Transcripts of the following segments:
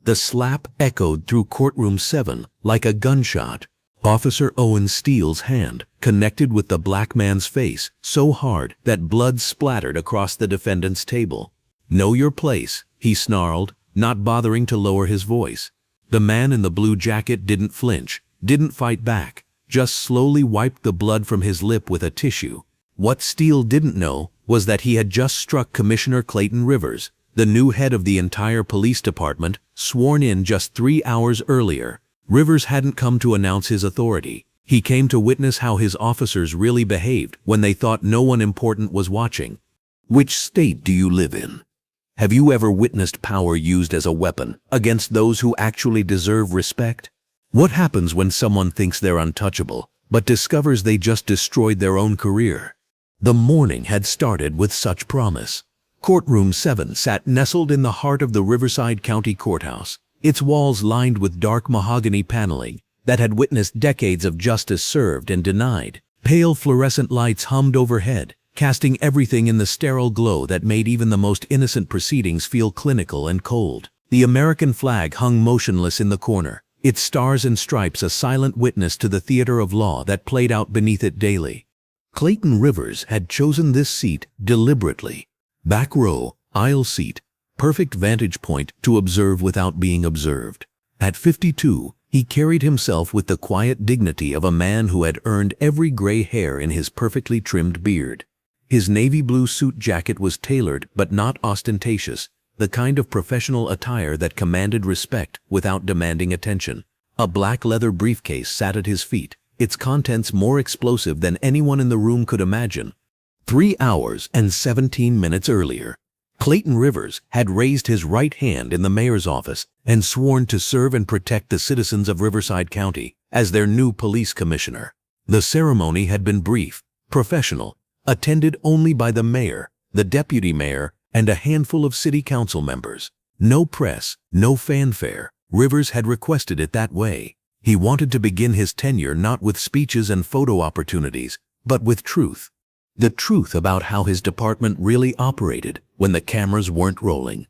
The slap echoed through Courtroom 7 like a gunshot. Officer Owen Steele's hand connected with the black man's face so hard that blood splattered across the defendant's table. "Know your place," he snarled, not bothering to lower his voice. The man in the blue jacket didn't flinch, didn't fight back, just slowly wiped the blood from his lip with a tissue. What Steele didn't know was that he had just struck Commissioner Clayton Rivers, the new head of the entire police department, sworn in just 3 hours earlier. Rivers hadn't come to announce his authority. He came to witness how his officers really behaved when they thought no one important was watching. "Which state do you live in? Have you ever witnessed power used as a weapon against those who actually deserve respect? What happens when someone thinks they're untouchable, but discovers they just destroyed their own career?" The morning had started with such promise. Courtroom 7 sat nestled in the heart of the Riverside County Courthouse, its walls lined with dark mahogany paneling that had witnessed decades of justice served and denied. Pale fluorescent lights hummed overhead, casting everything in the sterile glow that made even the most innocent proceedings feel clinical and cold. The American flag hung motionless in the corner, its stars and stripes a silent witness to the theater of law that played out beneath it daily. Clayton Rivers had chosen this seat deliberately. Back row, aisle seat, perfect vantage point to observe without being observed. At 52, he carried himself with the quiet dignity of a man who had earned every gray hair in his perfectly trimmed beard. His navy blue suit jacket was tailored but not ostentatious, the kind of professional attire that commanded respect without demanding attention. A black leather briefcase sat at his feet, its contents more explosive than anyone in the room could imagine. 3 hours and 17 minutes earlier, Clayton Rivers had raised his right hand in the mayor's office and sworn to serve and protect the citizens of Riverside County as their new police commissioner. The ceremony had been brief, professional, attended only by the mayor, the deputy mayor, and a handful of city council members. No press, no fanfare. Rivers had requested it that way. He wanted to begin his tenure not with speeches and photo opportunities, but with truth. The truth about how his department really operated when the cameras weren't rolling.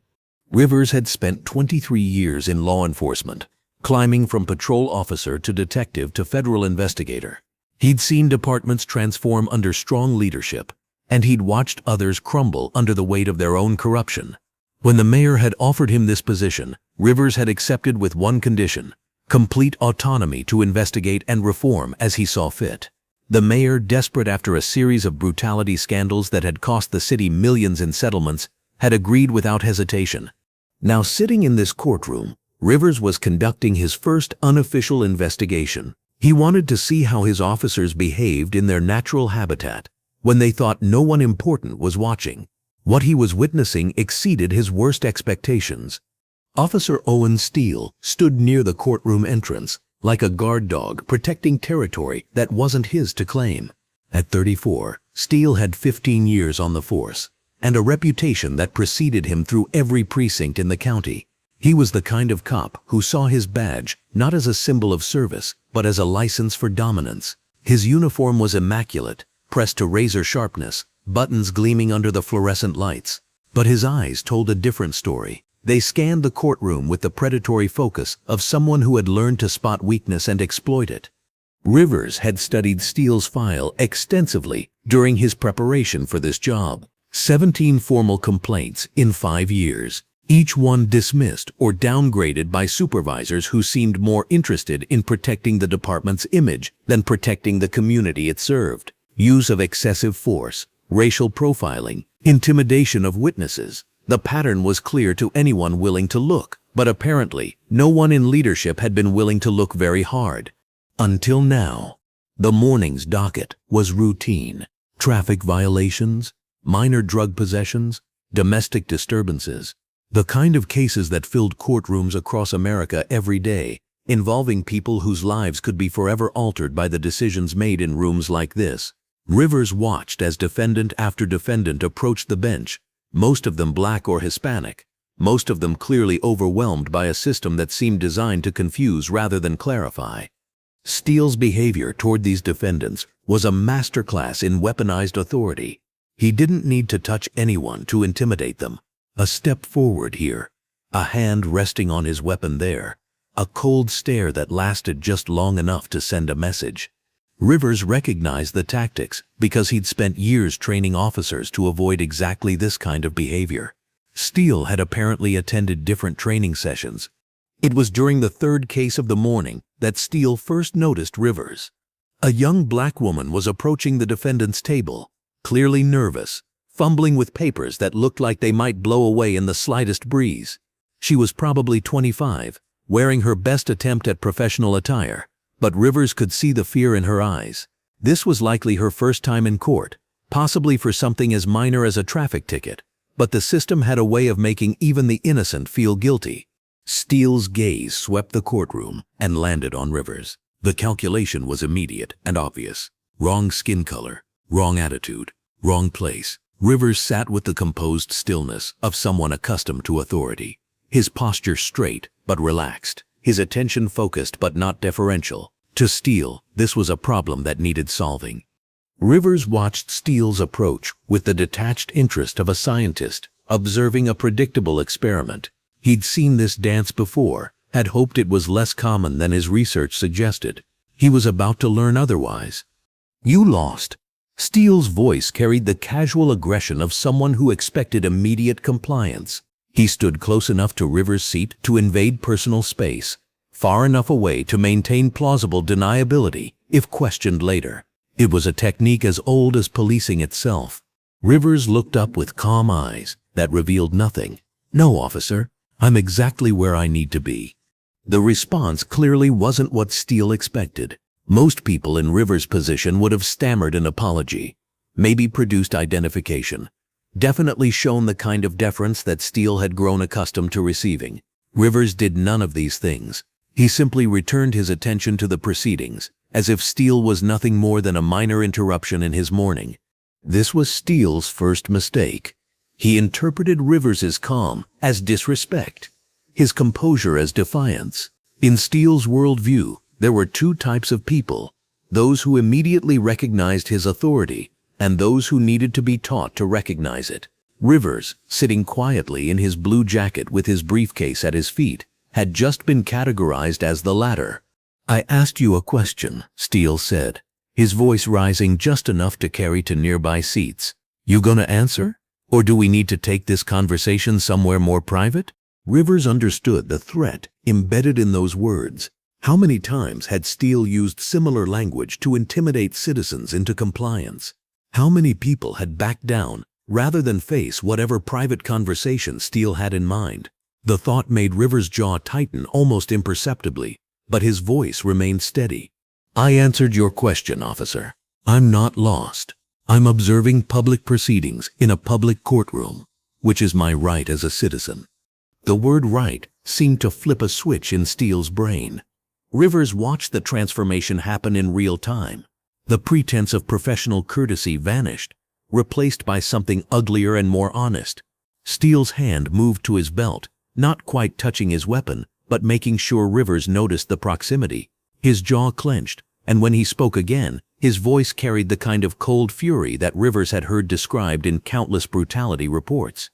Rivers had spent 23 years in law enforcement, climbing from patrol officer to detective to federal investigator. He'd seen departments transform under strong leadership, and he'd watched others crumble under the weight of their own corruption. When the mayor had offered him this position, Rivers had accepted with one condition: complete autonomy to investigate and reform as he saw fit. The mayor, desperate after a series of brutality scandals that had cost the city millions in settlements, had agreed without hesitation. Now, sitting in this courtroom, Rivers was conducting his first unofficial investigation. He wanted to see how his officers behaved in their natural habitat when they thought no one important was watching. What he was witnessing exceeded his worst expectations. Officer Owen Steele stood near the courtroom entrance, like a guard dog protecting territory that wasn't his to claim. At 34, Steele had 15 years on the force, and a reputation that preceded him through every precinct in the county. He was the kind of cop who saw his badge not as a symbol of service, but as a license for dominance. His uniform was immaculate, pressed to razor sharpness, buttons gleaming under the fluorescent lights. But his eyes told a different story. They scanned the courtroom with the predatory focus of someone who had learned to spot weakness and exploit it. Rivers had studied Steele's file extensively during his preparation for this job. 17 formal complaints in 5 years, each one dismissed or downgraded by supervisors who seemed more interested in protecting the department's image than protecting the community it served. Use of excessive force, racial profiling, intimidation of witnesses. The pattern was clear to anyone willing to look, but apparently no one in leadership had been willing to look very hard. Until now. The morning's docket was routine. Traffic violations, minor drug possessions, domestic disturbances. The kind of cases that filled courtrooms across America every day, involving people whose lives could be forever altered by the decisions made in rooms like this. Rivers watched as defendant after defendant approached the bench, most of them black or Hispanic, most of them clearly overwhelmed by a system that seemed designed to confuse rather than clarify. Steele's behavior toward these defendants was a masterclass in weaponized authority. He didn't need to touch anyone to intimidate them. A step forward here, a hand resting on his weapon there, a cold stare that lasted just long enough to send a message. Rivers recognized the tactics because he'd spent years training officers to avoid exactly this kind of behavior. Steele had apparently attended different training sessions. It was during the third case of the morning that Steele first noticed Rivers. A young black woman was approaching the defendant's table, clearly nervous, fumbling with papers that looked like they might blow away in the slightest breeze. She was probably 25, wearing her best attempt at professional attire, but Rivers could see the fear in her eyes. This was likely her first time in court, possibly for something as minor as a traffic ticket, but the system had a way of making even the innocent feel guilty. Steele's gaze swept the courtroom and landed on Rivers. The calculation was immediate and obvious. Wrong skin color, wrong attitude, wrong place. Rivers sat with the composed stillness of someone accustomed to authority. His posture straight but relaxed, his attention focused but not deferential. To Steele, this was a problem that needed solving. Rivers watched Steele's approach with the detached interest of a scientist observing a predictable experiment. He'd seen this dance before, had hoped it was less common than his research suggested. He was about to learn otherwise. "You lost." Steele's voice carried the casual aggression of someone who expected immediate compliance. He stood close enough to Rivers' seat to invade personal space, far enough away to maintain plausible deniability if questioned later. It was a technique as old as policing itself. Rivers looked up with calm eyes that revealed nothing. "No, officer, I'm exactly where I need to be." The response clearly wasn't what Steele expected. Most people in Rivers' position would have stammered an apology, maybe produced identification, definitely shown the kind of deference that Steele had grown accustomed to receiving. Rivers did none of these things. He simply returned his attention to the proceedings, as if Steele was nothing more than a minor interruption in his morning. This was Steele's first mistake. He interpreted Rivers' calm as disrespect, his composure as defiance. In Steele's worldview, there were two types of people: those who immediately recognized his authority and those who needed to be taught to recognize it. Rivers, sitting quietly in his blue jacket with his briefcase at his feet, had just been categorized as the latter. "I asked you a question," Steele said, his voice rising just enough to carry to nearby seats. "You gonna answer? Or do we need to take this conversation somewhere more private?" Rivers understood the threat embedded in those words. How many times had Steele used similar language to intimidate citizens into compliance? How many people had backed down rather than face whatever private conversation Steele had in mind? The thought made Rivers' jaw tighten almost imperceptibly, but his voice remained steady. "I answered your question, officer. I'm not lost. I'm observing public proceedings in a public courtroom, which is my right as a citizen." The word "right" seemed to flip a switch in Steele's brain. Rivers watched the transformation happen in real time. The pretense of professional courtesy vanished, replaced by something uglier and more honest. Steele's hand moved to his belt, not quite touching his weapon, but making sure Rivers noticed the proximity. His jaw clenched, and when he spoke again, his voice carried the kind of cold fury that Rivers had heard described in countless brutality reports.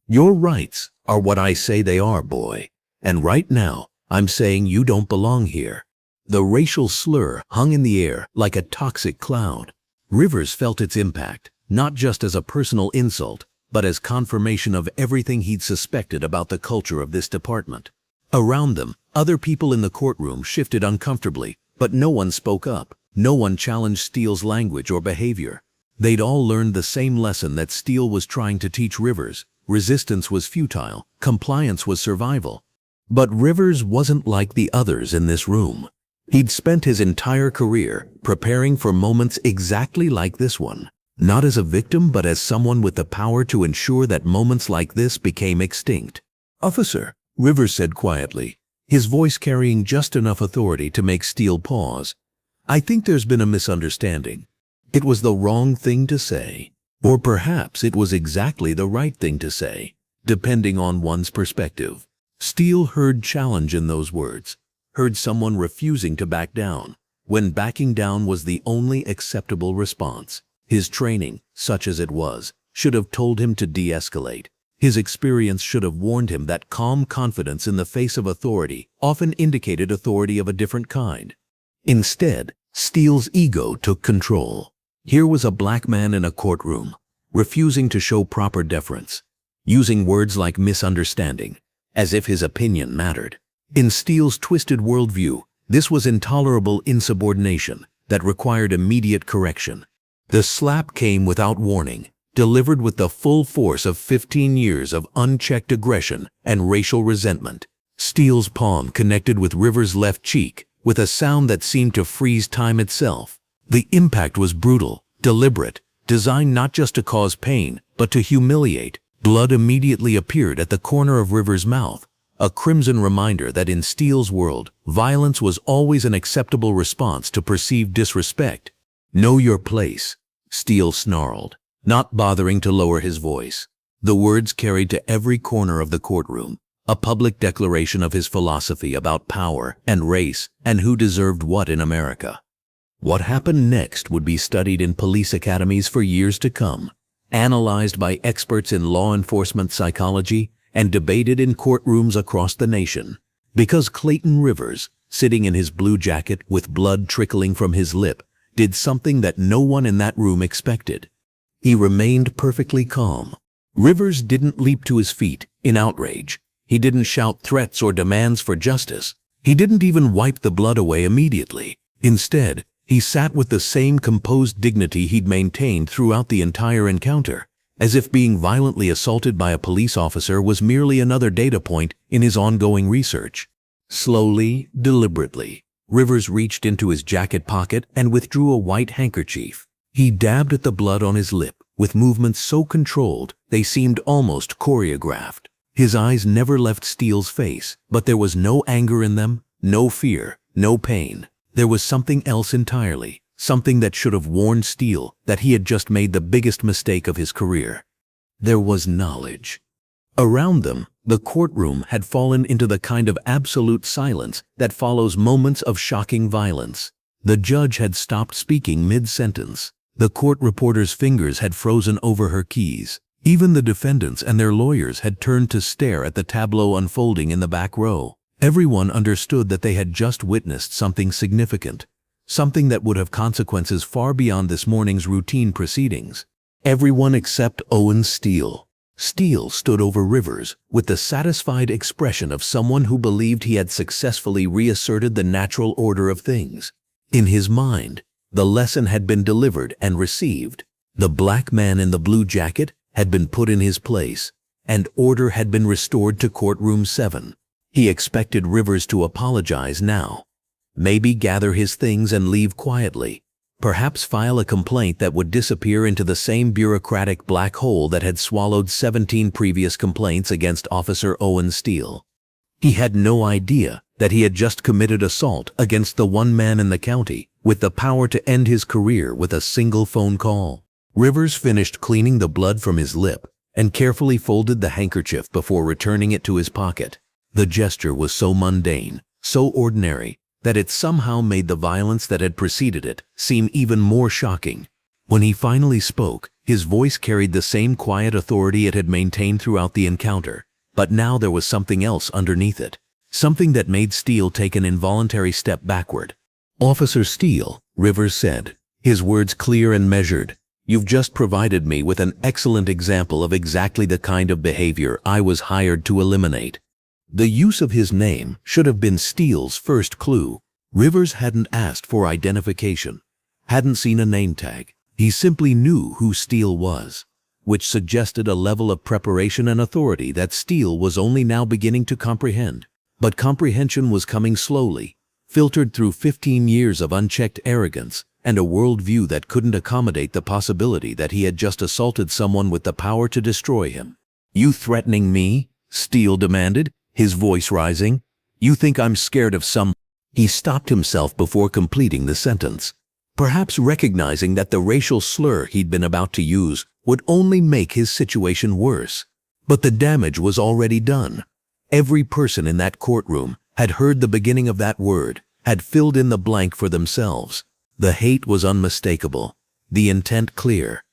"Your rights are what I say they are, boy. And right now, I'm saying you don't belong here." The racial slur hung in the air like a toxic cloud. Rivers felt its impact, not just as a personal insult, but as confirmation of everything he'd suspected about the culture of this department. Around them, other people in the courtroom shifted uncomfortably, but no one spoke up. No one challenged Steele's language or behavior. They'd all learned the same lesson that Steele was trying to teach Rivers. Resistance was futile, compliance was survival. But Rivers wasn't like the others in this room. He'd spent his entire career preparing for moments exactly like this one, not as a victim but as someone with the power to ensure that moments like this became extinct. "Officer," Rivers said quietly, his voice carrying just enough authority to make Steele pause, "I think there's been a misunderstanding. It was the wrong thing to say. Or perhaps it was exactly the right thing to say, depending on one's perspective." Steele heard challenge in those words, heard someone refusing to back down, when backing down was the only acceptable response. His training, such as it was, should have told him to de-escalate. His experience should have warned him that calm confidence in the face of authority often indicated authority of a different kind. Instead, Steele's ego took control. Here was a black man in a courtroom, refusing to show proper deference, using words like misunderstanding, as if his opinion mattered. In Steele's twisted worldview, this was intolerable insubordination that required immediate correction. The slap came without warning, delivered with the full force of 15 years of unchecked aggression and racial resentment. Steele's palm connected with Rivers' left cheek with a sound that seemed to freeze time itself. The impact was brutal, deliberate, designed not just to cause pain, but to humiliate. Blood immediately appeared at the corner of Rivers' mouth, a crimson reminder that in Steele's world, violence was always an acceptable response to perceived disrespect. "Know your place," Steele snarled, not bothering to lower his voice. The words carried to every corner of the courtroom, a public declaration of his philosophy about power and race and who deserved what in America. What happened next would be studied in police academies for years to come, analyzed by experts in law enforcement psychology, and debated in courtrooms across the nation. Because Clayton Rivers, sitting in his blue jacket with blood trickling from his lip, did something that no one in that room expected. He remained perfectly calm. Rivers didn't leap to his feet in outrage. He didn't shout threats or demands for justice. He didn't even wipe the blood away immediately. Instead, he sat with the same composed dignity he'd maintained throughout the entire encounter, as if being violently assaulted by a police officer was merely another data point in his ongoing research. Slowly, deliberately, Rivers reached into his jacket pocket and withdrew a white handkerchief. He dabbed at the blood on his lip with movements so controlled they seemed almost choreographed. His eyes never left Steele's face, but there was no anger in them, no fear, no pain. There was something else entirely. Something that should have warned Steele that he had just made the biggest mistake of his career. There was knowledge. Around them, the courtroom had fallen into the kind of absolute silence that follows moments of shocking violence. The judge had stopped speaking mid-sentence. The court reporter's fingers had frozen over her keys. Even the defendants and their lawyers had turned to stare at the tableau unfolding in the back row. Everyone understood that they had just witnessed something significant. Something that would have consequences far beyond this morning's routine proceedings. Everyone except Owen Steele. Steele stood over Rivers with the satisfied expression of someone who believed he had successfully reasserted the natural order of things. In his mind, the lesson had been delivered and received. The black man in the blue jacket had been put in his place, and order had been restored to Courtroom 7. He expected Rivers to apologize now. Maybe gather his things and leave quietly. Perhaps file a complaint that would disappear into the same bureaucratic black hole that had swallowed 17 previous complaints against Officer Owen Steele. He had no idea that he had just committed assault against the one man in the county with the power to end his career with a single phone call. Rivers finished cleaning the blood from his lip and carefully folded the handkerchief before returning it to his pocket. The gesture was so mundane, so ordinary, that it somehow made the violence that had preceded it seem even more shocking. When he finally spoke, his voice carried the same quiet authority it had maintained throughout the encounter, but now there was something else underneath it, something that made Steele take an involuntary step backward. "Officer Steele," Rivers said, his words clear and measured, "you've just provided me with an excellent example of exactly the kind of behavior I was hired to eliminate." The use of his name should have been Steele's first clue. Rivers hadn't asked for identification, hadn't seen a name tag. He simply knew who Steele was, which suggested a level of preparation and authority that Steele was only now beginning to comprehend. But comprehension was coming slowly, filtered through 15 years of unchecked arrogance and a worldview that couldn't accommodate the possibility that he had just assaulted someone with the power to destroy him. "You threatening me?" Steele demanded, his voice rising. "You think I'm scared of some—" He stopped himself before completing the sentence, perhaps recognizing that the racial slur he'd been about to use would only make his situation worse. But the damage was already done. Every person in that courtroom had heard the beginning of that word, had filled in the blank for themselves. The hate was unmistakable, the intent clear.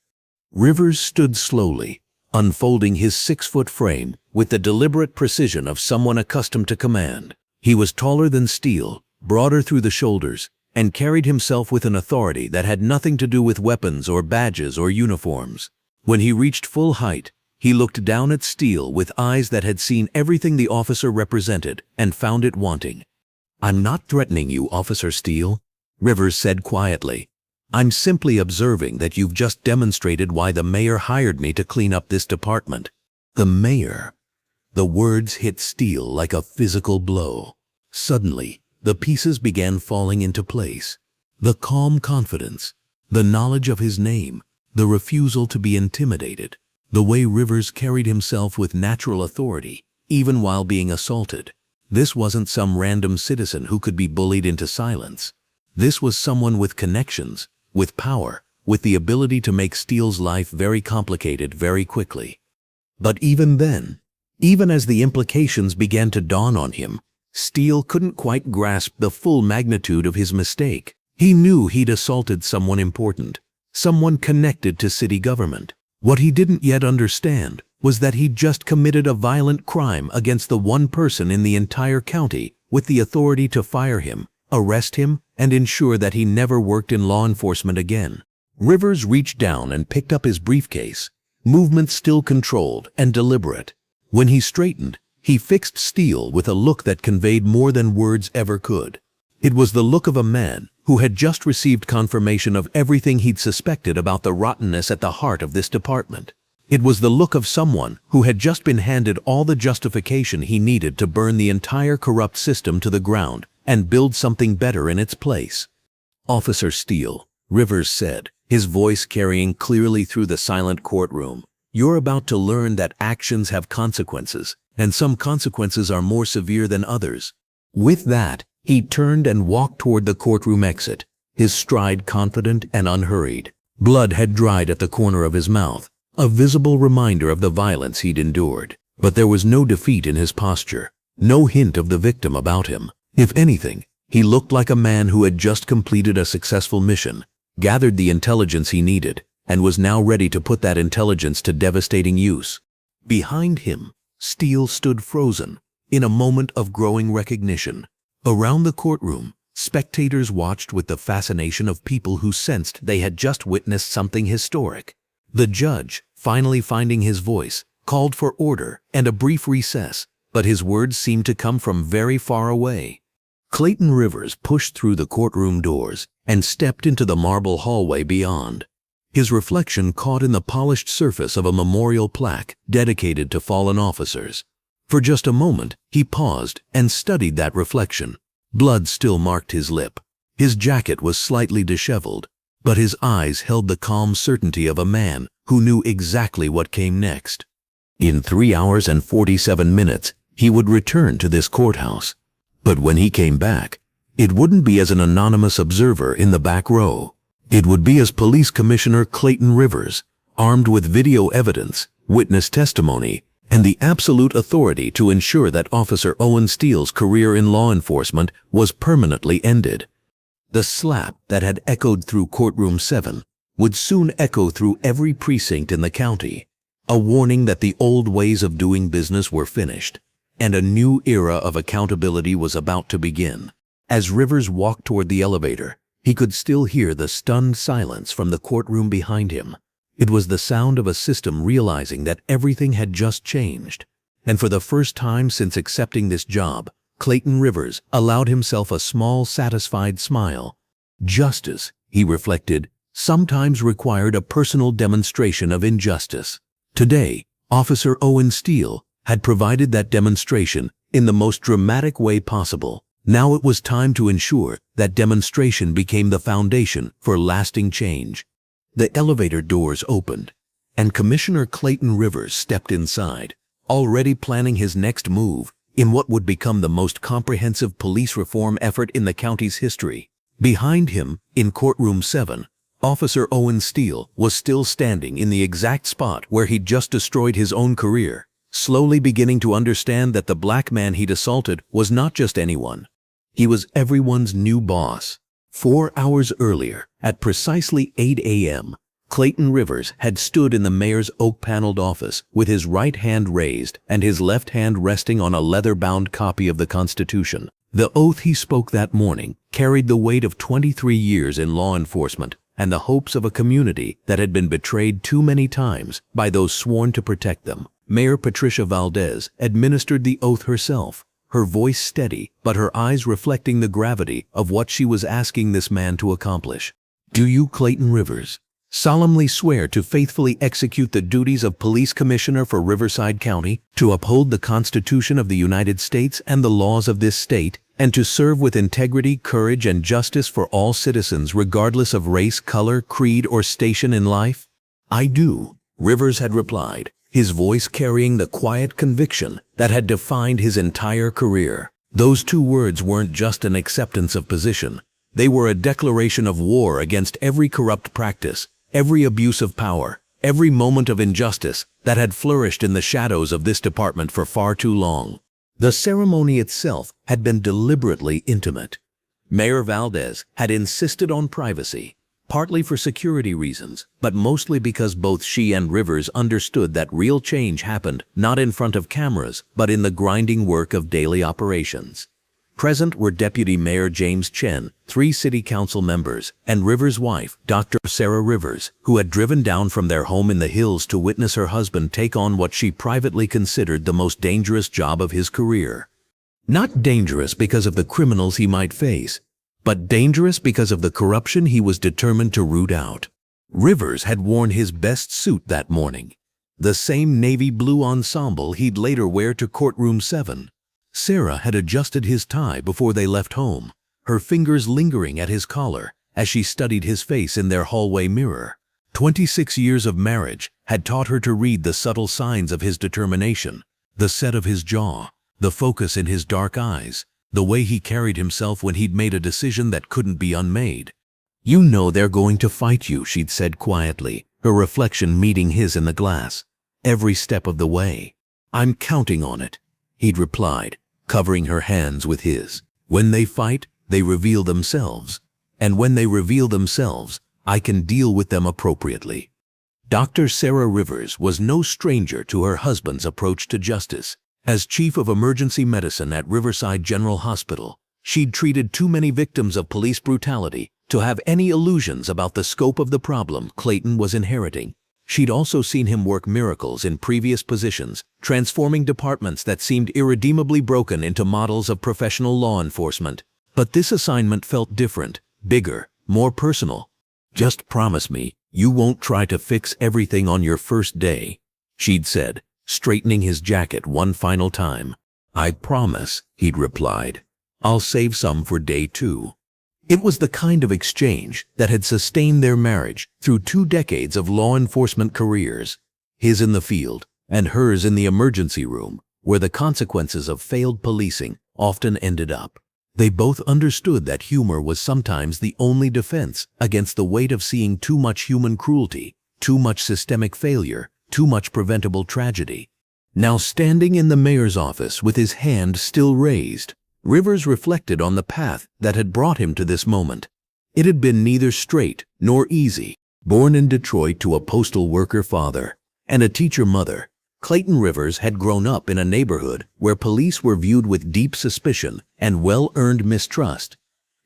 Rivers stood slowly, unfolding his 6-foot frame with the deliberate precision of someone accustomed to command. He was taller than steel, broader through the shoulders, and carried himself with an authority that had nothing to do with weapons or badges or uniforms. When he reached full height, he looked down at Steele with eyes that had seen everything the officer represented and found it wanting. "I'm not threatening you, Officer Steele," Rivers said quietly. "I'm simply observing that you've just demonstrated why the mayor hired me to clean up this department." The mayor. The words hit Steele like a physical blow. Suddenly, the pieces began falling into place. The calm confidence, the knowledge of his name, the refusal to be intimidated, the way Rivers carried himself with natural authority, even while being assaulted. This wasn't some random citizen who could be bullied into silence. This was someone with connections, with power, with the ability to make Steele's life very complicated very quickly. But even then, even as the implications began to dawn on him, Steele couldn't quite grasp the full magnitude of his mistake. He knew he'd assaulted someone important, someone connected to city government. What he didn't yet understand was that he'd just committed a violent crime against the one person in the entire county with the authority to fire him, arrest him, and ensure that he never worked in law enforcement again. Rivers reached down and picked up his briefcase, movement still controlled and deliberate. When he straightened, he fixed Steele with a look that conveyed more than words ever could. It was the look of a man who had just received confirmation of everything he'd suspected about the rottenness at the heart of this department. It was the look of someone who had just been handed all the justification he needed to burn the entire corrupt system to the ground and build something better in its place. "Officer Steele," Rivers said, his voice carrying clearly through the silent courtroom, "you're about to learn that actions have consequences, and some consequences are more severe than others." With that, he turned and walked toward the courtroom exit, his stride confident and unhurried. Blood had dried at the corner of his mouth, a visible reminder of the violence he'd endured. But there was no defeat in his posture, no hint of the victim about him. If anything, he looked like a man who had just completed a successful mission, gathered the intelligence he needed, and was now ready to put that intelligence to devastating use. Behind him, Steele stood frozen, in a moment of growing recognition. Around the courtroom, spectators watched with the fascination of people who sensed they had just witnessed something historic. The judge, finally finding his voice, called for order and a brief recess, but his words seemed to come from very far away. Clayton Rivers pushed through the courtroom doors and stepped into the marble hallway beyond. His reflection caught in the polished surface of a memorial plaque dedicated to fallen officers. For just a moment, he paused and studied that reflection. Blood still marked his lip. His jacket was slightly disheveled, but his eyes held the calm certainty of a man who knew exactly what came next. In 3 hours and 47 minutes, he would return to this courthouse. But when he came back, it wouldn't be as an anonymous observer in the back row. It would be as Police Commissioner Clayton Rivers, armed with video evidence, witness testimony, and the absolute authority to ensure that Officer Owen Steele's career in law enforcement was permanently ended. The slap that had echoed through Courtroom 7 would soon echo through every precinct in the county, a warning that the old ways of doing business were finished, and a new era of accountability was about to begin. As Rivers walked toward the elevator, he could still hear the stunned silence from the courtroom behind him. It was the sound of a system realizing that everything had just changed. And for the first time since accepting this job, Clayton Rivers allowed himself a small, satisfied smile. Justice, he reflected, sometimes required a personal demonstration of injustice. Today, Officer Owen Steele had provided that demonstration in the most dramatic way possible. Now it was time to ensure that demonstration became the foundation for lasting change. The elevator doors opened, and Commissioner Clayton Rivers stepped inside, already planning his next move in what would become the most comprehensive police reform effort in the county's history. Behind him, in Courtroom 7, Officer Owen Steele was still standing in the exact spot where he'd just destroyed his own career, slowly beginning to understand that the black man he'd assaulted was not just anyone. He was everyone's new boss. 4 hours earlier, at precisely 8 a.m., Clayton Rivers had stood in the mayor's oak-paneled office with his right hand raised and his left hand resting on a leather-bound copy of the Constitution. The oath he spoke that morning carried the weight of 23 years in law enforcement and the hopes of a community that had been betrayed too many times by those sworn to protect them. Mayor Patricia Valdez administered the oath herself, her voice steady but her eyes reflecting the gravity of what she was asking this man to accomplish. "Do you, Clayton Rivers, solemnly swear to faithfully execute the duties of Police Commissioner for Riverside County, to uphold the Constitution of the United States and the laws of this state, and to serve with integrity, courage, and justice for all citizens regardless of race, color, creed, or station in life?" "I do," Rivers had replied, his voice carrying the quiet conviction that had defined his entire career. Those two words weren't just an acceptance of position. They were a declaration of war against every corrupt practice, every abuse of power, every moment of injustice that had flourished in the shadows of this department for far too long. The ceremony itself had been deliberately intimate. Mayor Valdez had insisted on privacy, partly for security reasons, but mostly because both she and Rivers understood that real change happened not in front of cameras, but in the grinding work of daily operations. Present were Deputy Mayor James Chen, 3 city council members, and Rivers' wife, Dr. Sarah Rivers, who had driven down from their home in the hills to witness her husband take on what she privately considered the most dangerous job of his career. Not dangerous because of the criminals he might face, but dangerous because of the corruption he was determined to root out. Rivers had worn his best suit that morning, the same navy blue ensemble he'd later wear to Courtroom 7. Sarah had adjusted his tie before they left home, her fingers lingering at his collar as she studied his face in their hallway mirror. 26 years of marriage had taught her to read the subtle signs of his determination, the set of his jaw, the focus in his dark eyes, the way he carried himself when he'd made a decision that couldn't be unmade. "You know they're going to fight you," she'd said quietly, her reflection meeting his in the glass. "Every step of the way." "I'm counting on it," he'd replied, covering her hands with his. "When they fight, they reveal themselves. And when they reveal themselves, I can deal with them appropriately." Dr. Sarah Rivers was no stranger to her husband's approach to justice. As chief of emergency medicine at Riverside General Hospital, she'd treated too many victims of police brutality to have any illusions about the scope of the problem Clayton was inheriting. She'd also seen him work miracles in previous positions, transforming departments that seemed irredeemably broken into models of professional law enforcement. But this assignment felt different, bigger, more personal. "Just promise me you won't try to fix everything on your first day," she'd said, straightening his jacket one final time. "I promise," he'd replied. "I'll save some for day 2. It was the kind of exchange that had sustained their marriage through 2 decades of law enforcement careers, his in the field and hers in the emergency room, where the consequences of failed policing often ended up. They both understood that humor was sometimes the only defense against the weight of seeing too much human cruelty, too much systemic failure, too much preventable tragedy. Now standing in the mayor's office with his hand still raised, Rivers reflected on the path that had brought him to this moment. It had been neither straight nor easy. Born in Detroit to a postal worker father and a teacher mother, Clayton Rivers had grown up in a neighborhood where police were viewed with deep suspicion and well-earned mistrust.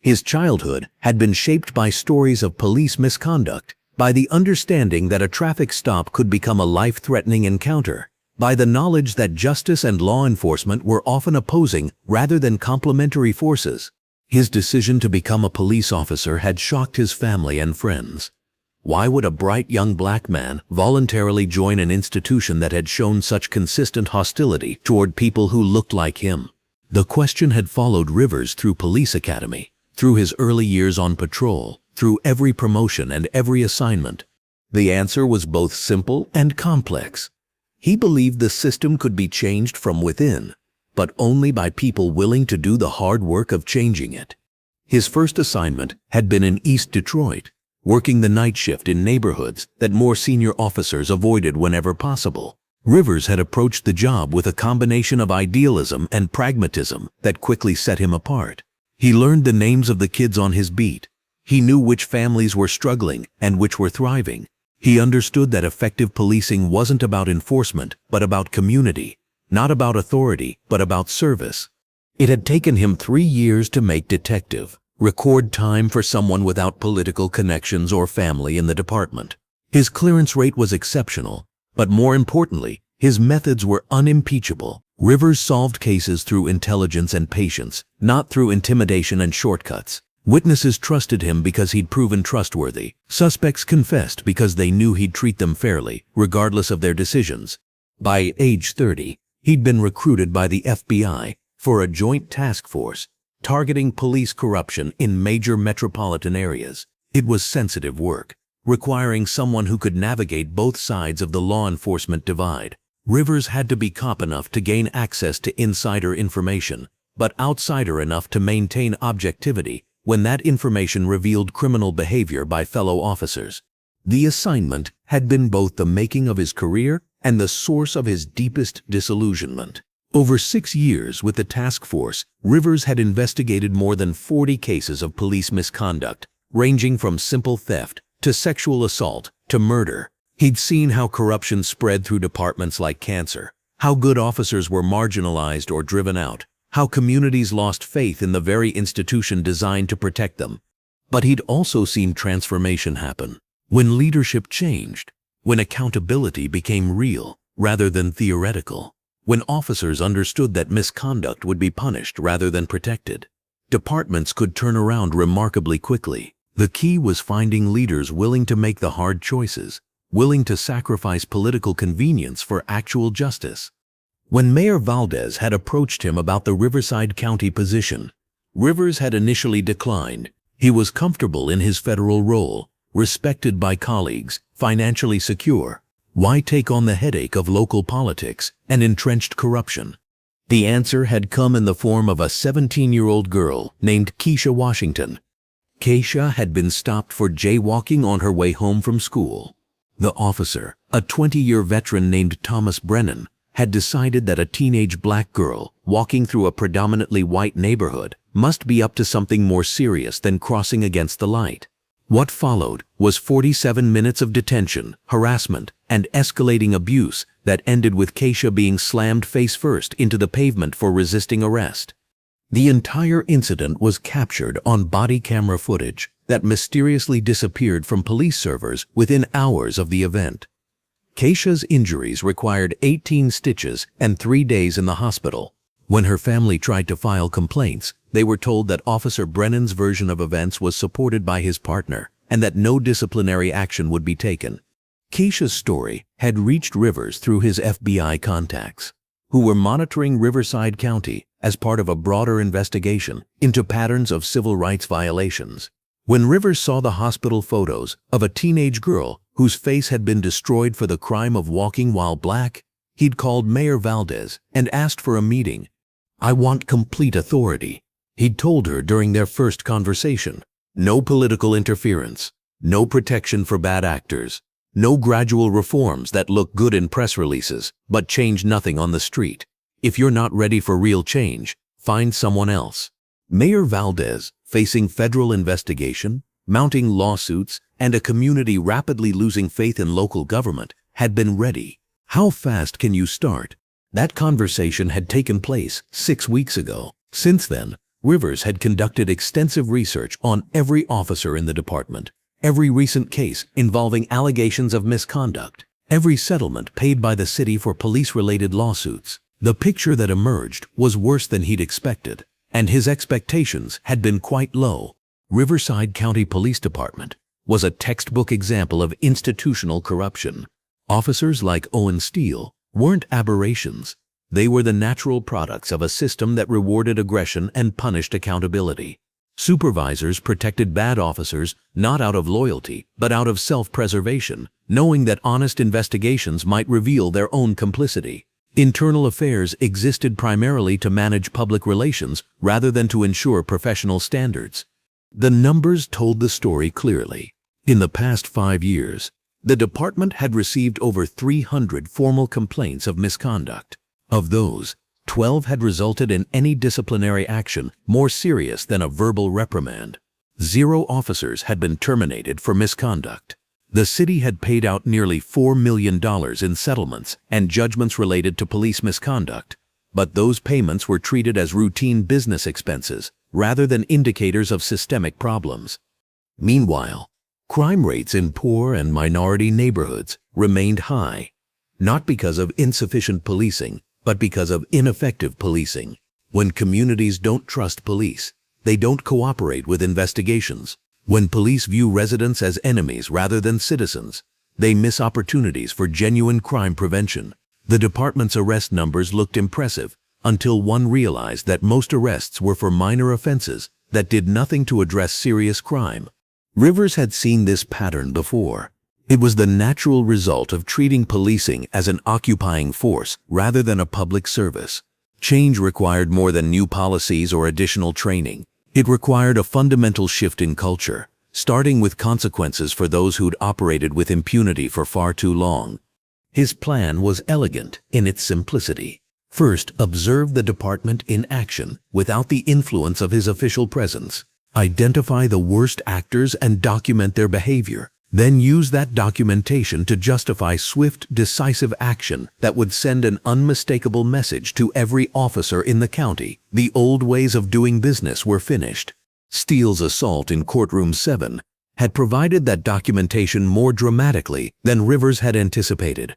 His childhood had been shaped by stories of police misconduct, by the understanding that a traffic stop could become a life-threatening encounter, by the knowledge that justice and law enforcement were often opposing rather than complementary forces. His decision to become a police officer had shocked his family and friends. Why would a bright young black man voluntarily join an institution that had shown such consistent hostility toward people who looked like him? The question had followed Rivers through police academy, through his early years on patrol, through every promotion and every assignment. The answer was both simple and complex. He believed the system could be changed from within, but only by people willing to do the hard work of changing it. His first assignment had been in East Detroit, working the night shift in neighborhoods that more senior officers avoided whenever possible. Rivers had approached the job with a combination of idealism and pragmatism that quickly set him apart. He learned the names of the kids on his beat. He knew which families were struggling and which were thriving. He understood that effective policing wasn't about enforcement, but about community, not about authority, but about service. It had taken him 3 years to make detective, record time for someone without political connections or family in the department. His clearance rate was exceptional, but more importantly, his methods were unimpeachable. Rivers solved cases through intelligence and patience, not through intimidation and shortcuts. Witnesses trusted him because he'd proven trustworthy. Suspects confessed because they knew he'd treat them fairly, regardless of their decisions. By age 30, he'd been recruited by the FBI for a joint task force targeting police corruption in major metropolitan areas. It was sensitive work, requiring someone who could navigate both sides of the law enforcement divide. Rivers had to be cop enough to gain access to insider information, but outsider enough to maintain objectivity when that information revealed criminal behavior by fellow officers. The assignment had been both the making of his career and the source of his deepest disillusionment. Over 6 years with the task force, Rivers had investigated more than 40 cases of police misconduct, ranging from simple theft to sexual assault to murder. He'd seen how corruption spread through departments like cancer, how good officers were marginalized or driven out, how communities lost faith in the very institution designed to protect them. But he'd also seen transformation happen. When leadership changed, when accountability became real rather than theoretical, when officers understood that misconduct would be punished rather than protected, departments could turn around remarkably quickly. The key was finding leaders willing to make the hard choices, willing to sacrifice political convenience for actual justice. When Mayor Valdez had approached him about the Riverside County position, Rivers had initially declined. He was comfortable in his federal role, respected by colleagues, financially secure. Why take on the headache of local politics and entrenched corruption? The answer had come in the form of a 17-year-old girl named Keisha Washington. Keisha had been stopped for jaywalking on her way home from school. The officer, a 20-year veteran named Thomas Brennan, had decided that a teenage black girl walking through a predominantly white neighborhood must be up to something more serious than crossing against the light. What followed was 47 minutes of detention, harassment, and escalating abuse that ended with Keisha being slammed face-first into the pavement for resisting arrest. The entire incident was captured on body camera footage that mysteriously disappeared from police servers within hours of the event. Keisha's injuries required 18 stitches and 3 days in the hospital. When her family tried to file complaints, they were told that Officer Brennan's version of events was supported by his partner and that no disciplinary action would be taken. Keisha's story had reached Rivers through his FBI contacts, who were monitoring Riverside County as part of a broader investigation into patterns of civil rights violations. When Rivers saw the hospital photos of a teenage girl whose face had been destroyed for the crime of walking while black, he'd called Mayor Valdez and asked for a meeting. "I want complete authority," he'd told her during their first conversation. "No political interference, no protection for bad actors, no gradual reforms that look good in press releases but change nothing on the street. If you're not ready for real change, find someone else." Mayor Valdez, facing federal investigation, mounting lawsuits, and a community rapidly losing faith in local government, had been ready. How fast can you start? That conversation had taken place 6 weeks ago. Since then, Rivers had conducted extensive research on every officer in the department, every recent case involving allegations of misconduct, every settlement paid by the city for police-related lawsuits. The picture that emerged was worse than he'd expected, and his expectations had been quite low. Riverside County Police Department was a textbook example of institutional corruption. Officers like Owen Steele weren't aberrations. They were the natural products of a system that rewarded aggression and punished accountability. Supervisors protected bad officers not out of loyalty, but out of self-preservation, knowing that honest investigations might reveal their own complicity. Internal affairs existed primarily to manage public relations rather than to ensure professional standards. The numbers told the story clearly. In the past 5 years, the department had received over 300 formal complaints of misconduct. Of those, 12 had resulted in any disciplinary action more serious than a verbal reprimand. 0 officers had been terminated for misconduct. The city had paid out nearly $4 million in settlements and judgments related to police misconduct, but those payments were treated as routine business expenses rather than indicators of systemic problems. Meanwhile, crime rates in poor and minority neighborhoods remained high, not because of insufficient policing, but because of ineffective policing. When communities don't trust police, they don't cooperate with investigations. When police view residents as enemies rather than citizens, they miss opportunities for genuine crime prevention. The department's arrest numbers looked impressive until one realized that most arrests were for minor offenses that did nothing to address serious crime. Rivers had seen this pattern before. It was the natural result of treating policing as an occupying force rather than a public service. Change required more than new policies or additional training. It required a fundamental shift in culture, starting with consequences for those who'd operated with impunity for far too long. His plan was elegant in its simplicity. First, observe the department in action without the influence of his official presence. Identify the worst actors and document their behavior. Then use that documentation to justify swift, decisive action that would send an unmistakable message to every officer in the county. The old ways of doing business were finished. Steele's assault in Courtroom 7 had provided that documentation more dramatically than Rivers had anticipated.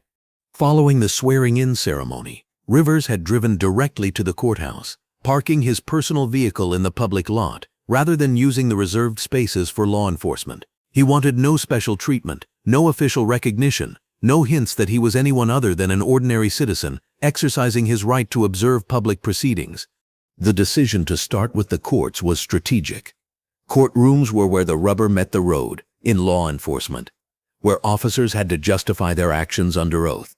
Following the swearing-in ceremony, Rivers had driven directly to the courthouse, parking his personal vehicle in the public lot rather than using the reserved spaces for law enforcement. He wanted no special treatment, no official recognition, no hints that he was anyone other than an ordinary citizen exercising his right to observe public proceedings. The decision to start with the courts was strategic. Courtrooms were where the rubber met the road in law enforcement, where officers had to justify their actions under oath,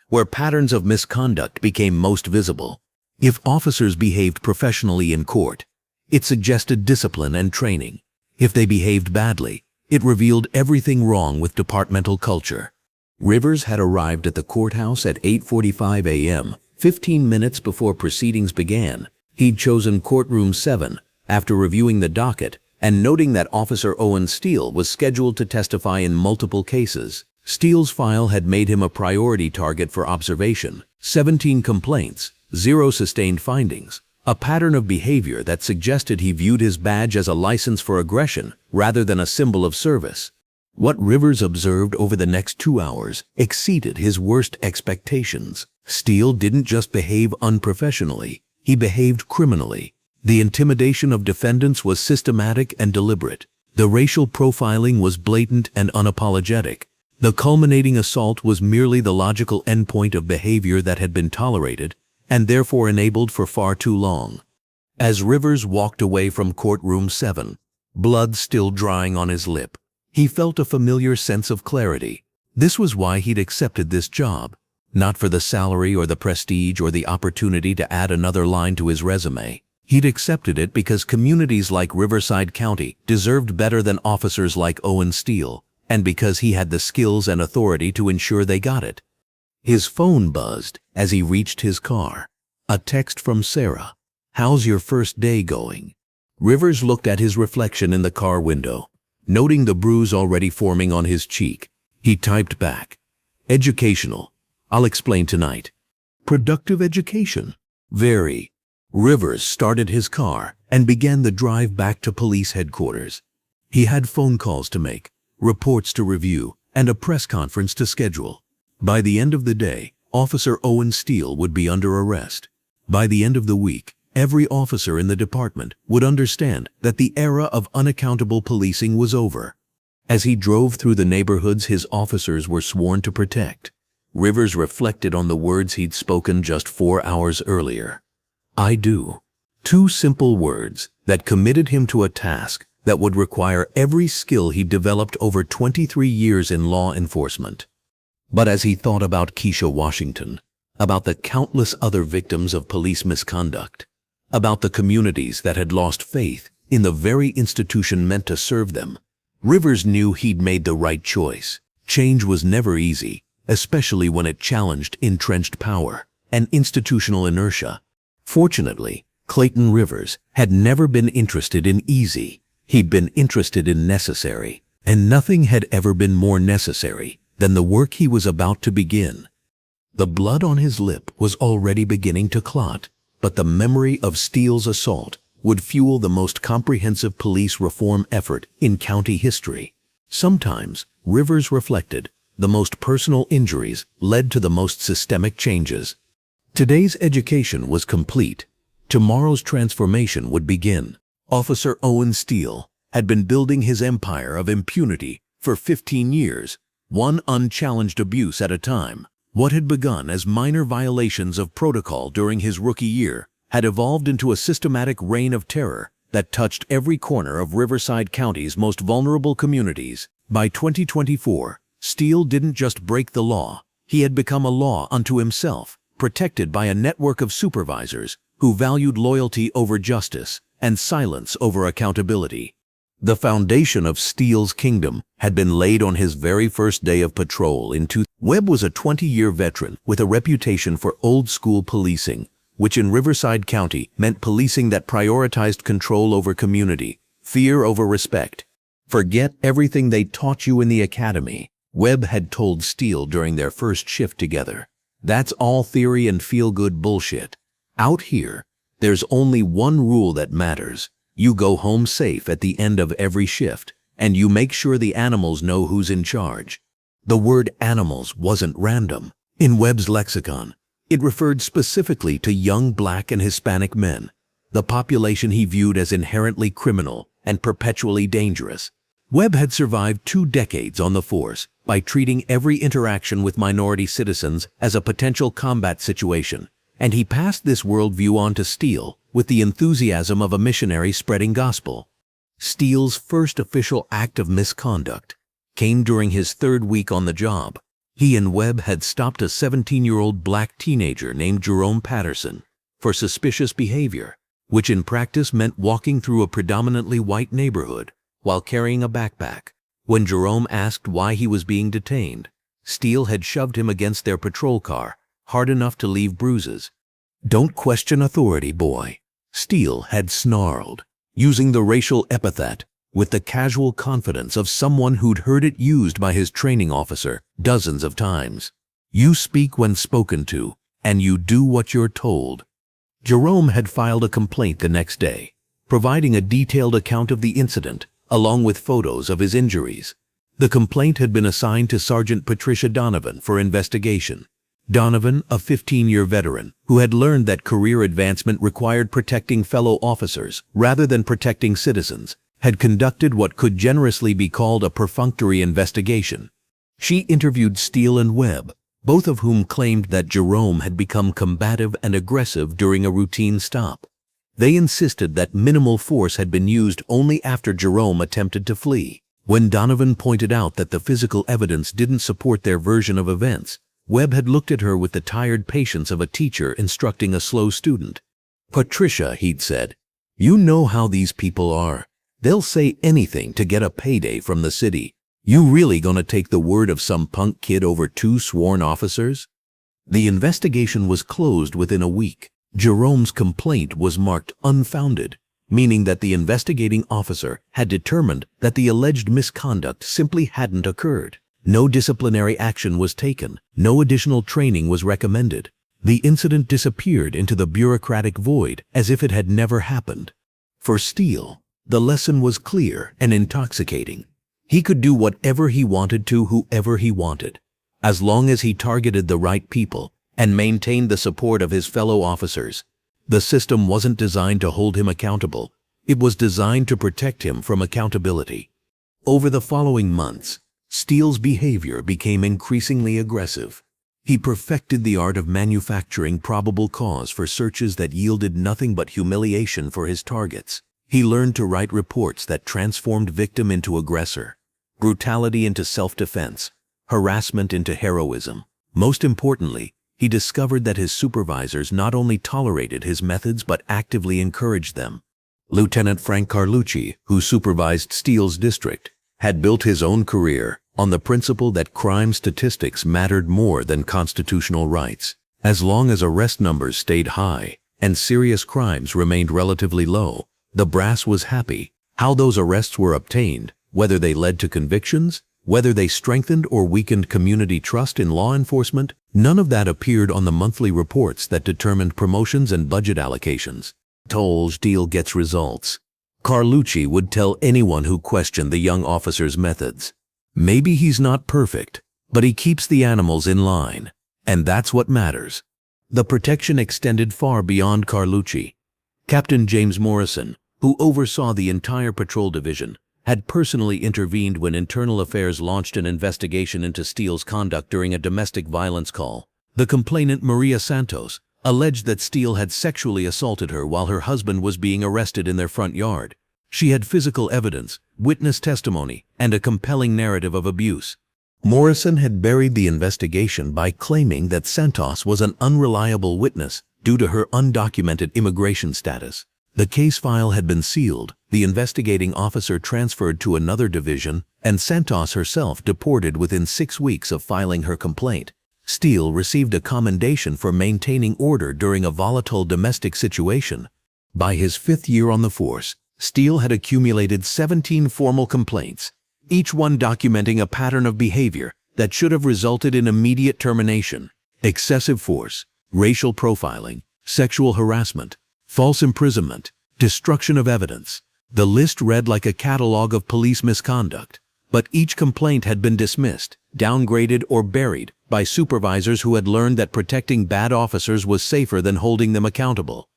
where patterns of misconduct became most visible. If officers behaved professionally in court, it suggested discipline and training. If they behaved badly, it revealed everything wrong with departmental culture. Rivers had arrived at the courthouse at 8:45 a.m., 15 minutes before proceedings began. He'd chosen Courtroom 7 after reviewing the docket and noting that Officer Owen Steele was scheduled to testify in multiple cases. Steele's file had made him a priority target for observation. 17 complaints, 0 sustained findings. A pattern of behavior that suggested he viewed his badge as a license for aggression rather than a symbol of service. What Rivers observed over the next 2 hours exceeded his worst expectations. Steele didn't just behave unprofessionally, he behaved criminally. The intimidation of defendants was systematic and deliberate. The racial profiling was blatant and unapologetic. The culminating assault was merely the logical endpoint of behavior that had been tolerated and therefore enabled for far too long. As Rivers walked away from Courtroom 7, blood still drying on his lip, he felt a familiar sense of clarity. This was why he'd accepted this job, not for the salary or the prestige or the opportunity to add another line to his resume. He'd accepted it because communities like Riverside County deserved better than officers like Owen Steele, and because he had the skills and authority to ensure they got it. His phone buzzed as he reached his car. A text from Sarah. "How's your first day going?" Rivers looked at his reflection in the car window, noting the bruise already forming on his cheek. He typed back, "Educational. I'll explain tonight." Productive education. Very. Rivers started his car and began the drive back to police headquarters. He had phone calls to make, reports to review, and a press conference to schedule. By the end of the day, Officer Owen Steele would be under arrest. By the end of the week, every officer in the department would understand that the era of unaccountable policing was over. As he drove through the neighborhoods his officers were sworn to protect, Rivers reflected on the words he'd spoken just 4 hours earlier. "I do." 2 simple words that committed him to a task that would require every skill he'd developed over 23 years in law enforcement. But as he thought about Keisha Washington, about the countless other victims of police misconduct, about the communities that had lost faith in the very institution meant to serve them, Rivers knew he'd made the right choice. Change was never easy, especially when it challenged entrenched power and institutional inertia. Fortunately, Clayton Rivers had never been interested in easy. He'd been interested in necessary. And nothing had ever been more necessary than the work he was about to begin. The blood on his lip was already beginning to clot, but the memory of Steele's assault would fuel the most comprehensive police reform effort in county history. Sometimes, Rivers reflected, the most personal injuries led to the most systemic changes. Today's education was complete. Tomorrow's transformation would begin. Officer Owen Steele had been building his empire of impunity for 15 years, one unchallenged abuse at a time. What had begun as minor violations of protocol during his rookie year had evolved into a systematic reign of terror that touched every corner of Riverside County's most vulnerable communities. By 2024, Steele didn't just break the law, he had become a law unto himself, protected by a network of supervisors who valued loyalty over justice and silence over accountability. The foundation of Steele's kingdom had been laid on his very first day of patrol in 2000. Webb was a 20-year veteran with a reputation for old-school policing, which in Riverside County meant policing that prioritized control over community, fear over respect. Forget everything they taught you in the academy, Webb had told Steele during their first shift together. That's all theory and feel-good bullshit. Out here, there's only one rule that matters. You go home safe at the end of every shift, and you make sure the animals know who's in charge. The word animals wasn't random. In Webb's lexicon, it referred specifically to young Black and Hispanic men, the population he viewed as inherently criminal and perpetually dangerous. Webb had survived 2 decades on the force by treating every interaction with minority citizens as a potential combat situation, and he passed this worldview on to Steele with the enthusiasm of a missionary spreading gospel. Steele's first official act of misconduct came during his 3rd week on the job. He and Webb had stopped a 17-year-old Black teenager named Jerome Patterson for suspicious behavior, which in practice meant walking through a predominantly white neighborhood while carrying a backpack. When Jerome asked why he was being detained, Steele had shoved him against their patrol car, hard enough to leave bruises. "Don't question authority, boy," Steele had snarled, using the racial epithet with the casual confidence of someone who'd heard it used by his training officer dozens of times. "You speak when spoken to, and you do what you're told." Jerome had filed a complaint the next day, providing a detailed account of the incident along with photos of his injuries. The complaint had been assigned to Sergeant Patricia Donovan for investigation. Donovan, a 15-year veteran who had learned that career advancement required protecting fellow officers rather than protecting citizens, had conducted what could generously be called a perfunctory investigation. She interviewed Steele and Webb, both of whom claimed that Jerome had become combative and aggressive during a routine stop. They insisted that minimal force had been used only after Jerome attempted to flee. When Donovan pointed out that the physical evidence didn't support their version of events, Webb had looked at her with the tired patience of a teacher instructing a slow student. "Patricia," he'd said, "you know how these people are. They'll say anything to get a payday from the city. You really gonna take the word of some punk kid over 2 sworn officers?" The investigation was closed within a week. Jerome's complaint was marked unfounded, meaning that the investigating officer had determined that the alleged misconduct simply hadn't occurred. No disciplinary action was taken. No additional training was recommended. The incident disappeared into the bureaucratic void as if it had never happened. For Steele, the lesson was clear and intoxicating. He could do whatever he wanted to whoever he wanted, as long as he targeted the right people and maintained the support of his fellow officers. The system wasn't designed to hold him accountable. It was designed to protect him from accountability. Over the following months, Steele's behavior became increasingly aggressive. He perfected the art of manufacturing probable cause for searches that yielded nothing but humiliation for his targets. He learned to write reports that transformed victim into aggressor, brutality into self-defense, harassment into heroism. Most importantly, he discovered that his supervisors not only tolerated his methods but actively encouraged them. Lieutenant Frank Carlucci, who supervised Steele's district, had built his own career on the principle that crime statistics mattered more than constitutional rights. As long as arrest numbers stayed high and serious crimes remained relatively low, the brass was happy. How those arrests were obtained Whether they led to convictions, whether they strengthened or weakened community trust in law enforcement, none of that appeared on the monthly reports that determined promotions and budget allocations. Toll Steele gets results. Carlucci would tell anyone who questioned the young officer's methods. Maybe he's not perfect, but he keeps the animals in line, and that's what matters. The protection extended far beyond Carlucci. Captain James Morrison, who oversaw the entire patrol division, had personally intervened when Internal Affairs launched an investigation into Steele's conduct during a domestic violence call. The complainant, Maria Santos, alleged that Steele had sexually assaulted her while her husband was being arrested in their front yard. She had physical evidence, witness testimony, and a compelling narrative of abuse. Morrison had buried the investigation by claiming that Santos was an unreliable witness due to her undocumented immigration status. The case file had been sealed, the investigating officer transferred to another division, and Santos herself deported within 6 weeks of filing her complaint. Steele received a commendation for maintaining order during a volatile domestic situation. By his 5th year on the force, Steele had accumulated 17 formal complaints, each one documenting a pattern of behavior that should have resulted in immediate termination: excessive force, racial profiling, sexual harassment, false imprisonment, destruction of evidence. The list read like a catalog of police misconduct, but each complaint had been dismissed, downgraded, or buried by supervisors who had learned that protecting bad officers was safer than holding them accountable.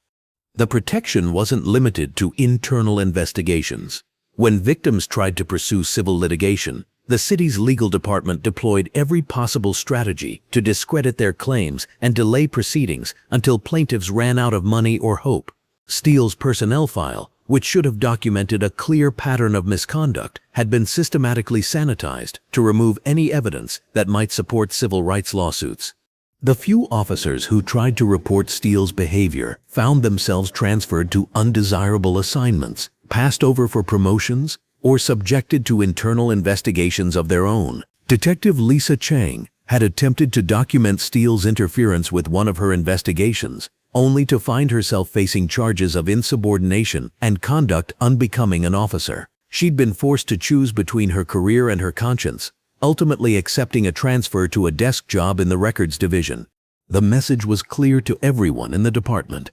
The protection wasn't limited to internal investigations. When victims tried to pursue civil litigation, the city's legal department deployed every possible strategy to discredit their claims and delay proceedings until plaintiffs ran out of money or hope. Steele's personnel file, which should have documented a clear pattern of misconduct, had been systematically sanitized to remove any evidence that might support civil rights lawsuits. The few officers who tried to report Steele's behavior found themselves transferred to undesirable assignments, passed over for promotions, or subjected to internal investigations of their own. Detective Lisa Chang had attempted to document Steele's interference with one of her investigations, only to find herself facing charges of insubordination and conduct unbecoming an officer. She'd been forced to choose between her career and her conscience, ultimately accepting a transfer to a desk job in the records division. The message was clear to everyone in the department.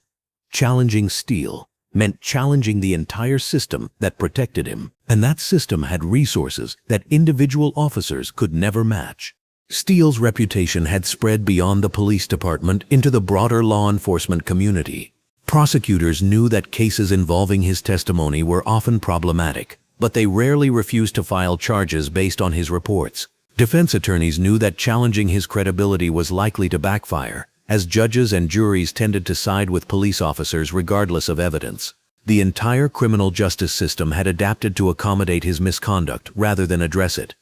Challenging Steele meant challenging the entire system that protected him, and that system had resources that individual officers could never match. Steele's reputation had spread beyond the police department into the broader law enforcement community. Prosecutors knew that cases involving his testimony were often problematic, but they rarely refused to file charges based on his reports. Defense attorneys knew that challenging his credibility was likely to backfire, as judges and juries tended to side with police officers regardless of evidence. The entire criminal justice system had adapted to accommodate his misconduct rather than address it.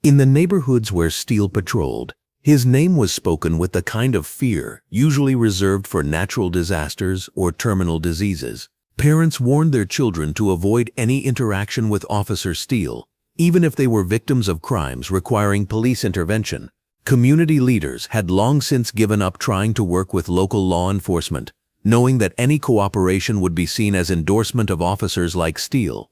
In the neighborhoods where Steele patrolled, his name was spoken with the kind of fear usually reserved for natural disasters or terminal diseases. Parents warned their children to avoid any interaction with Officer Steele, even if they were victims of crimes requiring police intervention. Community leaders had long since given up trying to work with local law enforcement, knowing that any cooperation would be seen as endorsement of officers like Steele.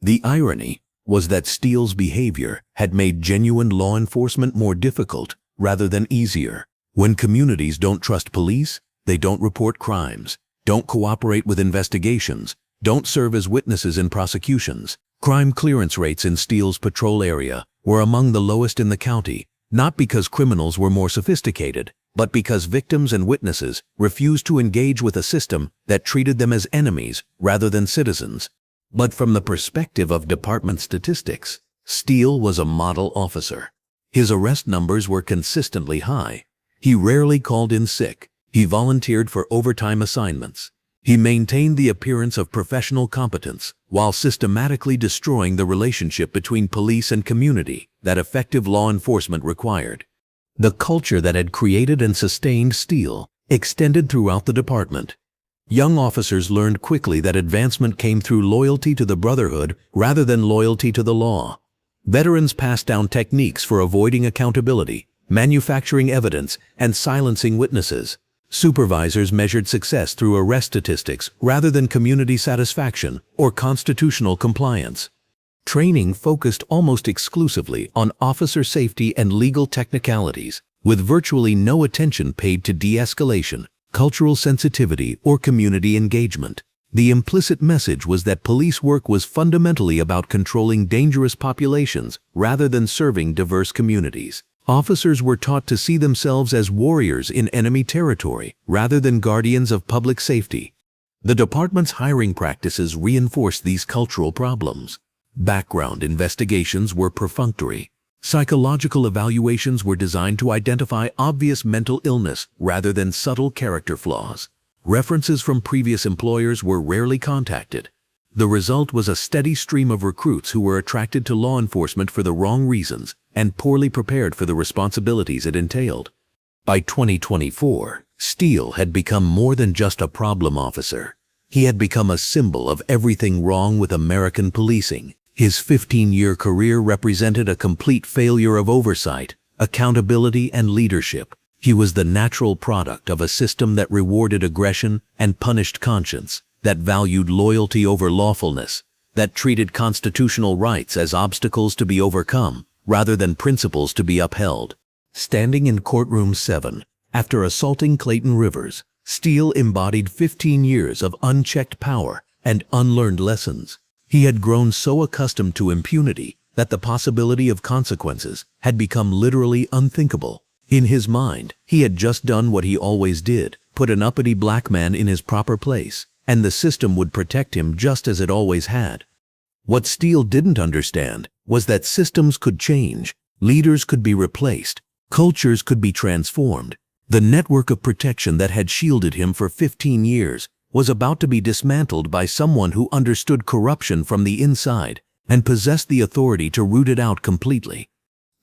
The irony was that Steele's behavior had made genuine law enforcement more difficult rather than easier. When communities don't trust police, they don't report crimes, don't cooperate with investigations, don't serve as witnesses in prosecutions. Crime clearance rates in Steele's patrol area were among the lowest in the county, not because criminals were more sophisticated, but because victims and witnesses refused to engage with a system that treated them as enemies rather than citizens. But from the perspective of department statistics, Steele was a model officer. His arrest numbers were consistently high. He rarely called in sick. He volunteered for overtime assignments. He maintained the appearance of professional competence while systematically destroying the relationship between police and community that effective law enforcement required. The culture that had created and sustained Steele extended throughout the department. Young officers learned quickly that advancement came through loyalty to the brotherhood rather than loyalty to the law. Veterans passed down techniques for avoiding accountability, manufacturing evidence, and silencing witnesses. Supervisors measured success through arrest statistics rather than community satisfaction or constitutional compliance. Training focused almost exclusively on officer safety and legal technicalities, with virtually no attention paid to de-escalation, cultural sensitivity, or community engagement. The implicit message was that police work was fundamentally about controlling dangerous populations rather than serving diverse communities. Officers were taught to see themselves as warriors in enemy territory rather than guardians of public safety. The department's hiring practices reinforced these cultural problems. Background investigations were perfunctory. Psychological evaluations were designed to identify obvious mental illness rather than subtle character flaws. References from previous employers were rarely contacted. The result was a steady stream of recruits who were attracted to law enforcement for the wrong reasons and poorly prepared for the responsibilities it entailed. By 2024, Steele had become more than just a problem officer. He had become a symbol of everything wrong with American policing. His 15-year career represented a complete failure of oversight, accountability, and leadership. He was the natural product of a system that rewarded aggression and punished conscience, that valued loyalty over lawfulness, that treated constitutional rights as obstacles to be overcome rather than principles to be upheld. Standing in Courtroom 7, after assaulting Clayton Rivers, Steele embodied 15 years of unchecked power and unlearned lessons. He had grown so accustomed to impunity that the possibility of consequences had become literally unthinkable. In his mind, he had just done what he always did, put an uppity black man in his proper place, and the system would protect him just as it always had. What Steele didn't understand was that systems could change, leaders could be replaced, cultures could be transformed. The network of protection that had shielded him for 15 years was about to be dismantled by someone who understood corruption from the inside and possessed the authority to root it out completely.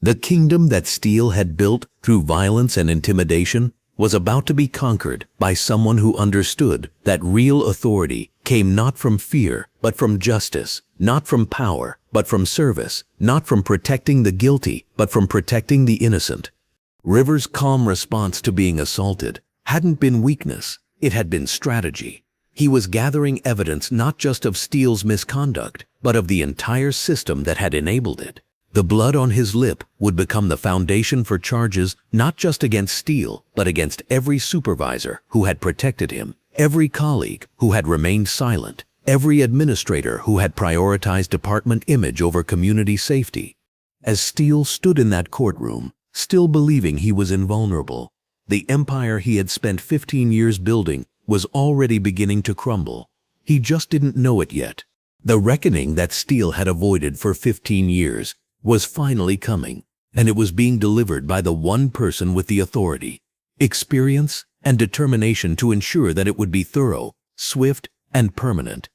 The kingdom that Steele had built through violence and intimidation was about to be conquered by someone who understood that real authority came not from fear but from justice, not from power but from service, not from protecting the guilty but from protecting the innocent. Rivers' calm response to being assaulted hadn't been weakness, it had been strategy. He was gathering evidence not just of Steele's misconduct, but of the entire system that had enabled it. The blood on his lip would become the foundation for charges not just against Steele, but against every supervisor who had protected him, every colleague who had remained silent, every administrator who had prioritized department image over community safety. As Steele stood in that courtroom, still believing he was invulnerable, the empire he had spent 15 years building was already beginning to crumble. He just didn't know it yet. The reckoning that Steele had avoided for 15 years was finally coming, and it was being delivered by the one person with the authority, experience, and determination to ensure that it would be thorough, swift, and permanent.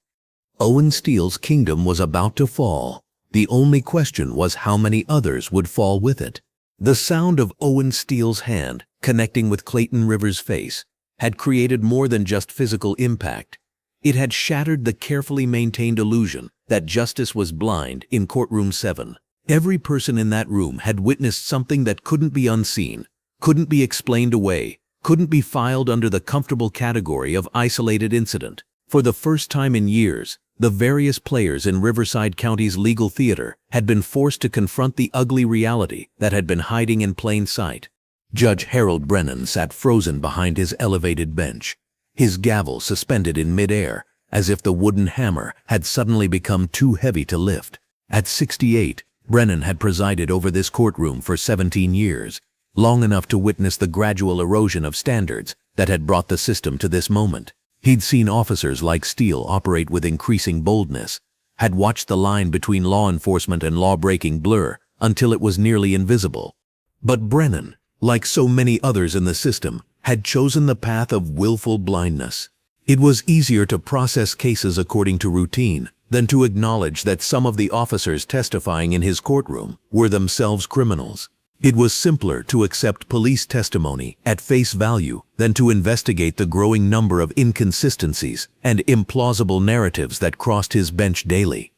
Owen Steele's kingdom was about to fall. The only question was how many others would fall with it. The sound of Owen Steele's hand connecting with Clayton Rivers' face had created more than just physical impact. It had shattered the carefully maintained illusion that justice was blind in Courtroom 7. Every person in that room had witnessed something that couldn't be unseen, couldn't be explained away, couldn't be filed under the comfortable category of isolated incident. For the first time in years, the various players in Riverside County's legal theater had been forced to confront the ugly reality that had been hiding in plain sight. Judge Harold Brennan sat frozen behind his elevated bench, his gavel suspended in midair as if the wooden hammer had suddenly become too heavy to lift. At 68, Brennan had presided over this courtroom for 17 years, long enough to witness the gradual erosion of standards that had brought the system to this moment. He'd seen officers like Steele operate with increasing boldness, had watched the line between law enforcement and law-breaking blur until it was nearly invisible. But Brennan, like so many others in the system, had chosen the path of willful blindness. It was easier to process cases according to routine than to acknowledge that some of the officers testifying in his courtroom were themselves criminals. It was simpler to accept police testimony at face value than to investigate the growing number of inconsistencies and implausible narratives that crossed his bench daily.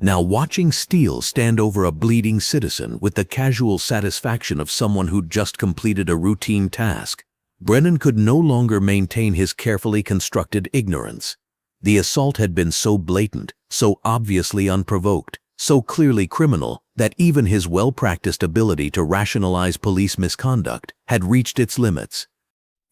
Now watching Steele stand over a bleeding citizen with the casual satisfaction of someone who'd just completed a routine task, Brennan could no longer maintain his carefully constructed ignorance. The assault had been so blatant, so obviously unprovoked, so clearly criminal that even his well-practiced ability to rationalize police misconduct had reached its limits.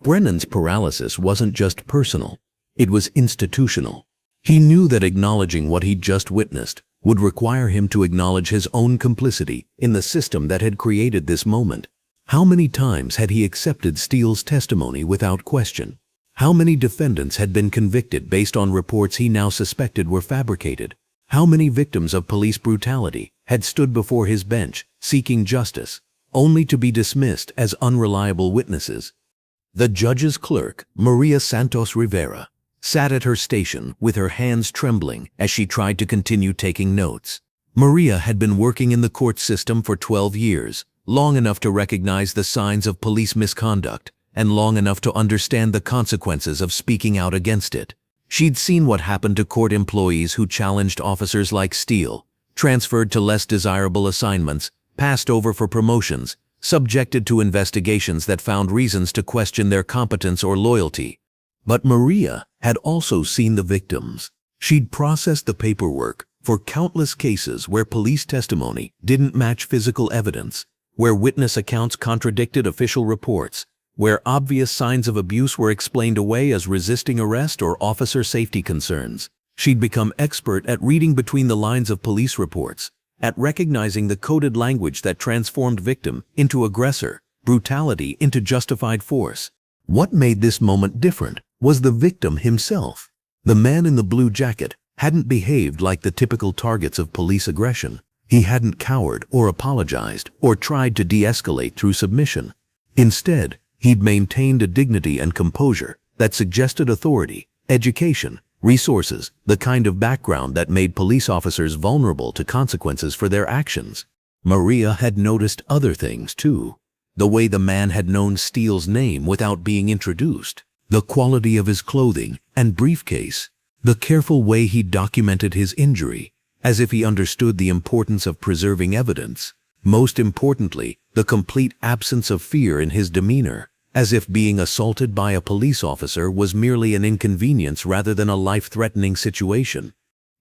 Brennan's paralysis wasn't just personal, it was institutional. He knew that acknowledging what he'd just witnessed would require him to acknowledge his own complicity in the system that had created this moment. How many times had he accepted Steele's testimony without question? How many defendants had been convicted based on reports he now suspected were fabricated? How many victims of police brutality had stood before his bench seeking justice, only to be dismissed as unreliable witnesses? The judge's clerk, Maria Santos Rivera, sat at her station with her hands trembling as she tried to continue taking notes. Maria had been working in the court system for 12 years, long enough to recognize the signs of police misconduct and long enough to understand the consequences of speaking out against it. She'd seen what happened to court employees who challenged officers like Steele, transferred to less desirable assignments, passed over for promotions, subjected to investigations that found reasons to question their competence or loyalty. But Maria had also seen the victims. She'd processed the paperwork for countless cases where police testimony didn't match physical evidence, where witness accounts contradicted official reports, where obvious signs of abuse were explained away as resisting arrest or officer safety concerns. She'd become expert at reading between the lines of police reports, at recognizing the coded language that transformed victim into aggressor, brutality into justified force. What made this moment different was the victim himself. The man in the blue jacket hadn't behaved like the typical targets of police aggression. He hadn't cowered or apologized or tried to de-escalate through submission. Instead, he'd maintained a dignity and composure that suggested authority, education, resources, the kind of background that made police officers vulnerable to consequences for their actions. Maria had noticed other things too. The way the man had known Steele's name without being introduced, the quality of his clothing and briefcase, the careful way he documented his injury, as if he understood the importance of preserving evidence. Most importantly, the complete absence of fear in his demeanor, as if being assaulted by a police officer was merely an inconvenience rather than a life-threatening situation.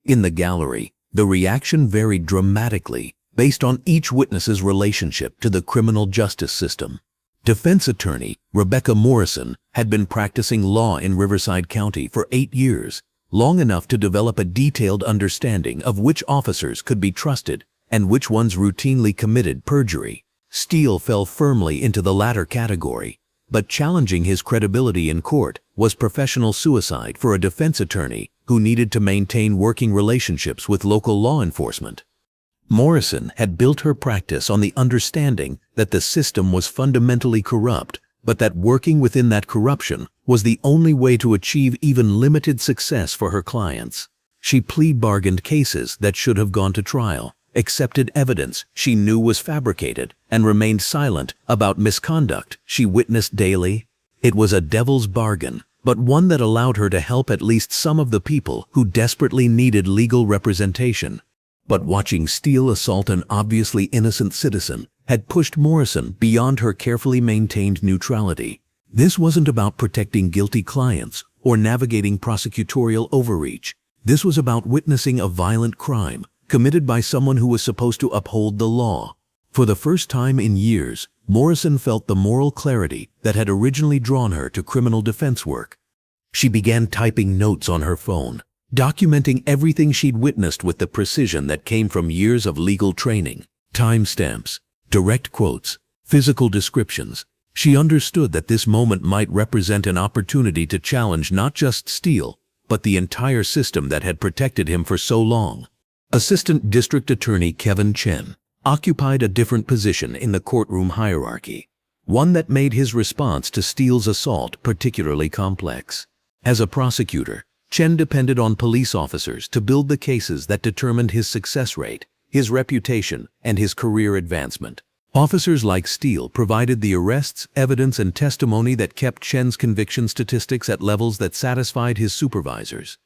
In the gallery, the reaction varied dramatically based on each witness's relationship to the criminal justice system. Defense attorney Rebecca Morrison had been practicing law in Riverside County for 8 years, long enough to develop a detailed understanding of which officers could be trusted and which ones routinely committed perjury. Steele fell firmly into the latter category, but challenging his credibility in court was professional suicide for a defense attorney who needed to maintain working relationships with local law enforcement. Morrison had built her practice on the understanding that the system was fundamentally corrupt, but that working within that corruption was the only way to achieve even limited success for her clients. She plea-bargained cases that should have gone to trial, accepted evidence she knew was fabricated, and remained silent about misconduct she witnessed daily. It was a devil's bargain, but one that allowed her to help at least some of the people who desperately needed legal representation. But watching Steele assault an obviously innocent citizen had pushed Morrison beyond her carefully maintained neutrality. This wasn't about protecting guilty clients or navigating prosecutorial overreach. This was about witnessing a violent crime committed by someone who was supposed to uphold the law. For the first time in years, Morrison felt the moral clarity that had originally drawn her to criminal defense work. She began typing notes on her phone, documenting everything she'd witnessed with the precision that came from years of legal training. Timestamps, direct quotes, physical descriptions. She understood that this moment might represent an opportunity to challenge not just Steele, but the entire system that had protected him for so long. Assistant District Attorney Kevin Chen occupied a different position in the courtroom hierarchy, one that made his response to Steele's assault particularly complex. As a prosecutor, Chen depended on police officers to build the cases that determined his success rate, his reputation, and his career advancement. Officers like Steele provided the arrests, evidence, and testimony that kept Chen's conviction statistics at levels that satisfied his supervisors.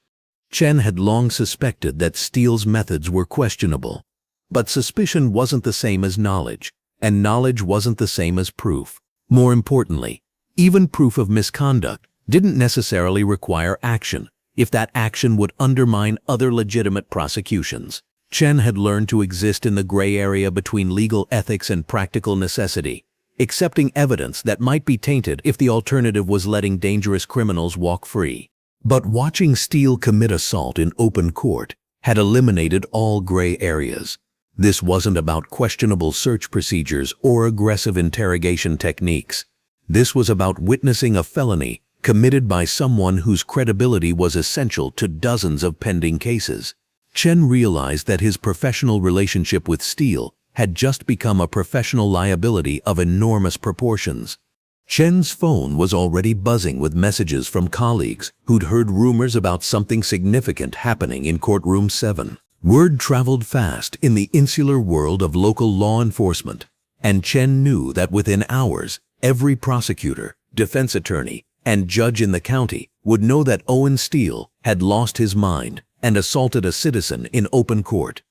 Chen had long suspected that Steele's methods were questionable. But suspicion wasn't the same as knowledge, and knowledge wasn't the same as proof. More importantly, even proof of misconduct didn't necessarily require action if that action would undermine other legitimate prosecutions. Chen had learned to exist in the gray area between legal ethics and practical necessity, accepting evidence that might be tainted if the alternative was letting dangerous criminals walk free. But watching Steele commit assault in open court had eliminated all gray areas. This wasn't about questionable search procedures or aggressive interrogation techniques. This was about witnessing a felony committed by someone whose credibility was essential to dozens of pending cases. Chen realized that his professional relationship with Steele had just become a professional liability of enormous proportions. Chen's phone was already buzzing with messages from colleagues who'd heard rumors about something significant happening in Courtroom 7. Word traveled fast in the insular world of local law enforcement, and Chen knew that within hours, every prosecutor, defense attorney, and judge in the county would know that Owen Steele had lost his mind and assaulted a citizen in open court.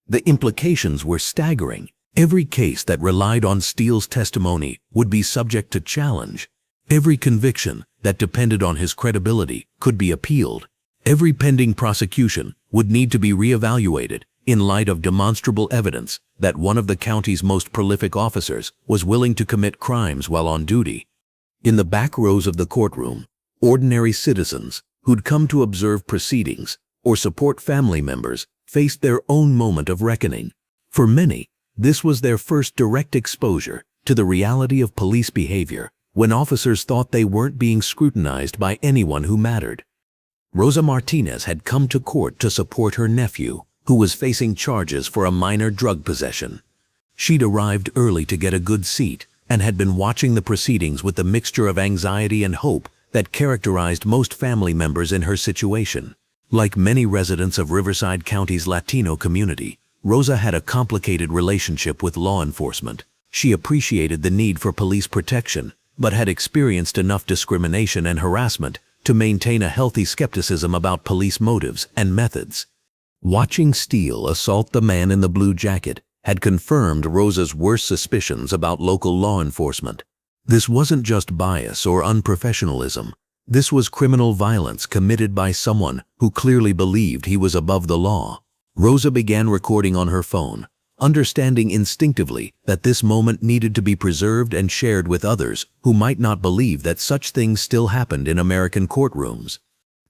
The implications were staggering. Every case that relied on Steele's testimony would be subject to challenge. Every conviction that depended on his credibility could be appealed. Every pending prosecution would need to be reevaluated in light of demonstrable evidence that one of the county's most prolific officers was willing to commit crimes while on duty. In the back rows of the courtroom, ordinary citizens who'd come to observe proceedings or support family members faced their own moment of reckoning. For many, this was their first direct exposure to the reality of police behavior when officers thought they weren't being scrutinized by anyone who mattered. Rosa Martinez had come to court to support her nephew, who was facing charges for a minor drug possession. She'd arrived early to get a good seat and had been watching the proceedings with the mixture of anxiety and hope that characterized most family members in her situation. Like many residents of Riverside County's Latino community, Rosa had a complicated relationship with law enforcement. She appreciated the need for police protection, but had experienced enough discrimination and harassment to maintain a healthy skepticism about police motives and methods. Watching Steele assault the man in the blue jacket had confirmed Rosa's worst suspicions about local law enforcement. This wasn't just bias or unprofessionalism. This was criminal violence committed by someone who clearly believed he was above the law. Rosa began recording on her phone, understanding instinctively that this moment needed to be preserved and shared with others who might not believe that such things still happened in American courtrooms.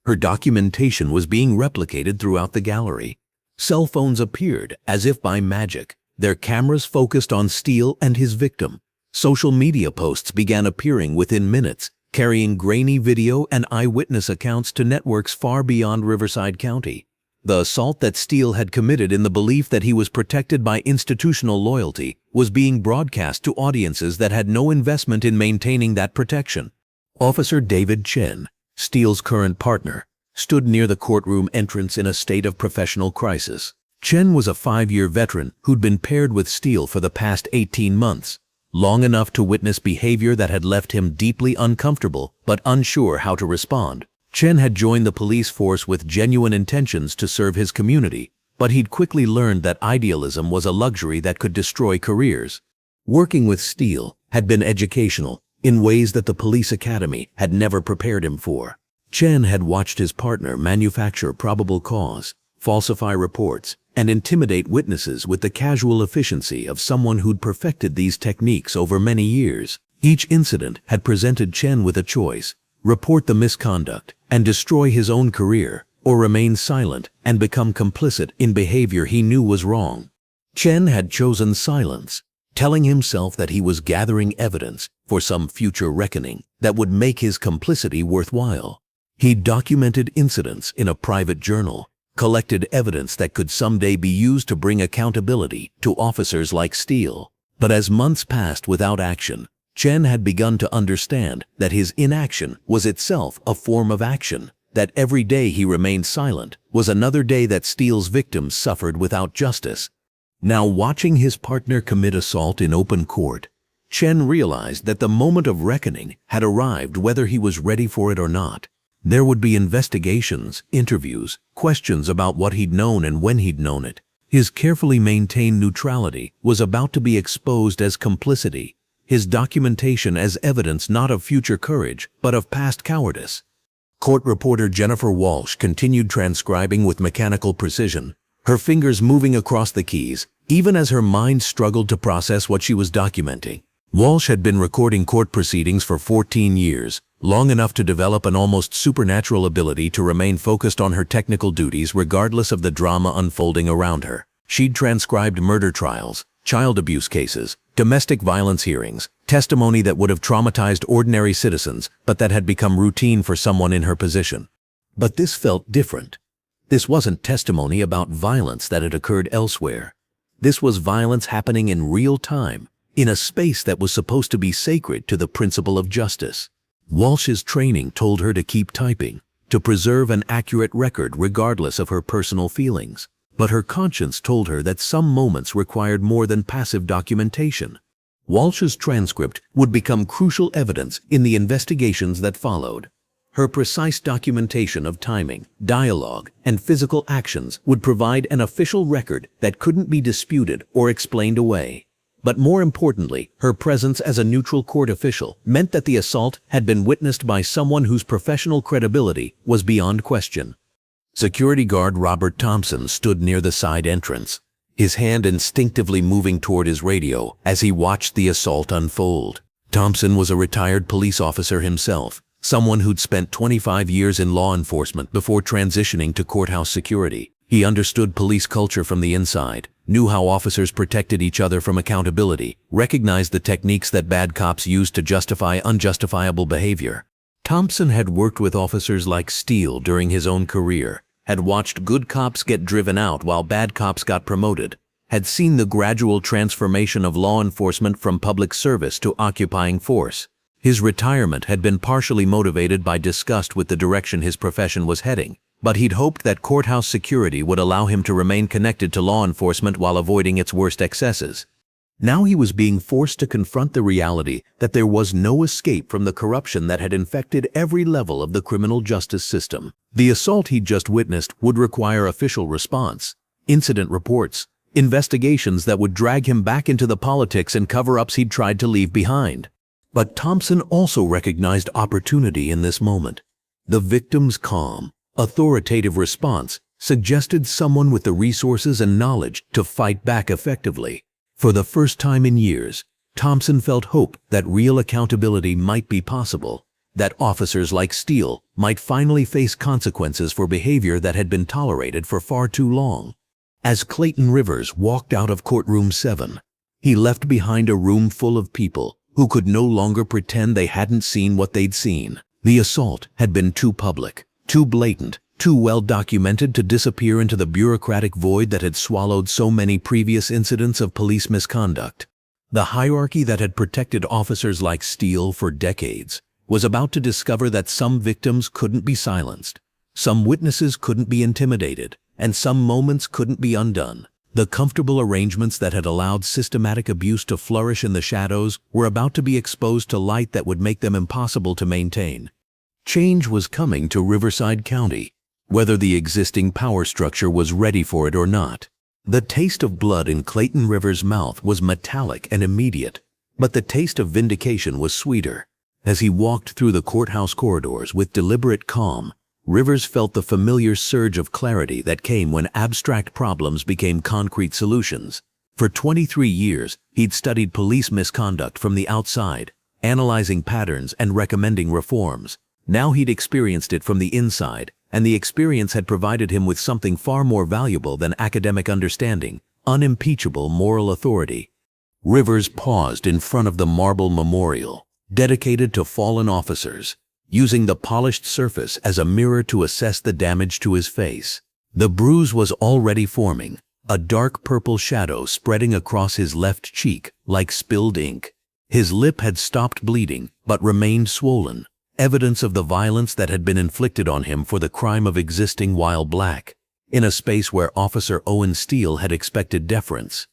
Her documentation was being replicated throughout the gallery. Cell phones appeared as if by magic, their cameras focused on Steele and his victim. Social media posts began appearing within minutes, carrying grainy video and eyewitness accounts to networks far beyond Riverside County. The assault that Steele had committed in the belief that he was protected by institutional loyalty was being broadcast to audiences that had no investment in maintaining that protection. Officer David Chen, Steele's current partner, stood near the courtroom entrance in a state of professional crisis. Chen was a 5-year veteran who'd been paired with Steele for the past 18 months, long enough to witness behavior that had left him deeply uncomfortable but unsure how to respond. Chen had joined the police force with genuine intentions to serve his community, but he'd quickly learned that idealism was a luxury that could destroy careers. Working with Steele had been educational in ways that the police academy had never prepared him for. Chen had watched his partner manufacture probable cause, falsify reports, and intimidate witnesses with the casual efficiency of someone who'd perfected these techniques over many years. Each incident had presented Chen with a choice: report the misconduct and destroy his own career, or remain silent and become complicit in behavior he knew was wrong. Chen had chosen silence, telling himself that he was gathering evidence for some future reckoning that would make his complicity worthwhile. He documented incidents in a private journal, collected evidence that could someday be used to bring accountability to officers like Steele. But as months passed without action, Chen had begun to understand that his inaction was itself a form of action, that every day he remained silent was another day that Steele's victims suffered without justice. Now, watching his partner commit assault in open court, Chen realized that the moment of reckoning had arrived, whether he was ready for it or not. There would be investigations, interviews, questions about what he'd known and when he'd known it. His carefully maintained neutrality was about to be exposed as complicity, his documentation as evidence not of future courage, but of past cowardice. Court reporter Jennifer Walsh continued transcribing with mechanical precision, her fingers moving across the keys, even as her mind struggled to process what she was documenting. Walsh had been recording court proceedings for 14 years, long enough to develop an almost supernatural ability to remain focused on her technical duties regardless of the drama unfolding around her. She'd transcribed murder trials, child abuse cases, domestic violence hearings, testimony that would have traumatized ordinary citizens, but that had become routine for someone in her position. But this felt different. This wasn't testimony about violence that had occurred elsewhere. This was violence happening in real time, in a space that was supposed to be sacred to the principle of justice. Walsh's training told her to keep typing, to preserve an accurate record regardless of her personal feelings. But her conscience told her that some moments required more than passive documentation. Walsh's transcript would become crucial evidence in the investigations that followed. Her precise documentation of timing, dialogue, and physical actions would provide an official record that couldn't be disputed or explained away. But more importantly, her presence as a neutral court official meant that the assault had been witnessed by someone whose professional credibility was beyond question. Security guard Robert Thompson stood near the side entrance, his hand instinctively moving toward his radio as he watched the assault unfold. Thompson was a retired police officer himself, someone who'd spent 25 years in law enforcement before transitioning to courthouse security. He understood police culture from the inside, knew how officers protected each other from accountability, recognized the techniques that bad cops used to justify unjustifiable behavior. Thompson had worked with officers like Steele during his own career, had watched good cops get driven out while bad cops got promoted, had seen the gradual transformation of law enforcement from public service to occupying force. His retirement had been partially motivated by disgust with the direction his profession was heading, but he'd hoped that courthouse security would allow him to remain connected to law enforcement while avoiding its worst excesses. Now he was being forced to confront the reality that there was no escape from the corruption that had infected every level of the criminal justice system. The assault he'd just witnessed would require official response, incident reports, investigations that would drag him back into the politics and cover-ups he'd tried to leave behind. But Thompson also recognized opportunity in this moment. The victim's calm, authoritative response suggested someone with the resources and knowledge to fight back effectively. For the first time in years, Thompson felt hope that real accountability might be possible, that officers like Steele might finally face consequences for behavior that had been tolerated for far too long. As Clayton Rivers walked out of Courtroom 7, he left behind a room full of people who could no longer pretend they hadn't seen what they'd seen. The assault had been too public, too blatant, too well documented to disappear into the bureaucratic void that had swallowed so many previous incidents of police misconduct. The hierarchy that had protected officers like Steele for decades was about to discover that some victims couldn't be silenced, some witnesses couldn't be intimidated, and some moments couldn't be undone. The comfortable arrangements that had allowed systematic abuse to flourish in the shadows were about to be exposed to light that would make them impossible to maintain. Change was coming to Riverside County, whether the existing power structure was ready for it or not. The taste of blood in Clayton Rivers' mouth was metallic and immediate, but the taste of vindication was sweeter. As he walked through the courthouse corridors with deliberate calm, Rivers felt the familiar surge of clarity that came when abstract problems became concrete solutions. For 23 years, he'd studied police misconduct from the outside, analyzing patterns and recommending reforms. Now he'd experienced it from the inside, and the experience had provided him with something far more valuable than academic understanding, unimpeachable moral authority. Rivers paused in front of the marble memorial, dedicated to fallen officers, using the polished surface as a mirror to assess the damage to his face. The bruise was already forming, a dark purple shadow spreading across his left cheek like spilled ink. His lip had stopped bleeding but remained swollen, evidence of the violence that had been inflicted on him for the crime of existing while black, in a space where Officer Owen Steele had expected deference.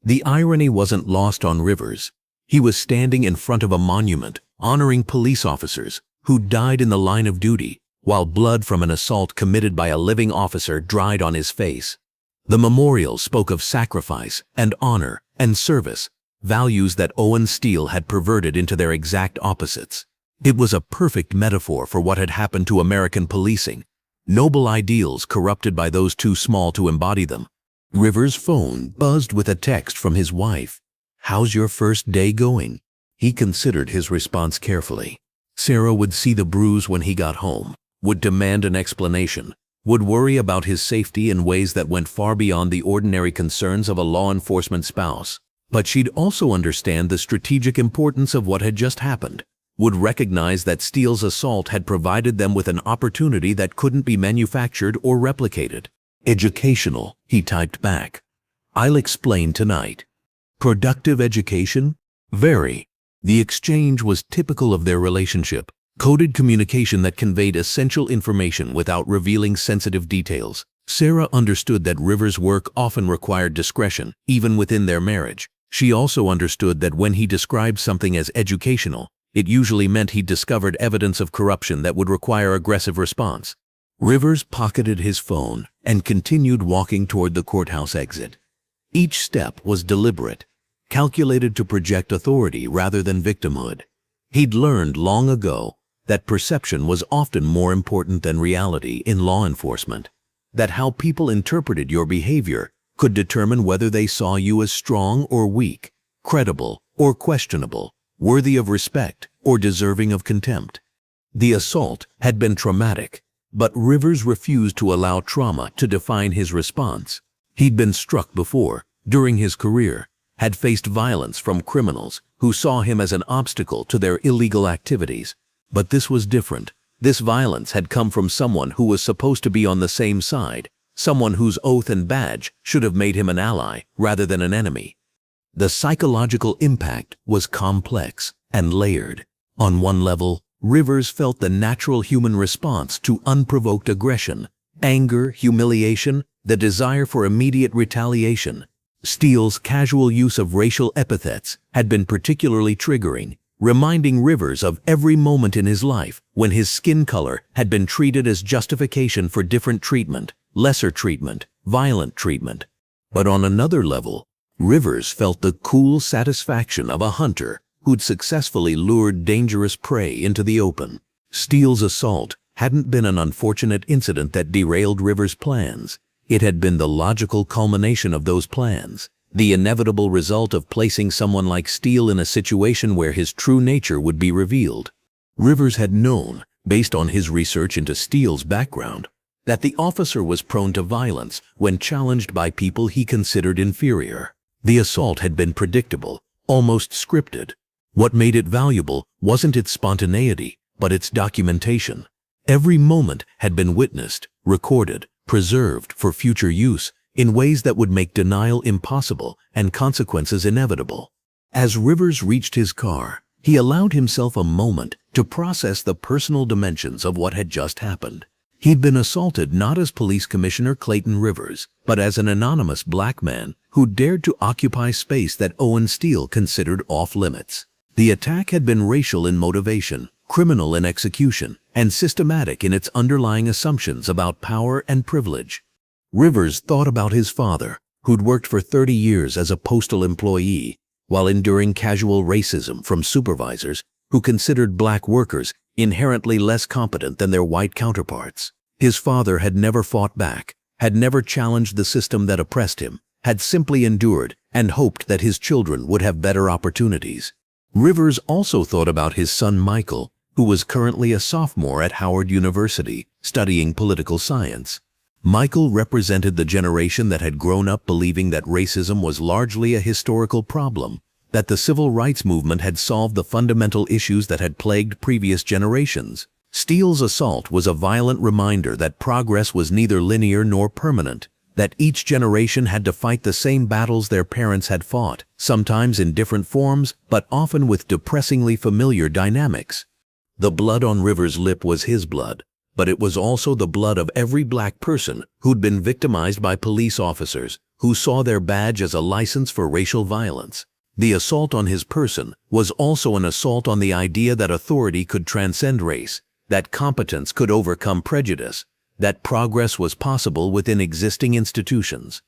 The irony wasn't lost on Rivers. He was standing in front of a monument honoring police officers who died in the line of duty, while blood from an assault committed by a living officer dried on his face. The memorial spoke of sacrifice and honor and service, values that Owen Steele had perverted into their exact opposites. It was a perfect metaphor for what had happened to American policing, noble ideals corrupted by those too small to embody them. Rivers' phone buzzed with a text from his wife. "How's your first day going?" He considered his response carefully. Sarah would see the bruise when he got home, would demand an explanation, would worry about his safety in ways that went far beyond the ordinary concerns of a law enforcement spouse. But she'd also understand the strategic importance of what had just happened, would recognize that Steele's assault had provided them with an opportunity that couldn't be manufactured or replicated. "Educational," he typed back. "I'll explain tonight." Productive education? Very. The exchange was typical of their relationship, coded communication that conveyed essential information without revealing sensitive details. Sarah understood that Rivers' work often required discretion, even within their marriage. She also understood that when he described something as educational, it usually meant he'd discovered evidence of corruption that would require aggressive response. Rivers pocketed his phone and continued walking toward the courthouse exit. Each step was deliberate, calculated to project authority rather than victimhood. He'd learned long ago that perception was often more important than reality in law enforcement, that how people interpreted your behavior could determine whether they saw you as strong or weak, credible or questionable, worthy of respect or deserving of contempt. The assault had been traumatic, but Rivers refused to allow trauma to define his response. He'd been struck before, during his career, had faced violence from criminals who saw him as an obstacle to their illegal activities. But this was different. This violence had come from someone who was supposed to be on the same side, someone whose oath and badge should have made him an ally rather than an enemy. The psychological impact was complex and layered. On one level, Rivers felt the natural human response to unprovoked aggression, anger, humiliation, the desire for immediate retaliation. Steele's casual use of racial epithets had been particularly triggering, reminding Rivers of every moment in his life when his skin color had been treated as justification for different treatment, lesser treatment, violent treatment. But on another level, Rivers felt the cool satisfaction of a hunter who'd successfully lured dangerous prey into the open. Steele's assault hadn't been an unfortunate incident that derailed Rivers' plans. It had been the logical culmination of those plans, the inevitable result of placing someone like Steele in a situation where his true nature would be revealed. Rivers had known, based on his research into Steele's background, that the officer was prone to violence when challenged by people he considered inferior. The assault had been predictable, almost scripted. What made it valuable wasn't its spontaneity, but its documentation. Every moment had been witnessed, recorded, preserved for future use in ways that would make denial impossible and consequences inevitable. As Rivers reached his car, he allowed himself a moment to process the personal dimensions of what had just happened. He'd been assaulted not as Police Commissioner Clayton Rivers, but as an anonymous black man who dared to occupy space that Owen Steele considered off-limits. The attack had been racial in motivation, criminal in execution, and systematic in its underlying assumptions about power and privilege. Rivers thought about his father, who'd worked for 30 years as a postal employee, while enduring casual racism from supervisors who considered black workers inherently less competent than their white counterparts. His father had never fought back, had never challenged the system that oppressed him, had simply endured and hoped that his children would have better opportunities. Rivers also thought about his son Michael, who was currently a sophomore at Howard University, studying political science. Michael represented the generation that had grown up believing that racism was largely a historical problem, that the civil rights movement had solved the fundamental issues that had plagued previous generations. Steele's assault was a violent reminder that progress was neither linear nor permanent, that each generation had to fight the same battles their parents had fought, sometimes in different forms, but often with depressingly familiar dynamics. The blood on Rivers' lip was his blood, but it was also the blood of every black person who'd been victimized by police officers who saw their badge as a license for racial violence. The assault on his person was also an assault on the idea that authority could transcend race, that competence could overcome prejudice, that progress was possible within existing institutions.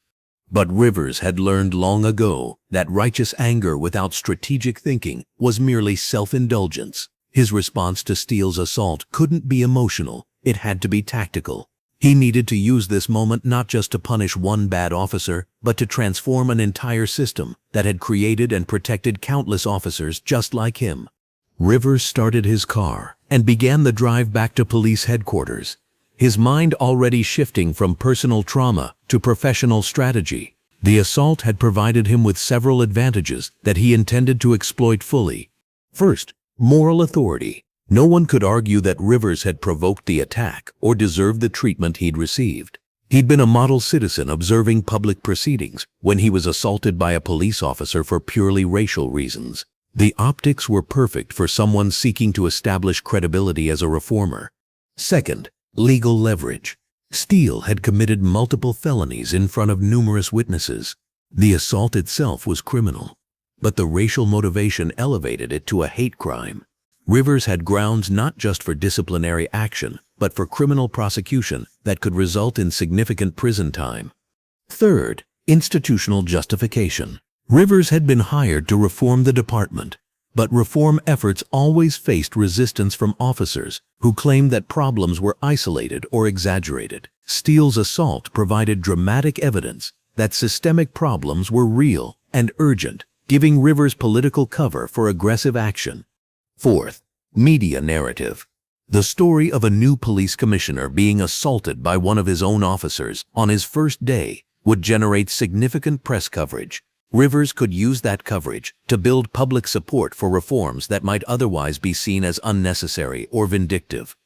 But Rivers had learned long ago that righteous anger without strategic thinking was merely self-indulgence. His response to Steele's assault couldn't be emotional, it had to be tactical. He needed to use this moment not just to punish one bad officer, but to transform an entire system that had created and protected countless officers just like him. Rivers started his car and began the drive back to police headquarters, his mind already shifting from personal trauma to professional strategy. The assault had provided him with several advantages that he intended to exploit fully. First, moral authority. No one could argue that Rivers had provoked the attack or deserved the treatment he'd received. He'd been a model citizen observing public proceedings when he was assaulted by a police officer for purely racial reasons. The optics were perfect for someone seeking to establish credibility as a reformer. Second, legal leverage. Steele had committed multiple felonies in front of numerous witnesses. The assault itself was criminal, but the racial motivation elevated it to a hate crime. Rivers had grounds not just for disciplinary action, but for criminal prosecution that could result in significant prison time. Third, institutional justification. Rivers had been hired to reform the department, but reform efforts always faced resistance from officers who claimed that problems were isolated or exaggerated. Steele's assault provided dramatic evidence that systemic problems were real and urgent, giving Rivers political cover for aggressive action. Fourth, media narrative. The story of a new police commissioner being assaulted by one of his own officers on his first day would generate significant press coverage. Rivers could use that coverage to build public support for reforms that might otherwise be seen as unnecessary or vindictive.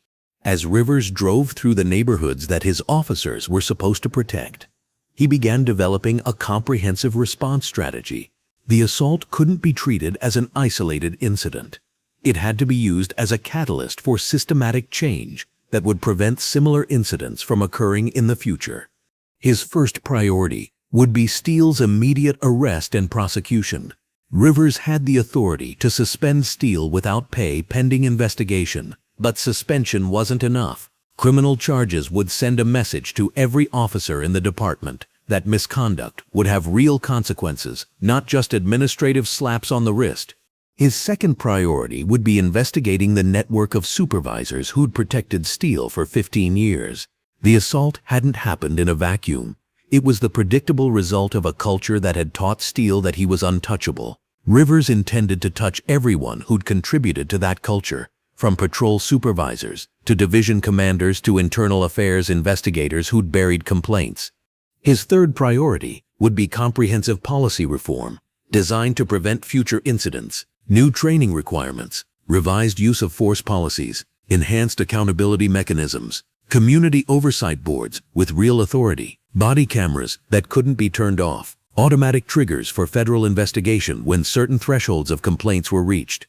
As Rivers drove through the neighborhoods that his officers were supposed to protect, he began developing a comprehensive response strategy. The assault couldn't be treated as an isolated incident. It had to be used as a catalyst for systematic change that would prevent similar incidents from occurring in the future. His first priority would be Steele's immediate arrest and prosecution. Rivers had the authority to suspend Steele without pay pending investigation, but suspension wasn't enough. Criminal charges would send a message to every officer in the department that misconduct would have real consequences, not just administrative slaps on the wrist. His second priority would be investigating the network of supervisors who'd protected Steele for 15 years. The assault hadn't happened in a vacuum. It was the predictable result of a culture that had taught Steele that he was untouchable. Rivers intended to touch everyone who'd contributed to that culture, from patrol supervisors to division commanders to internal affairs investigators who'd buried complaints. His third priority would be comprehensive policy reform, designed to prevent future incidents. New training requirements, revised use of force policies, enhanced accountability mechanisms, community oversight boards with real authority, body cameras that couldn't be turned off, automatic triggers for federal investigation when certain thresholds of complaints were reached.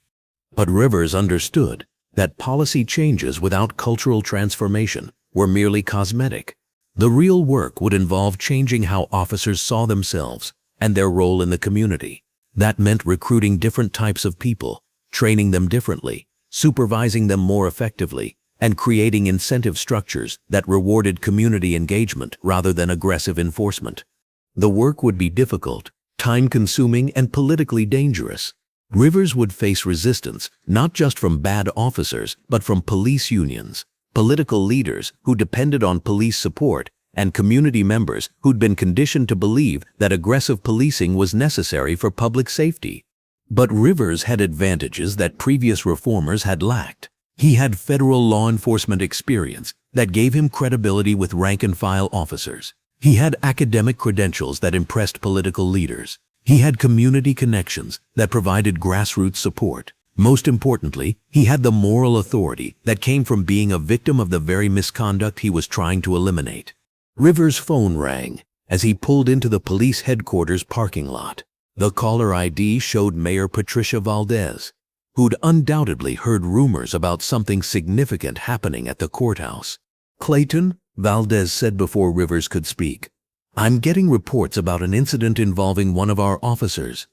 But Rivers understood that policy changes without cultural transformation were merely cosmetic. The real work would involve changing how officers saw themselves and their role in the community. That meant recruiting different types of people, training them differently, supervising them more effectively, and creating incentive structures that rewarded community engagement rather than aggressive enforcement. The work would be difficult, time-consuming, and politically dangerous. Rivers would face resistance not just from bad officers, but from police unions, political leaders who depended on police support, and community members who'd been conditioned to believe that aggressive policing was necessary for public safety. But Rivers had advantages that previous reformers had lacked. He had federal law enforcement experience that gave him credibility with rank-and-file officers. He had academic credentials that impressed political leaders. He had community connections that provided grassroots support. Most importantly, he had the moral authority that came from being a victim of the very misconduct he was trying to eliminate. Rivers' phone rang as he pulled into the police headquarters parking lot. The caller ID showed Mayor Patricia Valdez, who'd undoubtedly heard rumors about something significant happening at the courthouse. "Clayton," Valdez said before Rivers could speak, "I'm getting reports about an incident involving one of our officers.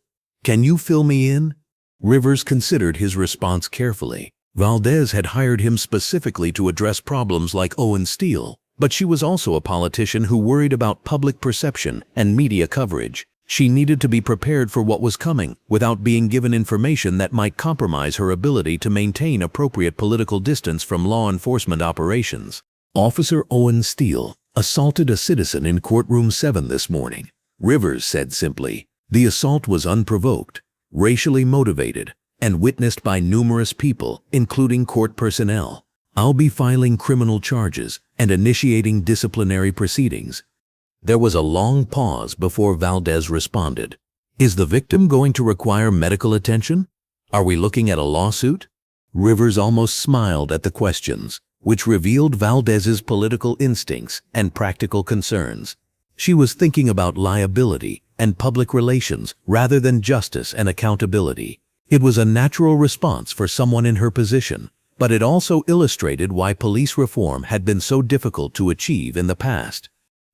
Can you fill me in?" Rivers considered his response carefully. Valdez had hired him specifically to address problems like Owen Steele, but she was also a politician who worried about public perception and media coverage. She needed to be prepared for what was coming without being given information that might compromise her ability to maintain appropriate political distance from law enforcement operations. Officer Owen Steele assaulted a citizen in Courtroom 7 this morning. Rivers said simply, the assault was unprovoked, racially motivated, and witnessed by numerous people, including court personnel. I'll be filing criminal charges and initiating disciplinary proceedings. There was a long pause before Valdez responded. Is the victim going to require medical attention? Are we looking at a lawsuit? Rivers almost smiled at the questions, which revealed Valdez's political instincts and practical concerns. She was thinking about liability and public relations rather than justice and accountability. It was a natural response for someone in her position, but it also illustrated why police reform had been so difficult to achieve in the past.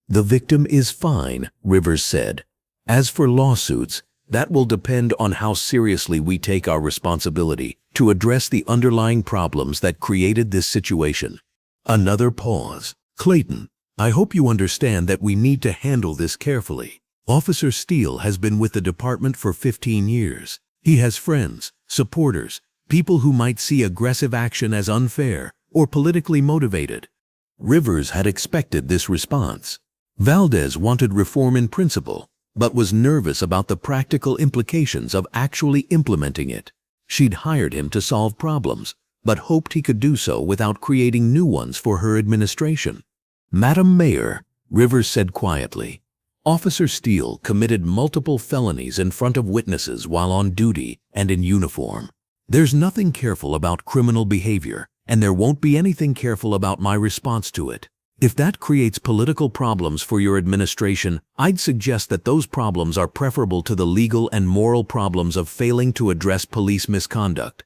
The victim is fine, Rivers said. As for lawsuits, that will depend on how seriously we take our responsibility to address the underlying problems that created this situation. Another pause. Clayton, I hope you understand that we need to handle this carefully. Officer Steele has been with the department for 15 years. He has friends, supporters, people who might see aggressive action as unfair or politically motivated. Rivers had expected this response. Valdez wanted reform in principle, but was nervous about the practical implications of actually implementing it. She'd hired him to solve problems, but hoped he could do so without creating new ones for her administration. Madam Mayor, Rivers said quietly, Officer Steele committed multiple felonies in front of witnesses while on duty and in uniform. There's nothing careful about criminal behavior, and there won't be anything careful about my response to it. If that creates political problems for your administration, I'd suggest that those problems are preferable to the legal and moral problems of failing to address police misconduct.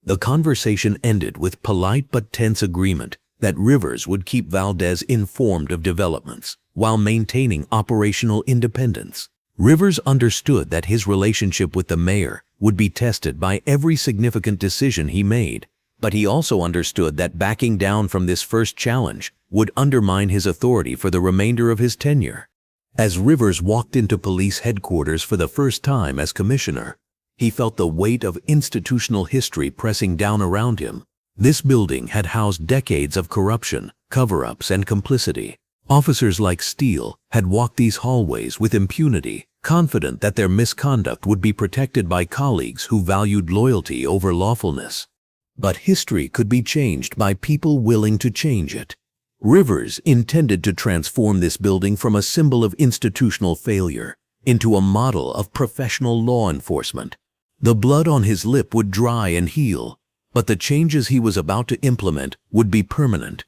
The conversation ended with polite but tense agreement that Rivers would keep Valdez informed of developments while maintaining operational independence. Rivers understood that his relationship with the mayor would be tested by every significant decision he made, but he also understood that backing down from this first challenge would undermine his authority for the remainder of his tenure. As Rivers walked into police headquarters for the first time as commissioner, he felt the weight of institutional history pressing down around him. This building had housed decades of corruption, cover-ups, and complicity. Officers like Steele had walked these hallways with impunity, confident that their misconduct would be protected by colleagues who valued loyalty over lawfulness. But history could be changed by people willing to change it. Rivers intended to transform this building from a symbol of institutional failure into a model of professional law enforcement. The blood on his lip would dry and heal, but the changes he was about to implement would be permanent.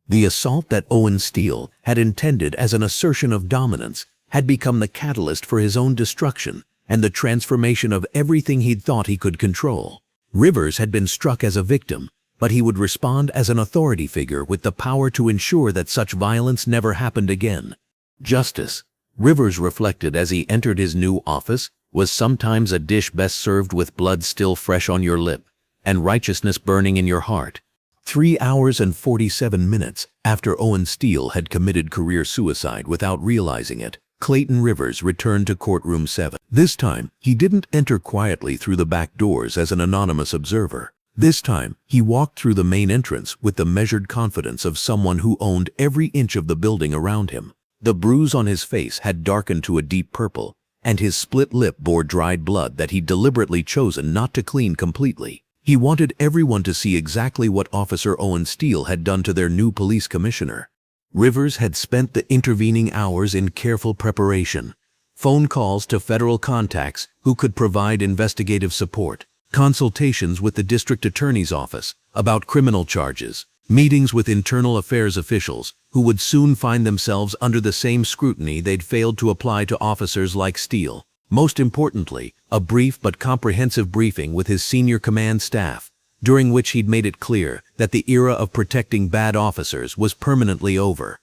The assault that Owen Steele had intended as an assertion of dominance had become the catalyst for his own destruction and the transformation of everything he'd thought he could control. Rivers had been struck as a victim, but he would respond as an authority figure with the power to ensure that such violence never happened again. Justice, Rivers reflected as he entered his new office, was sometimes a dish best served with blood still fresh on your lip and righteousness burning in your heart. 3 hours and 47 minutes after Owen Steele had committed career suicide without realizing it, Clayton Rivers returned to Courtroom 7. This time, he didn't enter quietly through the back doors as an anonymous observer. This time, he walked through the main entrance with the measured confidence of someone who owned every inch of the building around him. The bruise on his face had darkened to a deep purple, and his split lip bore dried blood that he'd deliberately chosen not to clean completely. He wanted everyone to see exactly what Officer Owen Steele had done to their new police commissioner. Rivers had spent the intervening hours in careful preparation. Phone calls to federal contacts who could provide investigative support, consultations with the district attorney's office about criminal charges, meetings with internal affairs officials who would soon find themselves under the same scrutiny they'd failed to apply to officers like Steele. Most importantly, a brief but comprehensive briefing with his senior command staff, during which he'd made it clear that the era of protecting bad officers was permanently over.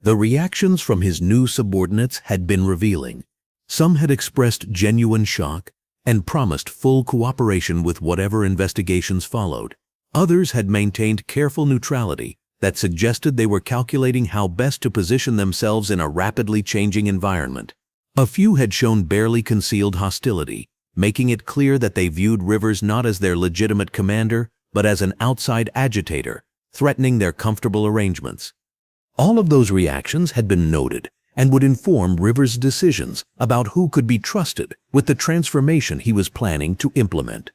The reactions from his new subordinates had been revealing. Some had expressed genuine shock and promised full cooperation with whatever investigations followed. Others had maintained careful neutrality that suggested they were calculating how best to position themselves in a rapidly changing environment. A few had shown barely concealed hostility, making it clear that they viewed Rivers not as their legitimate commander, but as an outside agitator, threatening their comfortable arrangements. All of those reactions had been noted and would inform Rivers' decisions about who could be trusted with the transformation he was planning to implement.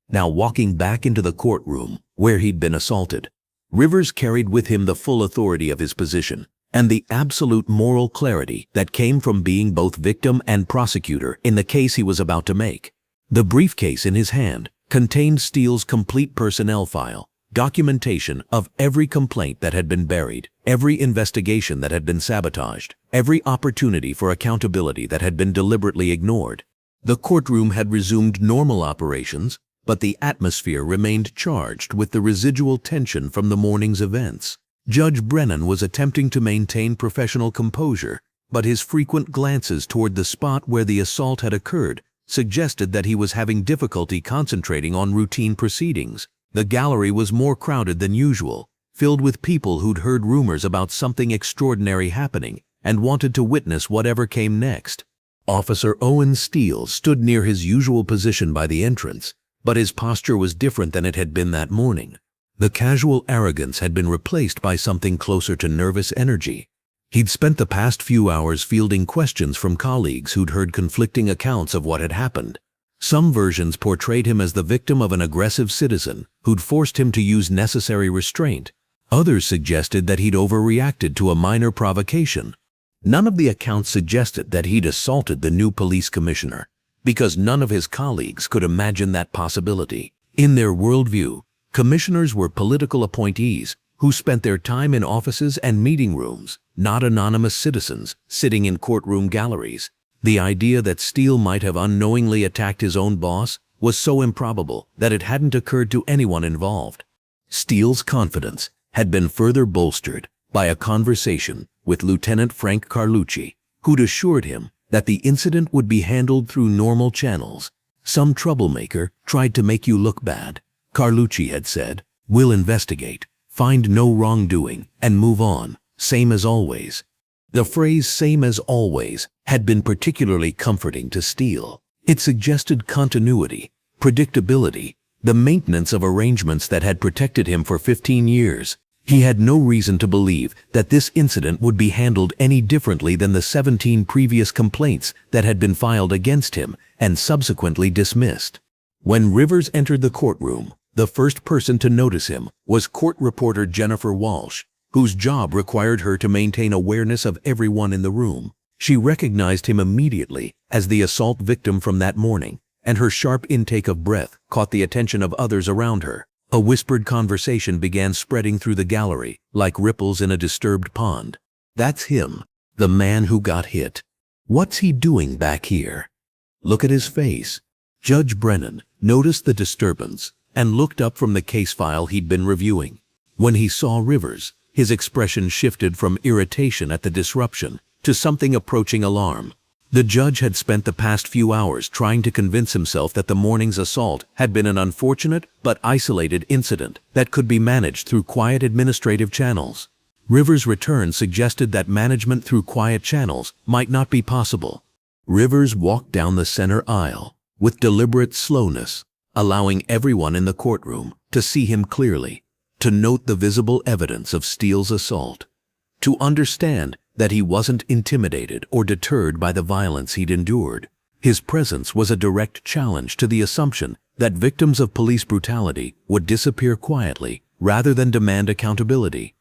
Now walking back into the courtroom where he'd been assaulted, Rivers carried with him the full authority of his position and the absolute moral clarity that came from being both victim and prosecutor in the case he was about to make. The briefcase in his hand contained Steele's complete personnel file, documentation of every complaint that had been buried, every investigation that had been sabotaged, every opportunity for accountability that had been deliberately ignored. The courtroom had resumed normal operations, but the atmosphere remained charged with the residual tension from the morning's events. Judge Brennan was attempting to maintain professional composure, but his frequent glances toward the spot where the assault had occurred suggested that he was having difficulty concentrating on routine proceedings. The gallery was more crowded than usual, filled with people who'd heard rumors about something extraordinary happening and wanted to witness whatever came next. Officer Owen Steele stood near his usual position by the entrance, but his posture was different than it had been that morning. The casual arrogance had been replaced by something closer to nervous energy. He'd spent the past few hours fielding questions from colleagues who'd heard conflicting accounts of what had happened. Some versions portrayed him as the victim of an aggressive citizen who'd forced him to use necessary restraint. Others suggested that he'd overreacted to a minor provocation. None of the accounts suggested that he'd assaulted the new police commissioner, because none of his colleagues could imagine that possibility. In their worldview, commissioners were political appointees who spent their time in offices and meeting rooms, not anonymous citizens sitting in courtroom galleries. The idea that Steele might have unknowingly attacked his own boss was so improbable that it hadn't occurred to anyone involved. Steele's confidence had been further bolstered by a conversation with Lieutenant Frank Carlucci, who'd assured him that the incident would be handled through normal channels. "Some troublemaker tried to make you look bad," Carlucci had said. "We'll investigate, find no wrongdoing, and move on, same as always." The phrase "same as always" had been particularly comforting to Steele. It suggested continuity, predictability, the maintenance of arrangements that had protected him for 15 years. He had no reason to believe that this incident would be handled any differently than the 17 previous complaints that had been filed against him and subsequently dismissed. When Rivers entered the courtroom, the first person to notice him was court reporter Jennifer Walsh, whose job required her to maintain awareness of everyone in the room. She recognized him immediately as the assault victim from that morning, and her sharp intake of breath caught the attention of others around her. A whispered conversation began spreading through the gallery like ripples in a disturbed pond. "That's him, the man who got hit. What's he doing back here? Look at his face." Judge Brennan noticed the disturbance and looked up from the case file he'd been reviewing. When he saw Rivers, his expression shifted from irritation at the disruption to something approaching alarm. The judge had spent the past few hours trying to convince himself that the morning's assault had been an unfortunate but isolated incident that could be managed through quiet administrative channels. Rivers' return suggested that management through quiet channels might not be possible. Rivers walked down the center aisle with deliberate slowness, allowing everyone in the courtroom to see him clearly, to note the visible evidence of Steele's assault, to understand that he wasn't intimidated or deterred by the violence he'd endured. His presence was a direct challenge to the assumption that victims of police brutality would disappear quietly rather than demand accountability.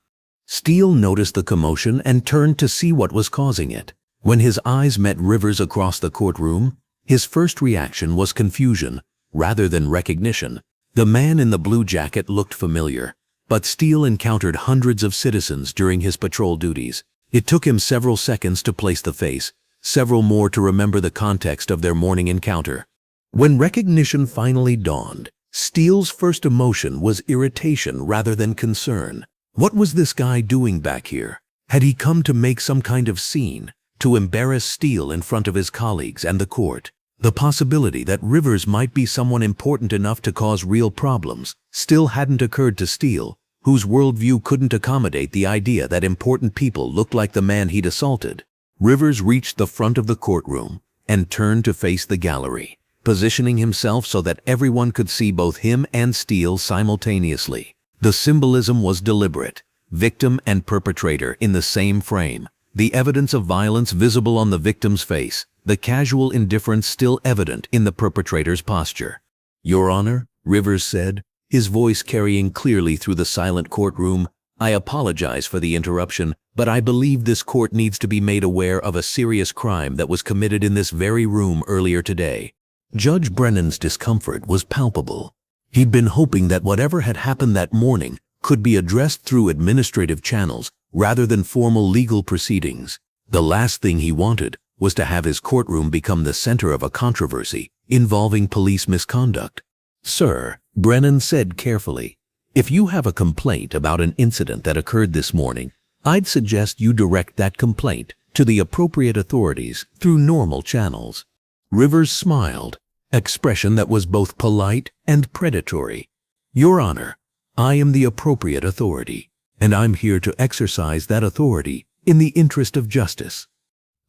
Steele noticed the commotion and turned to see what was causing it. When his eyes met Rivers across the courtroom, his first reaction was confusion rather than recognition. The man in the blue jacket looked familiar, but Steele encountered hundreds of citizens during his patrol duties. It took him several seconds to place the face, several more to remember the context of their morning encounter. When recognition finally dawned, Steele's first emotion was irritation rather than concern. What was this guy doing back here? Had he come to make some kind of scene, to embarrass Steele in front of his colleagues and the court? The possibility that Rivers might be someone important enough to cause real problems still hadn't occurred to Steele, whose worldview couldn't accommodate the idea that important people looked like the man he'd assaulted. Rivers reached the front of the courtroom and turned to face the gallery, positioning himself so that everyone could see both him and Steele simultaneously. The symbolism was deliberate. victim and perpetrator in the same frame, the evidence of violence visible on the victim's face, the casual indifference still evident in the perpetrator's posture. "Your Honor," Rivers said, his voice carrying clearly through the silent courtroom, "I apologize for the interruption, but I believe this court needs to be made aware of a serious crime that was committed in this very room earlier today." Judge Brennan's discomfort was palpable. He'd been hoping that whatever had happened that morning could be addressed through administrative channels rather than formal legal proceedings. The last thing he wanted was to have his courtroom become the center of a controversy involving police misconduct. "Sir," Brennan said carefully, "if you have a complaint about an incident that occurred this morning, I'd suggest you direct that complaint to the appropriate authorities through normal channels." Rivers smiled, expression that was both polite and predatory. "Your Honor, I am the appropriate authority, and I'm here to exercise that authority in the interest of justice."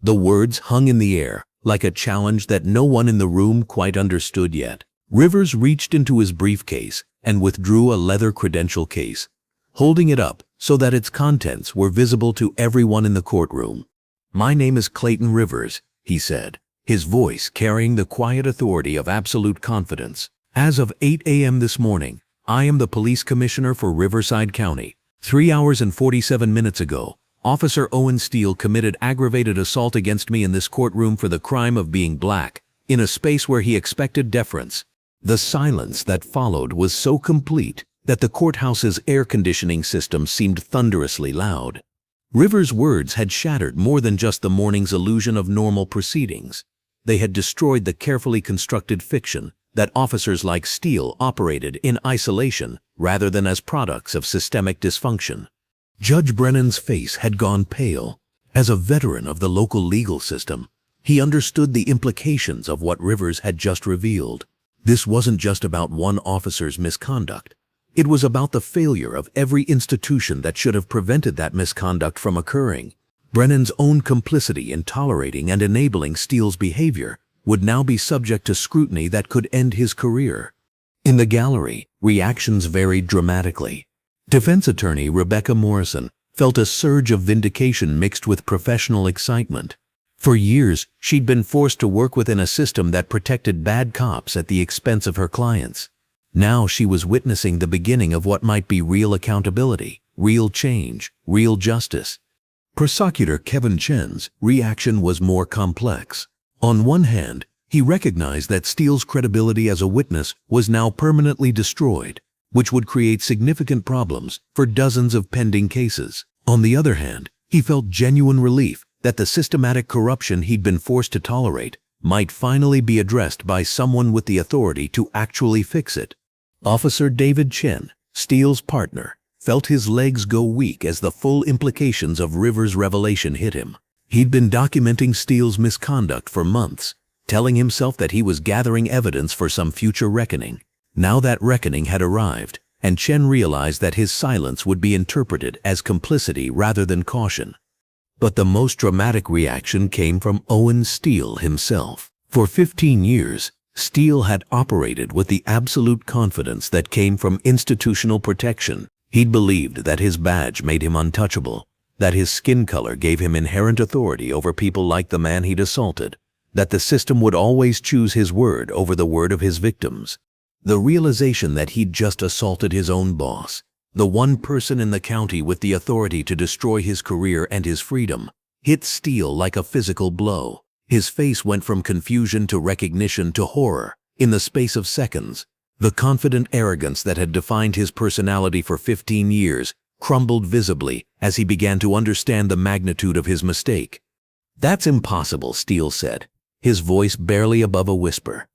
The words hung in the air like a challenge that no one in the room quite understood yet. Rivers reached into his briefcase and withdrew a leather credential case, holding it up so that its contents were visible to everyone in the courtroom. "My name is Clayton Rivers," he said, his voice carrying the quiet authority of absolute confidence. "As of 8 a.m. this morning, I am the police commissioner for Riverside County. 3 hours and 47 minutes ago, Officer Owen Steele committed aggravated assault against me in this courtroom for the crime of being black, in a space where he expected deference." The silence that followed was so complete that the courthouse's air conditioning system seemed thunderously loud. Rivers' words had shattered more than just the morning's illusion of normal proceedings. They had destroyed the carefully constructed fiction that officers like Steele operated in isolation rather than as products of systemic dysfunction. Judge Brennan's face had gone pale. As a veteran of the local legal system, he understood the implications of what Rivers had just revealed. This wasn't just about one officer's misconduct. It was about the failure of every institution that should have prevented that misconduct from occurring. Brennan's own complicity in tolerating and enabling Steele's behavior would now be subject to scrutiny that could end his career. In the gallery, reactions varied dramatically. Defense attorney Rebecca Morrison felt a surge of vindication mixed with professional excitement. For years, she'd been forced to work within a system that protected bad cops at the expense of her clients. Now she was witnessing the beginning of what might be real accountability, real change, real justice. Prosecutor Kevin Chen's reaction was more complex. On one hand, he recognized that Steele's credibility as a witness was now permanently destroyed, which would create significant problems for dozens of pending cases. On the other hand, he felt genuine relief that the systematic corruption he'd been forced to tolerate might finally be addressed by someone with the authority to actually fix it. Officer David Chen, Steele's partner, felt his legs go weak as the full implications of Rivers' revelation hit him. He'd been documenting Steele's misconduct for months, telling himself that he was gathering evidence for some future reckoning. Now that reckoning had arrived, and Chen realized that his silence would be interpreted as complicity rather than caution. But the most dramatic reaction came from Owen Steele himself. For 15 years, Steele had operated with the absolute confidence that came from institutional protection. He'd believed that his badge made him untouchable, that his skin color gave him inherent authority over people like the man he'd assaulted, that the system would always choose his word over the word of his victims. The realization that he'd just assaulted his own boss, the one person in the county with the authority to destroy his career and his freedom, hit Steele like a physical blow. His face went from confusion to recognition to horror in the space of seconds. The confident arrogance that had defined his personality for 15 years crumbled visibly as he began to understand the magnitude of his mistake. "That's impossible," Steele said, his voice barely above a whisper.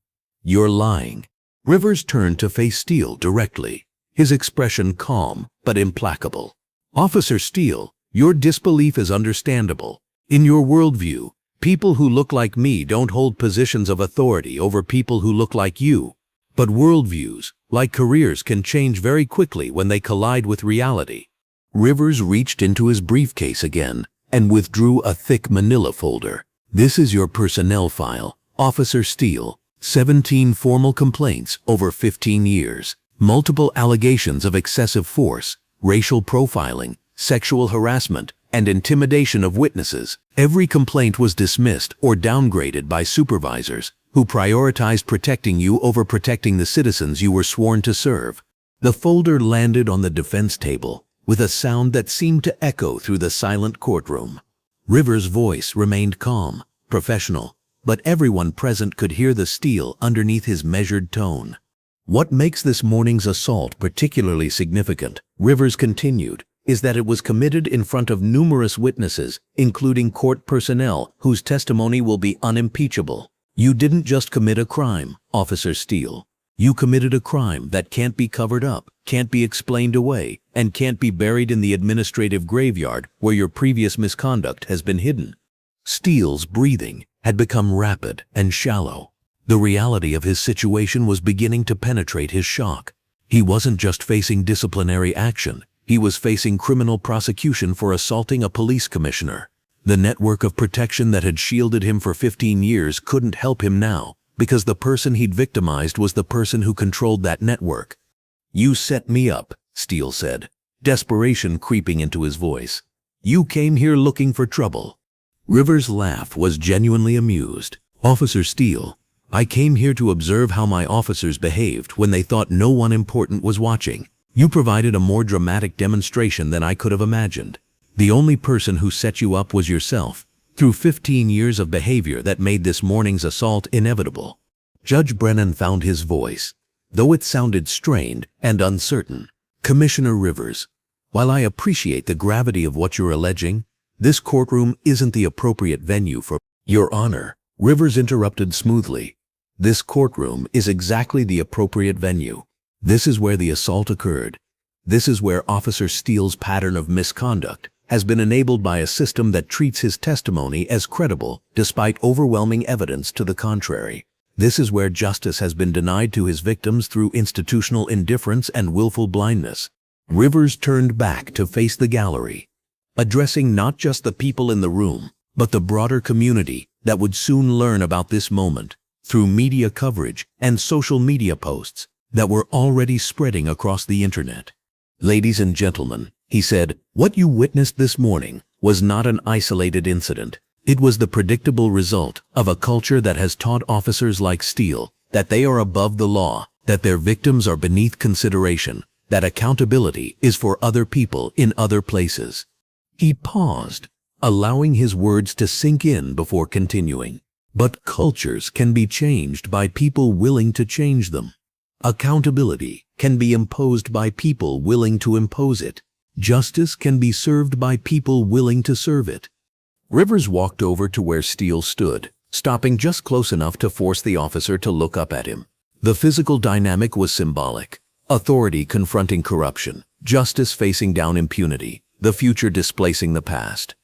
"You're lying." Rivers turned to face Steele directly, his expression calm but implacable. "Officer Steele, your disbelief is understandable. In your worldview, people who look like me don't hold positions of authority over people who look like you. But worldviews, like careers, can change very quickly when they collide with reality." Rivers reached into his briefcase again and withdrew a thick manila folder. "This is your personnel file, Officer Steele. 17 formal complaints over 15 years. Multiple allegations of excessive force, racial profiling, sexual harassment, and intimidation of witnesses. Every complaint was dismissed or downgraded by supervisors who prioritized protecting you over protecting the citizens you were sworn to serve. The folder landed on the defense table with a sound that seemed to echo through the silent courtroom. Rivers' voice remained calm, professional, but everyone present could hear the steel underneath his measured tone. What makes this morning's assault particularly significant, Rivers continued, is that it was committed in front of numerous witnesses, including court personnel whose testimony will be unimpeachable. You didn't just commit a crime, Officer Steele. You committed a crime that can't be covered up, can't be explained away, and can't be buried in the administrative graveyard where your previous misconduct has been hidden. Steele's breathing had become rapid and shallow. The reality of his situation was beginning to penetrate his shock. He wasn't just facing disciplinary action. He was facing criminal prosecution for assaulting a police commissioner. The network of protection that had shielded him for 15 years couldn't help him now, because the person he'd victimized was the person who controlled that network. "You set me up," Steele said, desperation creeping into his voice. "You came here looking for trouble." Rivers' laugh was genuinely amused. "Officer Steele, I came here to observe how my officers behaved when they thought no one important was watching. You provided a more dramatic demonstration than I could have imagined. The only person who set you up was yourself, through 15 years of behavior that made this morning's assault inevitable." Judge Brennan found his voice, though it sounded strained and uncertain. "Commissioner Rivers, while I appreciate the gravity of what you're alleging, this courtroom isn't the appropriate venue for—" "Your Honor," Rivers interrupted smoothly, "this courtroom is exactly the appropriate venue. This is where the assault occurred. This is where Officer Steele's pattern of misconduct has been enabled by a system that treats his testimony as credible despite overwhelming evidence to the contrary. This is where justice has been denied to his victims through institutional indifference and willful blindness." Rivers turned back to face the gallery, addressing not just the people in the room, but the broader community that would soon learn about this moment through media coverage and social media posts that were already spreading across the internet. "Ladies and gentlemen," he said, "what you witnessed this morning was not an isolated incident. It was the predictable result of a culture that has taught officers like Steele that they are above the law, that their victims are beneath consideration, that accountability is for other people in other places." He paused, allowing his words to sink in before continuing. "But cultures can be changed by people willing to change them. Accountability can be imposed by people willing to impose it. Justice can be served by people willing to serve it." Rivers walked over to where Steele stood, stopping just close enough to force the officer to look up at him. The physical dynamic was symbolic. Authority confronting corruption, justice facing down impunity, the future displacing the past.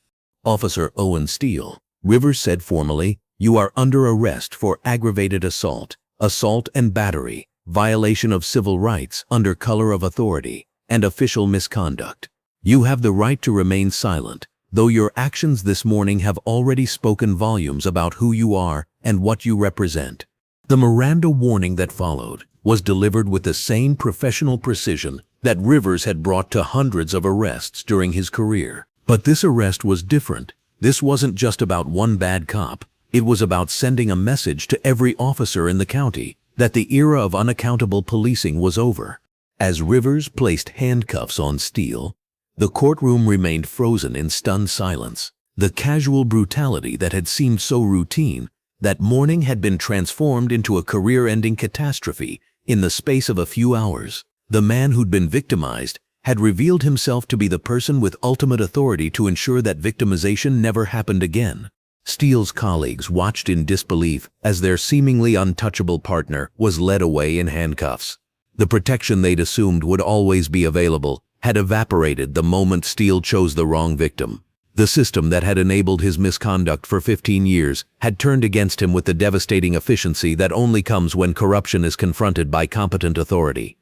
"Officer Owen Steele," Rivers said formally, "you are under arrest for aggravated assault, assault and battery, violation of civil rights under color of authority, and official misconduct. You have the right to remain silent, though your actions this morning have already spoken volumes about who you are and what you represent." The Miranda warning that followed was delivered with the same professional precision that Rivers had brought to hundreds of arrests during his career. But this arrest was different. This wasn't just about one bad cop. It was about sending a message to every officer in the county that the era of unaccountable policing was over. As Rivers placed handcuffs on Steele, the courtroom remained frozen in stunned silence. The casual brutality that had seemed so routine that morning had been transformed into a career-ending catastrophe in the space of a few hours. The man who'd been victimized had revealed himself to be the person with ultimate authority to ensure that victimization never happened again. Steele's colleagues watched in disbelief as their seemingly untouchable partner was led away in handcuffs. The protection they'd assumed would always be available had evaporated the moment Steele chose the wrong victim. The system that had enabled his misconduct for 15 years had turned against him with the devastating efficiency that only comes when corruption is confronted by competent authority.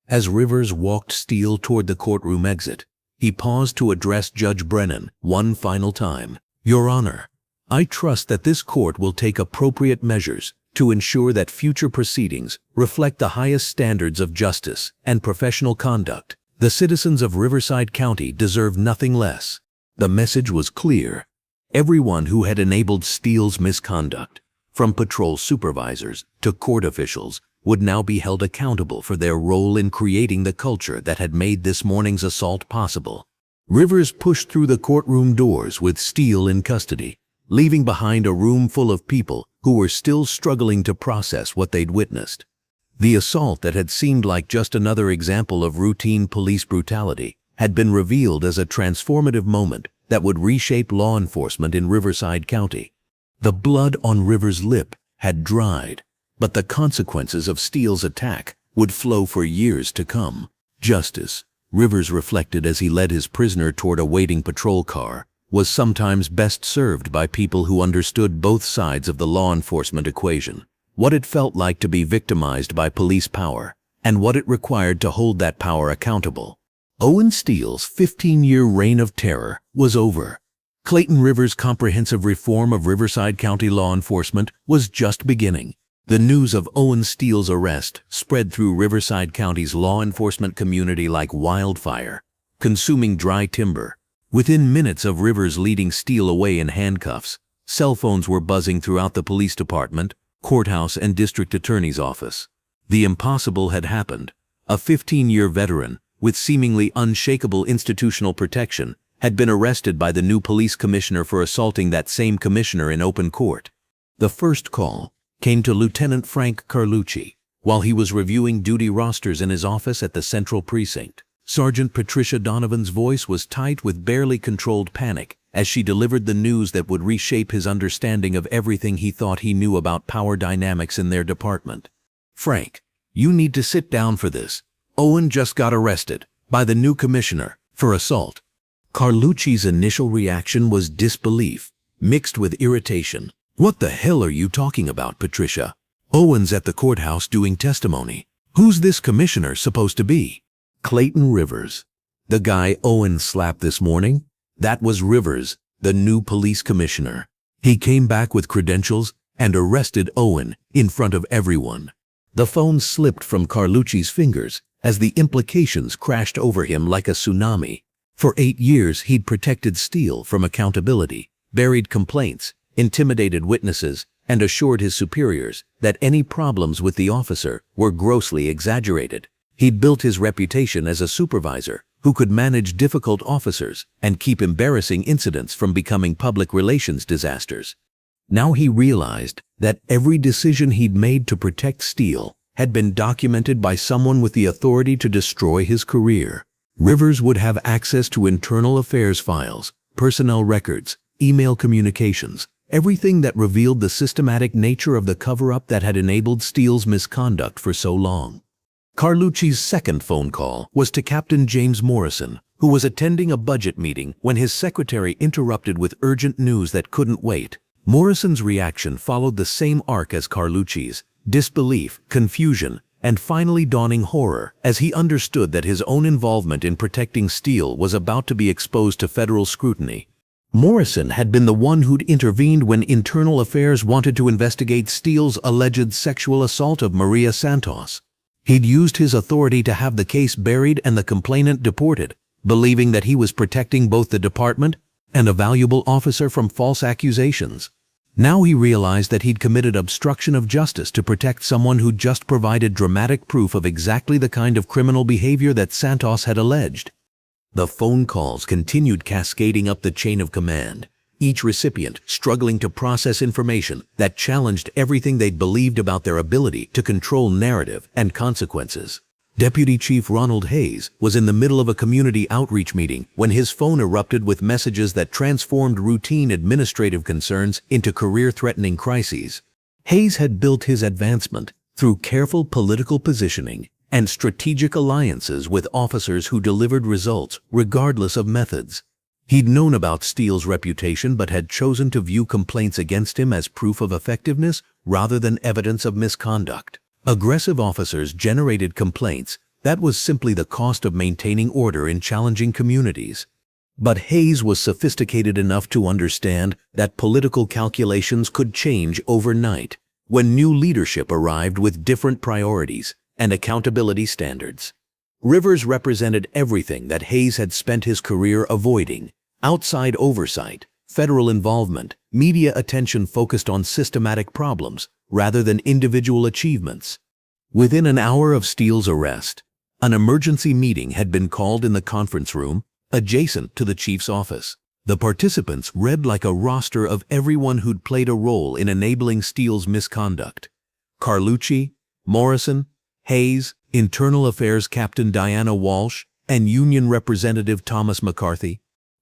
As Rivers walked Steele toward the courtroom exit, he paused to address Judge Brennan one final time. "Your Honor, I trust that this court will take appropriate measures to ensure that future proceedings reflect the highest standards of justice and professional conduct. The citizens of Riverside County deserve nothing less. The message was clear. Everyone who had enabled Steele's misconduct, from patrol supervisors to court officials, would now be held accountable for their role in creating the culture that had made this morning's assault possible. Rivers pushed through the courtroom doors with Steele in custody, leaving behind a room full of people who were still struggling to process what they'd witnessed. The assault that had seemed like just another example of routine police brutality had been revealed as a transformative moment that would reshape law enforcement in Riverside County. The blood on Rivers' lip had dried, but the consequences of Steele's attack would flow for years to come. Justice, Rivers reflected as he led his prisoner toward a waiting patrol car, was sometimes best served by people who understood both sides of the law enforcement equation, what it felt like to be victimized by police power, and what it required to hold that power accountable. Owen Steele's 15-year reign of terror was over. Clayton Rivers' comprehensive reform of Riverside County law enforcement was just beginning. The news of Owen Steele's arrest spread through Riverside County's law enforcement community like wildfire, consuming dry timber. Within minutes of Rivers leading Steele away in handcuffs, cell phones were buzzing throughout the police department, courthouse, and district attorney's office. The impossible had happened. A 15-year veteran, with seemingly unshakable institutional protection, had been arrested by the new police commissioner for assaulting that same commissioner in open court. The first call came to Lieutenant Frank Carlucci while he was reviewing duty rosters in his office at the Central Precinct. Sergeant Patricia Donovan's voice was tight with barely controlled panic as she delivered the news that would reshape his understanding of everything he thought he knew about power dynamics in their department. "Frank, you need to sit down for this. Owen just got arrested by the new commissioner for assault." Carlucci's initial reaction was disbelief, mixed with irritation. "What the hell are you talking about, Patricia? Owen's at the courthouse doing testimony. Who's this commissioner supposed to be?" Clayton Rivers. The guy Owen slapped this morning? That was Rivers, the new police commissioner. He came back with credentials and arrested Owen in front of everyone. The phone slipped from Carlucci's fingers as the implications crashed over him like a tsunami. For 8 years, he'd protected Steele from accountability, buried complaints, intimidated witnesses, and assured his superiors that any problems with the officer were grossly exaggerated. He'd built his reputation as a supervisor who could manage difficult officers and keep embarrassing incidents from becoming public relations disasters. Now he realized that every decision he'd made to protect Steele had been documented by someone with the authority to destroy his career. Rivers would have access to internal affairs files, personnel records, email communications, everything that revealed the systematic nature of the cover-up that had enabled Steele's misconduct for so long. Carlucci's second phone call was to Captain James Morrison, who was attending a budget meeting when his secretary interrupted with urgent news that couldn't wait. Morrison's reaction followed the same arc as Carlucci's: disbelief, confusion, and finally dawning horror as he understood that his own involvement in protecting Steele was about to be exposed to federal scrutiny. Morrison had been the one who'd intervened when Internal Affairs wanted to investigate Steele's alleged sexual assault of Maria Santos. He'd used his authority to have the case buried and the complainant deported, believing that he was protecting both the department and a valuable officer from false accusations. Now he realized that he'd committed obstruction of justice to protect someone who'd just provided dramatic proof of exactly the kind of criminal behavior that Santos had alleged. The phone calls continued cascading up the chain of command, each recipient struggling to process information that challenged everything they'd believed about their ability to control narrative and consequences. Deputy Chief Ronald Hayes was in the middle of a community outreach meeting when his phone erupted with messages that transformed routine administrative concerns into career-threatening crises. Hayes had built his advancement through careful political positioning and strategic alliances with officers who delivered results regardless of methods. He'd known about Steele's reputation but had chosen to view complaints against him as proof of effectiveness rather than evidence of misconduct. Aggressive officers generated complaints. That was simply the cost of maintaining order in challenging communities. But Hayes was sophisticated enough to understand that political calculations could change overnight when new leadership arrived with different priorities and accountability standards. Rivers represented everything that Hayes had spent his career avoiding: outside oversight, federal involvement, media attention focused on systematic problems rather than individual achievements. Within an hour of Steele's arrest, an emergency meeting had been called in the conference room adjacent to the chief's office. The participants read like a roster of everyone who'd played a role in enabling Steele's misconduct: Carlucci, Morrison, Hayes, Internal Affairs Captain Diana Walsh, and Union Representative Thomas McCarthy.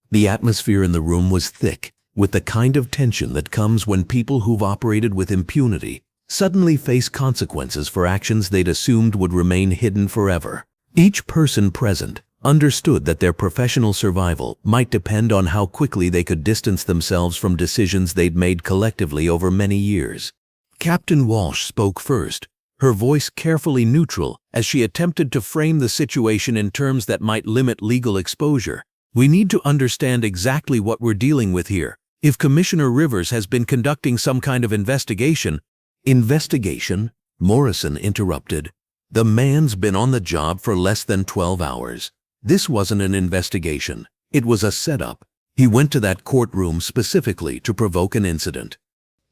The atmosphere in the room was thick with the kind of tension that comes when people who've operated with impunity suddenly face consequences for actions they'd assumed would remain hidden forever. Each person present understood that their professional survival might depend on how quickly they could distance themselves from decisions they'd made collectively over many years. Captain Walsh spoke first, her voice carefully neutral as she attempted to frame the situation in terms that might limit legal exposure. "We need to understand exactly what we're dealing with here. If Commissioner Rivers has been conducting some kind of investigation—" "Investigation?" Morrison interrupted. "The man's been on the job for less than 12 hours. This wasn't an investigation. It was a setup. He went to that courtroom specifically to provoke an incident."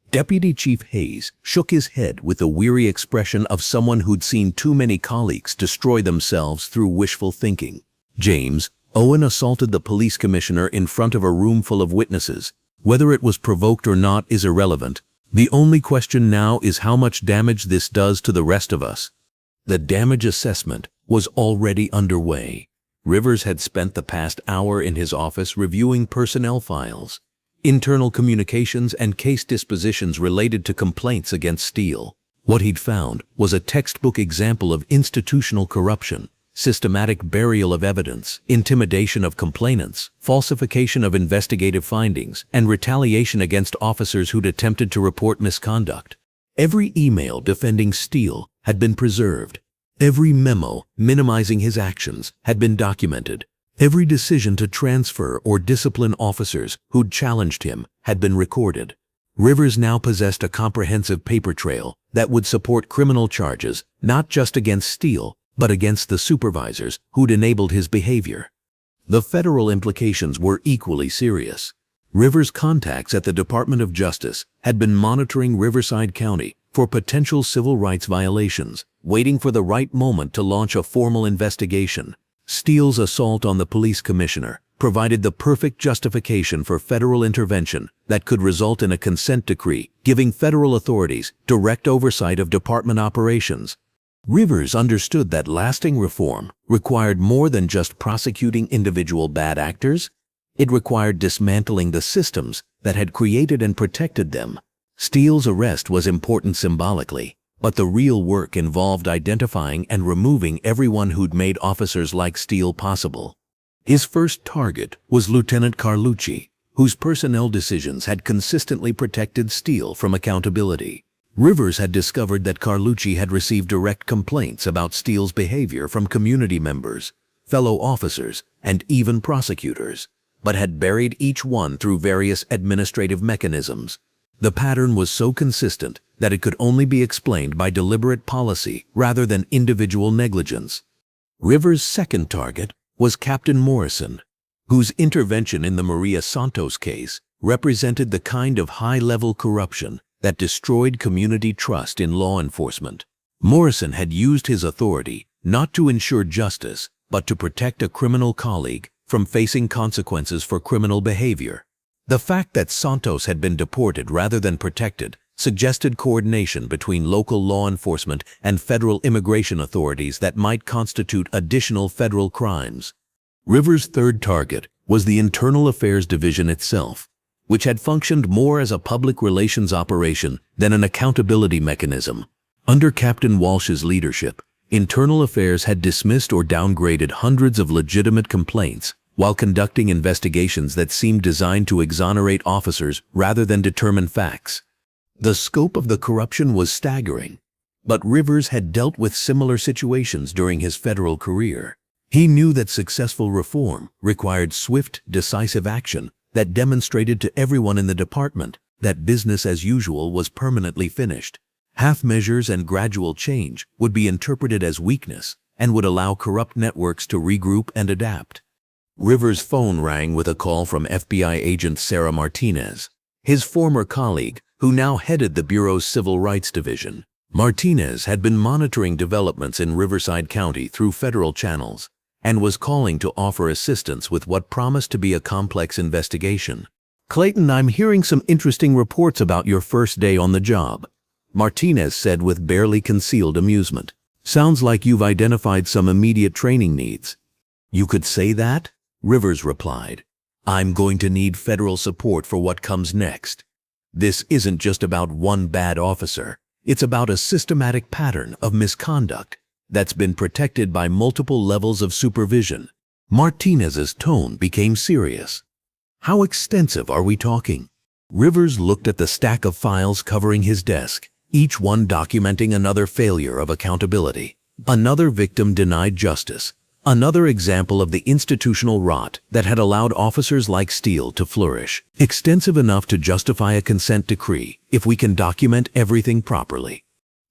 Deputy Chief Hayes shook his head with the weary expression of someone who'd seen too many colleagues destroy themselves through wishful thinking. "James, Owen assaulted the police commissioner in front of a room full of witnesses. Whether it was provoked or not is irrelevant. The only question now is how much damage this does to the rest of us." The damage assessment was already underway. Rivers had spent the past hour in his office reviewing personnel files, internal communications, and case dispositions related to complaints against Steele. What he'd found was a textbook example of institutional corruption: systematic burial of evidence, intimidation of complainants, falsification of investigative findings, and retaliation against officers who'd attempted to report misconduct. Every email defending Steele had been preserved. Every memo minimizing his actions had been documented. Every decision to transfer or discipline officers who'd challenged him had been recorded. Rivers now possessed a comprehensive paper trail that would support criminal charges not just against Steele, but against the supervisors who'd enabled his behavior. The federal implications were equally serious. Rivers' contacts at the Department of Justice had been monitoring Riverside County for potential civil rights violations, waiting for the right moment to launch a formal investigation. Steele's assault on the police commissioner provided the perfect justification for federal intervention that could result in a consent decree giving federal authorities direct oversight of department operations. Rivers understood that lasting reform required more than just prosecuting individual bad actors. It required dismantling the systems that had created and protected them. Steele's arrest was important symbolically, but the real work involved identifying and removing everyone who'd made officers like Steele possible. His first target was Lieutenant Carlucci, whose personnel decisions had consistently protected Steele from accountability. Rivers had discovered that Carlucci had received direct complaints about Steele's behavior from community members, fellow officers, and even prosecutors, but had buried each one through various administrative mechanisms. The pattern was so consistent that it could only be explained by deliberate policy rather than individual negligence. Rivers' second target was Captain Morrison, whose intervention in the Maria Santos case represented the kind of high-level corruption that destroyed community trust in law enforcement. Morrison had used his authority not to ensure justice, but to protect a criminal colleague from facing consequences for criminal behavior. The fact that Santos had been deported rather than protected suggested coordination between local law enforcement and federal immigration authorities that might constitute additional federal crimes. Rivers' third target was the Internal Affairs Division itself, which had functioned more as a public relations operation than an accountability mechanism. Under Captain Walsh's leadership, Internal Affairs had dismissed or downgraded hundreds of legitimate complaints while conducting investigations that seemed designed to exonerate officers rather than determine facts. The scope of the corruption was staggering, but Rivers had dealt with similar situations during his federal career. He knew that successful reform required swift, decisive action that demonstrated to everyone in the department that business as usual was permanently finished. Half measures and gradual change would be interpreted as weakness, and would allow corrupt networks to regroup and adapt. Rivers' phone rang with a call from FBI agent Sarah Martinez, his former colleague who now headed the Bureau's Civil Rights Division. Martinez had been monitoring developments in Riverside County through federal channels and was calling to offer assistance with what promised to be a complex investigation. "Clayton, I'm hearing some interesting reports about your first day on the job," Martinez said with barely concealed amusement. "Sounds like you've identified some immediate training needs." "You could say that," Rivers replied. "I'm going to need federal support for what comes next. This isn't just about one bad officer. It's about a systematic pattern of misconduct that's been protected by multiple levels of supervision." Martinez's tone became serious. "How extensive are we talking?" Rivers looked at the stack of files covering his desk, each one documenting another failure of accountability, another victim denied justice, another example of the institutional rot that had allowed officers like Steele to flourish, extensive enough to justify a consent decree if we can document everything properly.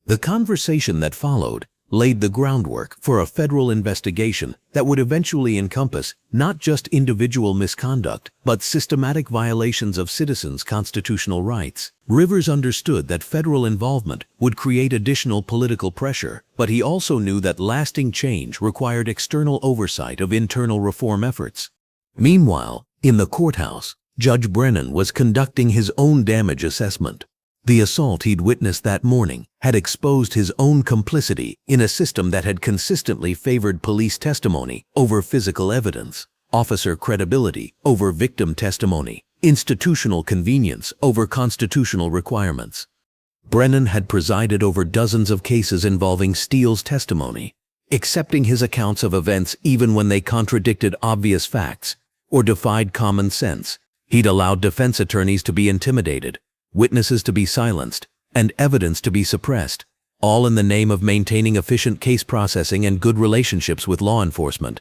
The conversation that followed laid the groundwork for a federal investigation that would eventually encompass not just individual misconduct, but systematic violations of citizens' constitutional rights. Rivers understood that federal involvement would create additional political pressure, but he also knew that lasting change required external oversight of internal reform efforts. Meanwhile, in the courthouse, Judge Brennan was conducting his own damage assessment. The assault he'd witnessed that morning had exposed his own complicity in a system that had consistently favored police testimony over physical evidence, officer credibility over victim testimony, institutional convenience over constitutional requirements. Brennan had presided over dozens of cases involving Steele's testimony, accepting his accounts of events even when they contradicted obvious facts or defied common sense. He'd allowed defense attorneys to be intimidated, witnesses to be silenced, and evidence to be suppressed, all in the name of maintaining efficient case processing and good relationships with law enforcement.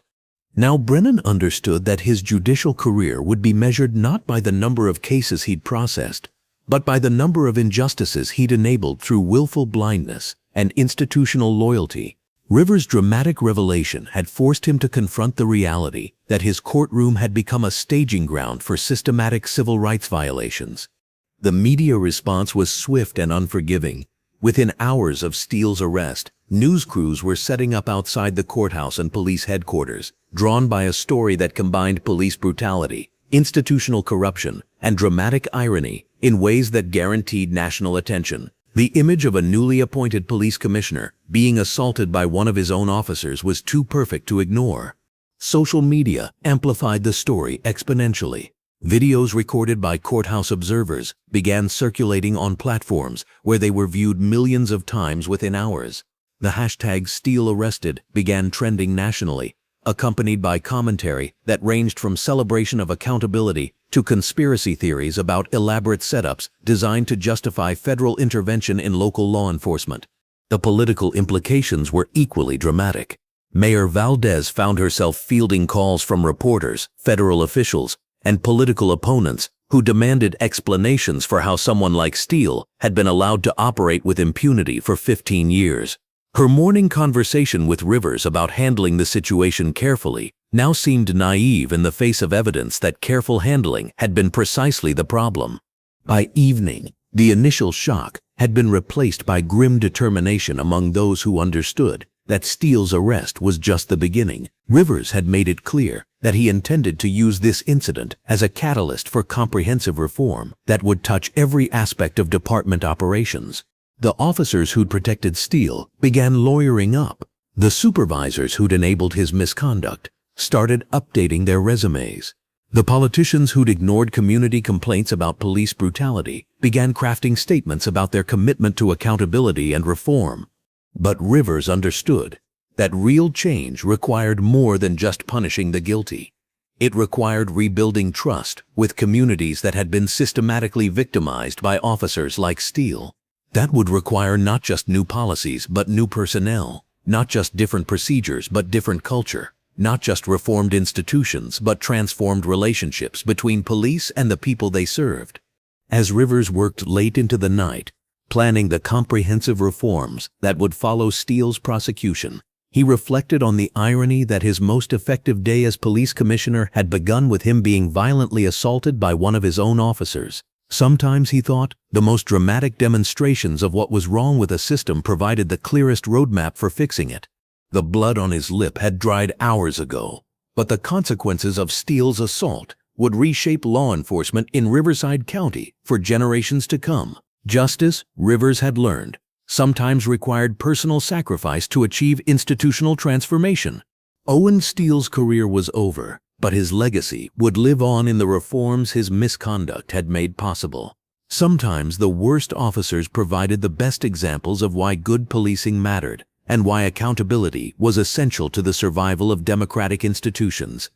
Now Brennan understood that his judicial career would be measured not by the number of cases he'd processed, but by the number of injustices he'd enabled through willful blindness and institutional loyalty. Rivers' dramatic revelation had forced him to confront the reality that his courtroom had become a staging ground for systematic civil rights violations. The media response was swift and unforgiving. Within hours of Steele's arrest, news crews were setting up outside the courthouse and police headquarters, drawn by a story that combined police brutality, institutional corruption, and dramatic irony in ways that guaranteed national attention. The image of a newly appointed police commissioner being assaulted by one of his own officers was too perfect to ignore. Social media amplified the story exponentially. Videos recorded by courthouse observers began circulating on platforms where they were viewed millions of times within hours. The hashtag #SteeleArrested began trending nationally, accompanied by commentary that ranged from celebration of accountability to conspiracy theories about elaborate setups designed to justify federal intervention in local law enforcement. The political implications were equally dramatic. Mayor Valdez found herself fielding calls from reporters, federal officials, and political opponents who demanded explanations for how someone like Steele had been allowed to operate with impunity for 15 years. Her morning conversation with Rivers about handling the situation carefully now seemed naive in the face of evidence that careful handling had been precisely the problem. By evening, the initial shock had been replaced by grim determination among those who understood that Steele's arrest was just the beginning. Rivers had made it clear that he intended to use this incident as a catalyst for comprehensive reform that would touch every aspect of department operations. The officers who'd protected Steele began lawyering up. The supervisors who'd enabled his misconduct started updating their resumes. The politicians who'd ignored community complaints about police brutality began crafting statements about their commitment to accountability and reform. But Rivers understood that real change required more than just punishing the guilty. It required rebuilding trust with communities that had been systematically victimized by officers like Steele. That would require not just new policies but new personnel, not just different procedures but different culture, not just reformed institutions but transformed relationships between police and the people they served. As Rivers worked late into the night, planning the comprehensive reforms that would follow Steele's prosecution, He reflected on the irony that his most effective day as police commissioner had begun with him being violently assaulted by one of his own officers. Sometimes, he thought, the most dramatic demonstrations of what was wrong with a system provided the clearest roadmap for fixing it. The blood on his lip had dried hours ago, but the consequences of Steele's assault would reshape law enforcement in Riverside County for generations to come. Justice, Rivers had learned, sometimes required personal sacrifice to achieve institutional transformation. Owen Steele's career was over, but his legacy would live on in the reforms his misconduct had made possible. Sometimes the worst officers provided the best examples of why good policing mattered and why accountability was essential to the survival of democratic institutions.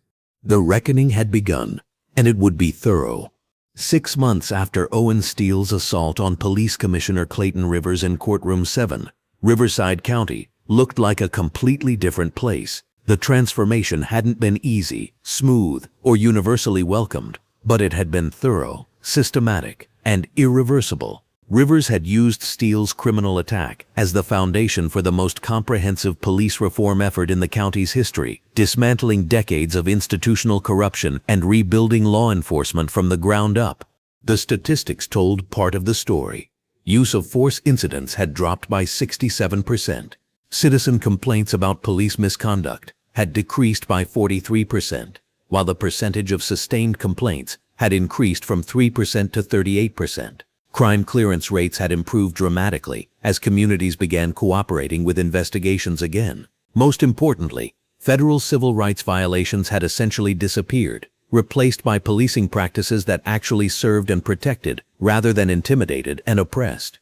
The reckoning had begun, and it would be thorough. 6 months after Owen Steele's assault on Police Commissioner Clayton Rivers in Courtroom 7, Riverside County looked like a completely different place. The transformation hadn't been easy, smooth, or universally welcomed, but it had been thorough, systematic, and irreversible. Rivers had used Steele's criminal attack as the foundation for the most comprehensive police reform effort in the county's history, dismantling decades of institutional corruption and rebuilding law enforcement from the ground up. The statistics told part of the story. Use of force incidents had dropped by 67%. Citizen complaints about police misconduct had decreased by 43%, while the percentage of sustained complaints had increased from 3% to 38%. Crime clearance rates had improved dramatically as communities began cooperating with investigations again. Most importantly, federal civil rights violations had essentially disappeared, replaced by policing practices that actually served and protected rather than intimidated and oppressed.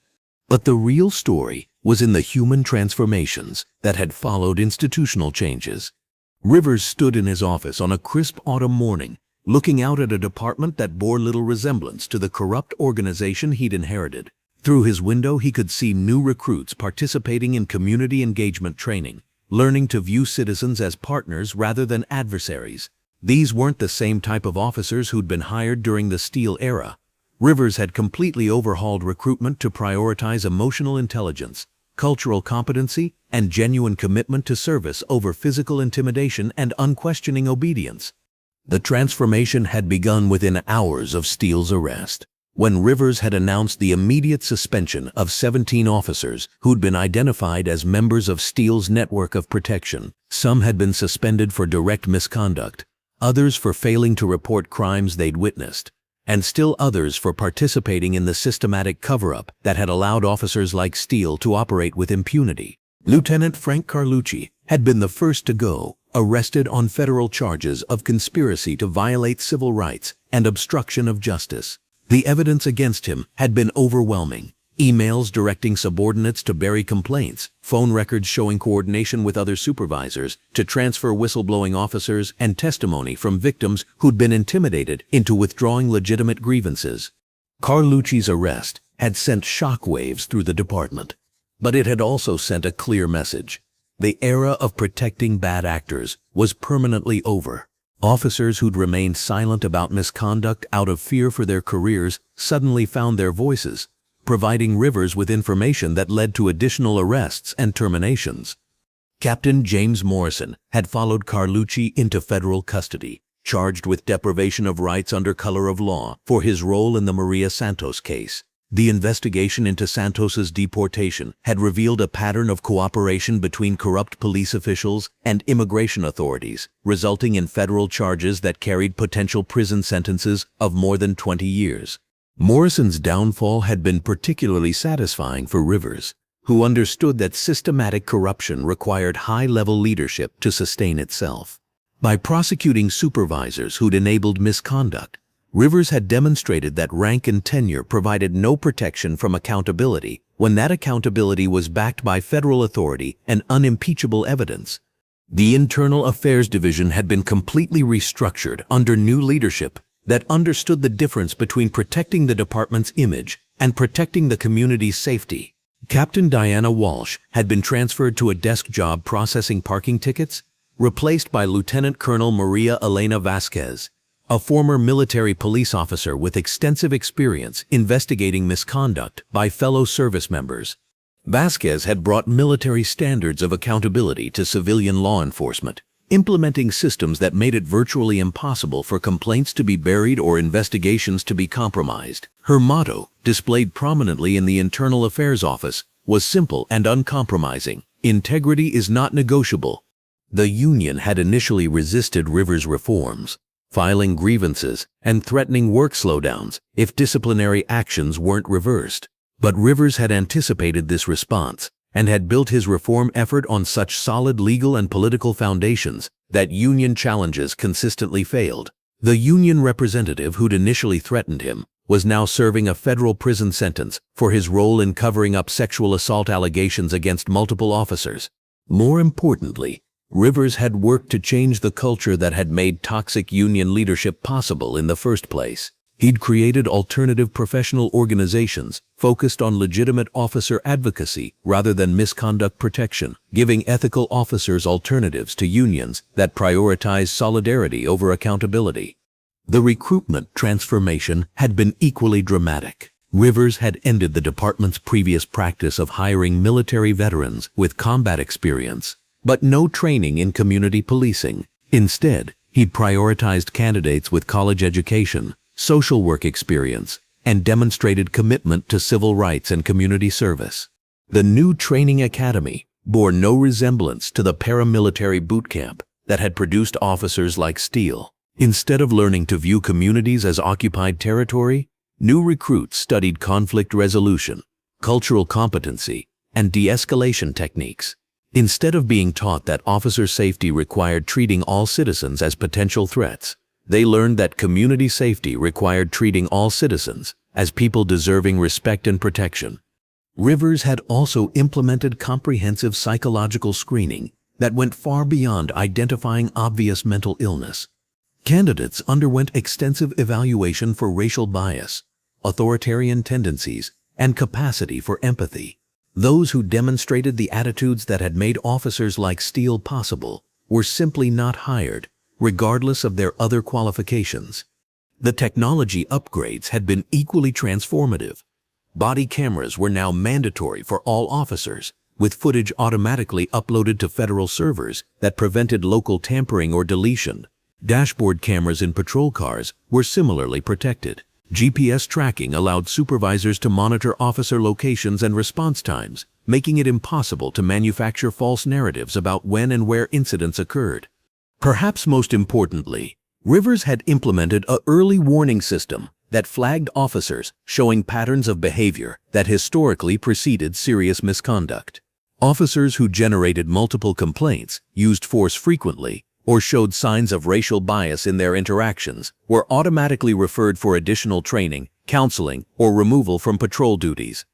But the real story was in the human transformations that had followed institutional changes. Rivers stood in his office on a crisp autumn morning, looking out at a department that bore little resemblance to the corrupt organization he'd inherited. Through his window, he could see new recruits participating in community engagement training, learning to view citizens as partners rather than adversaries. These weren't the same type of officers who'd been hired during the Steele era. Rivers had completely overhauled recruitment to prioritize emotional intelligence, cultural competency, and genuine commitment to service over physical intimidation and unquestioning obedience. The transformation had begun within hours of Steele's arrest, when Rivers had announced the immediate suspension of 17 officers who'd been identified as members of Steele's network of protection. Some had been suspended for direct misconduct, others for failing to report crimes they'd witnessed, and still others for participating in the systematic cover-up that had allowed officers like Steele to operate with impunity. Lieutenant Frank Carlucci had been the first to go, arrested on federal charges of conspiracy to violate civil rights and obstruction of justice. The evidence against him had been overwhelming. Emails directing subordinates to bury complaints, phone records showing coordination with other supervisors to transfer whistleblowing officers, and testimony from victims who'd been intimidated into withdrawing legitimate grievances. Carlucci's arrest had sent shockwaves through the department, but it had also sent a clear message. The era of protecting bad actors was permanently over. Officers who'd remained silent about misconduct out of fear for their careers suddenly found their voices, providing Rivers with information that led to additional arrests and terminations. Captain James Morrison had followed Carlucci into federal custody, charged with deprivation of rights under color of law for his role in the Maria Santos case. The investigation into Santos's deportation had revealed a pattern of cooperation between corrupt police officials and immigration authorities, resulting in federal charges that carried potential prison sentences of more than 20 years. Morrison's downfall had been particularly satisfying for Rivers, who understood that systematic corruption required high-level leadership to sustain itself. By prosecuting supervisors who'd enabled misconduct, Rivers had demonstrated that rank and tenure provided no protection from accountability when that accountability was backed by federal authority and unimpeachable evidence. The Internal Affairs Division had been completely restructured under new leadership that understood the difference between protecting the department's image and protecting the community's safety. Captain Diana Walsh had been transferred to a desk job processing parking tickets, replaced by Lieutenant Colonel Maria Elena Vasquez, a former military police officer with extensive experience investigating misconduct by fellow service members. Vasquez had brought military standards of accountability to civilian law enforcement, implementing systems that made it virtually impossible for complaints to be buried or investigations to be compromised. Her motto, displayed prominently in the Internal Affairs Office, was simple and uncompromising: integrity is not negotiable. The Union had initially resisted Rivers' reforms, filing grievances and threatening work slowdowns if disciplinary actions weren't reversed. But Rivers had anticipated this response and had built his reform effort on such solid legal and political foundations that Union challenges consistently failed. The Union representative who'd initially threatened him was now serving a federal prison sentence for his role in covering up sexual assault allegations against multiple officers. More importantly, Rivers had worked to change the culture that had made toxic Union leadership possible in the first place. He'd created alternative professional organizations focused on legitimate officer advocacy rather than misconduct protection, giving ethical officers alternatives to unions that prioritize solidarity over accountability. The recruitment transformation had been equally dramatic. Rivers had ended the department's previous practice of hiring military veterans with combat experience, but no training in community policing. Instead, he'd prioritized candidates with college education, social work experience, and demonstrated commitment to civil rights and community service. The new training academy bore no resemblance to the paramilitary boot camp that had produced officers like Steele. Instead of learning to view communities as occupied territory, new recruits studied conflict resolution, cultural competency, and de-escalation techniques. Instead of being taught that officer safety required treating all citizens as potential threats, they learned that community safety required treating all citizens as people deserving respect and protection. Rivers had also implemented comprehensive psychological screening that went far beyond identifying obvious mental illness. Candidates underwent extensive evaluation for racial bias, authoritarian tendencies, and capacity for empathy. Those who demonstrated the attitudes that had made officers like Steele possible were simply not hired, regardless of their other qualifications. The technology upgrades had been equally transformative. Body cameras were now mandatory for all officers, with footage automatically uploaded to federal servers that prevented local tampering or deletion. Dashboard cameras in patrol cars were similarly protected. GPS tracking allowed supervisors to monitor officer locations and response times, making it impossible to manufacture false narratives about when and where incidents occurred. Perhaps most importantly, Rivers had implemented an early warning system that flagged officers showing patterns of behavior that historically preceded serious misconduct. Officers who generated multiple complaints, used force frequently, or showed signs of racial bias in their interactions were automatically referred for additional training, counseling, or removal from patrol duties.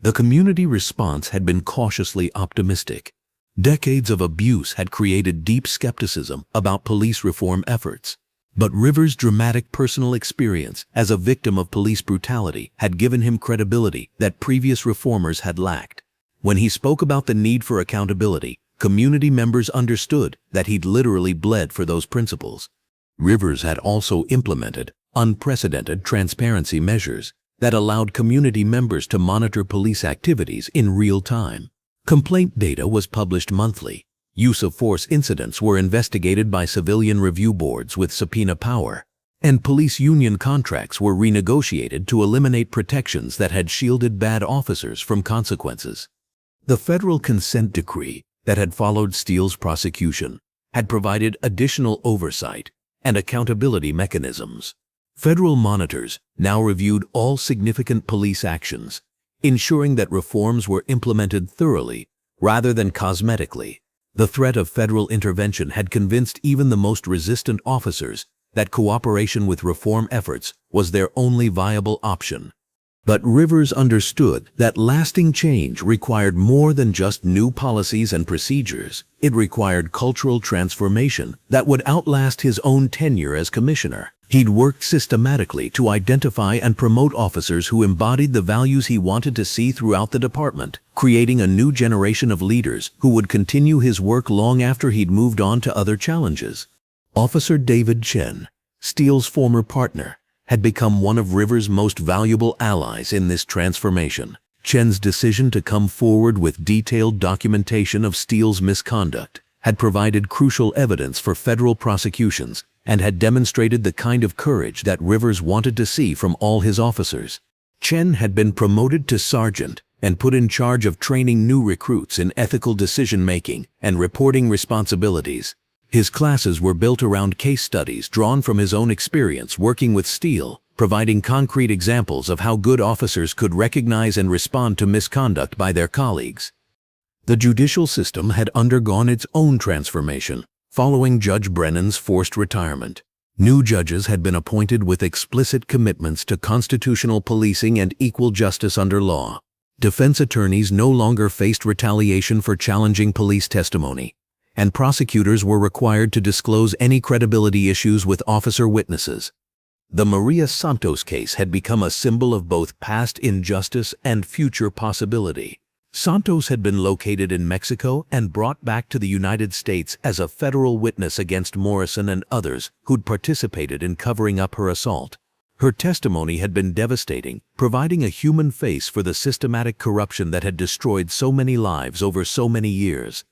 The community response had been cautiously optimistic. Decades of abuse had created deep skepticism about police reform efforts. But Rivers' dramatic personal experience as a victim of police brutality had given him credibility that previous reformers had lacked. When he spoke about the need for accountability, community members understood that he'd literally bled for those principles. Rivers had also implemented unprecedented transparency measures that allowed community members to monitor police activities in real time. Complaint data was published monthly. Use of force incidents were investigated by civilian review boards with subpoena power, and police union contracts were renegotiated to eliminate protections that had shielded bad officers from consequences. The federal consent decree that had followed Steele's prosecution had provided additional oversight and accountability mechanisms. Federal monitors now reviewed all significant police actions, ensuring that reforms were implemented thoroughly rather than cosmetically. The threat of federal intervention had convinced even the most resistant officers that cooperation with reform efforts was their only viable option. But Rivers understood that lasting change required more than just new policies and procedures. It required cultural transformation that would outlast his own tenure as commissioner. He'd worked systematically to identify and promote officers who embodied the values he wanted to see throughout the department, creating a new generation of leaders who would continue his work long after he'd moved on to other challenges. Officer David Chen, Steele's former partner, had become one of Rivers' most valuable allies in this transformation. Chen's decision to come forward with detailed documentation of Steele's misconduct had provided crucial evidence for federal prosecutions and had demonstrated the kind of courage that Rivers wanted to see from all his officers. Chen had been promoted to sergeant and put in charge of training new recruits in ethical decision-making and reporting responsibilities. His classes were built around case studies drawn from his own experience working with Steele, providing concrete examples of how good officers could recognize and respond to misconduct by their colleagues. The judicial system had undergone its own transformation following Judge Brennan's forced retirement. New judges had been appointed with explicit commitments to constitutional policing and equal justice under law. Defense attorneys no longer faced retaliation for challenging police testimony, and prosecutors were required to disclose any credibility issues with officer witnesses. The Maria Santos case had become a symbol of both past injustice and future possibility. Santos had been located in Mexico and brought back to the United States as a federal witness against Morrison and others who'd participated in covering up her assault. Her testimony had been devastating, providing a human face for the systematic corruption that had destroyed so many lives over so many years.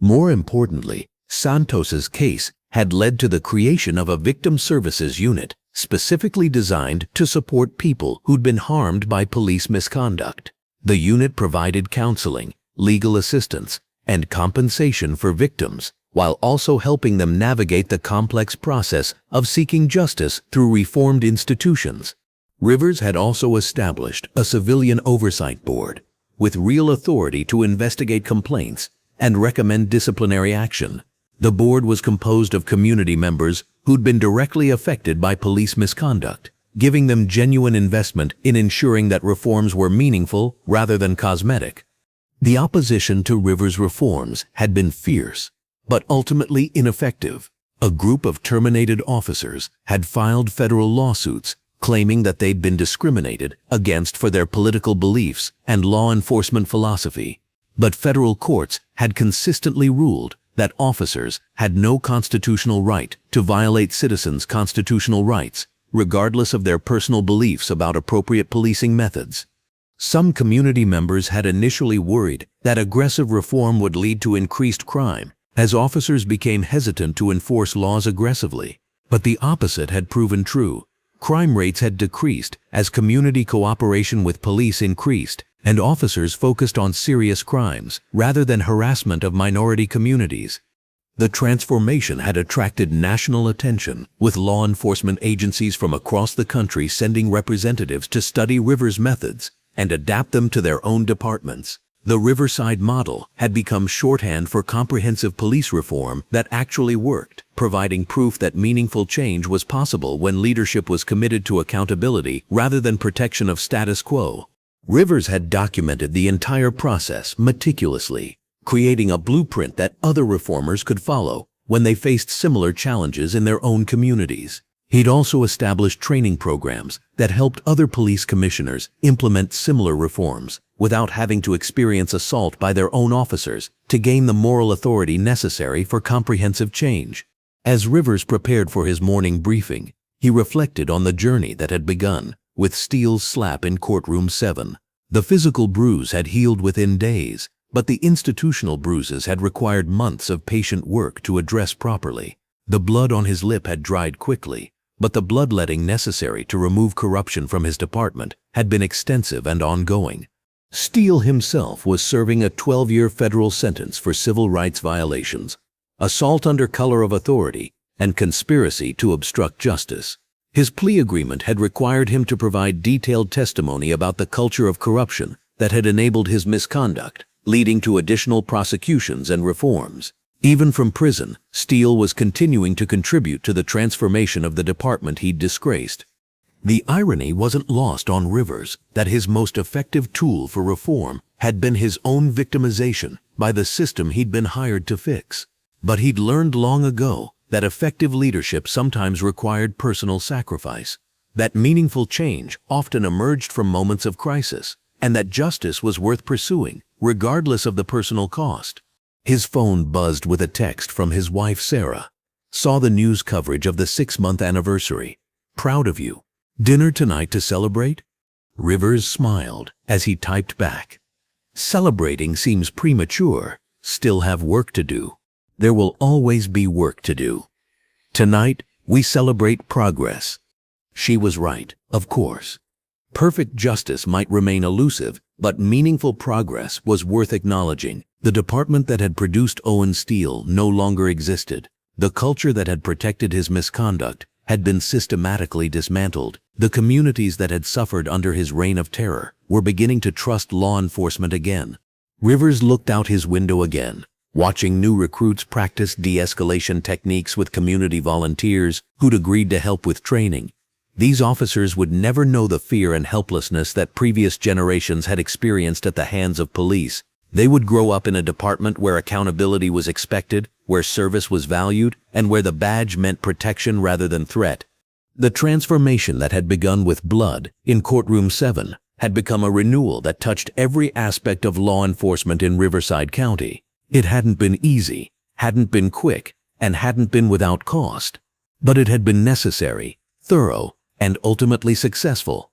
More importantly, Santos's case had led to the creation of a victim services unit specifically designed to support people who'd been harmed by police misconduct. The unit provided counseling, legal assistance, and compensation for victims, while also helping them navigate the complex process of seeking justice through reformed institutions. Rivers had also established a civilian oversight board with real authority to investigate complaints and recommend disciplinary action. The board was composed of community members who'd been directly affected by police misconduct, giving them genuine investment in ensuring that reforms were meaningful rather than cosmetic. The opposition to Rivers' reforms had been fierce, but ultimately ineffective. A group of terminated officers had filed federal lawsuits claiming that they'd been discriminated against for their political beliefs and law enforcement philosophy. But federal courts had consistently ruled that officers had no constitutional right to violate citizens' constitutional rights, regardless of their personal beliefs about appropriate policing methods. Some community members had initially worried that aggressive reform would lead to increased crime, as officers became hesitant to enforce laws aggressively. But the opposite had proven true. Crime rates had decreased as community cooperation with police increased, and officers focused on serious crimes rather than harassment of minority communities. The transformation had attracted national attention, with law enforcement agencies from across the country sending representatives to study Rivers' methods and adapt them to their own departments. The Riverside model had become shorthand for comprehensive police reform that actually worked, providing proof that meaningful change was possible when leadership was committed to accountability rather than protection of status quo. Rivers had documented the entire process meticulously, creating a blueprint that other reformers could follow when they faced similar challenges in their own communities. He'd also established training programs that helped other police commissioners implement similar reforms without having to experience assault by their own officers to gain the moral authority necessary for comprehensive change. As Rivers prepared for his morning briefing, he reflected on the journey that had begun with Steele's slap in Courtroom 7. The physical bruise had healed within days, but the institutional bruises had required months of patient work to address properly. The blood on his lip had dried quickly, but the bloodletting necessary to remove corruption from his department had been extensive and ongoing. Steele himself was serving a 12-year federal sentence for civil rights violations, assault under color of authority, and conspiracy to obstruct justice. His plea agreement had required him to provide detailed testimony about the culture of corruption that had enabled his misconduct, leading to additional prosecutions and reforms. Even from prison, Steele was continuing to contribute to the transformation of the department he'd disgraced. The irony wasn't lost on Rivers that his most effective tool for reform had been his own victimization by the system he'd been hired to fix. But he'd learned long ago that effective leadership sometimes required personal sacrifice, that meaningful change often emerged from moments of crisis, and that justice was worth pursuing, regardless of the personal cost. His phone buzzed with a text from his wife Sarah. Saw the news coverage of the 6-month anniversary. Proud of you. Dinner tonight to celebrate? Rivers smiled as he typed back. Celebrating seems premature. Still have work to do. There will always be work to do. Tonight, we celebrate progress. She was right, of course. Perfect justice might remain elusive, but meaningful progress was worth acknowledging. The department that had produced Owen Steele no longer existed. The culture that had protected his misconduct had been systematically dismantled. The communities that had suffered under his reign of terror were beginning to trust law enforcement again. Rivers looked out his window again, watching new recruits practice de-escalation techniques with community volunteers who'd agreed to help with training. These officers would never know the fear and helplessness that previous generations had experienced at the hands of police. They would grow up in a department where accountability was expected, where service was valued, and where the badge meant protection rather than threat. The transformation that had begun with blood in Courtroom 7 had become a renewal that touched every aspect of law enforcement in Riverside County. It hadn't been easy, hadn't been quick, and hadn't been without cost. But it had been necessary, thorough, and ultimately successful.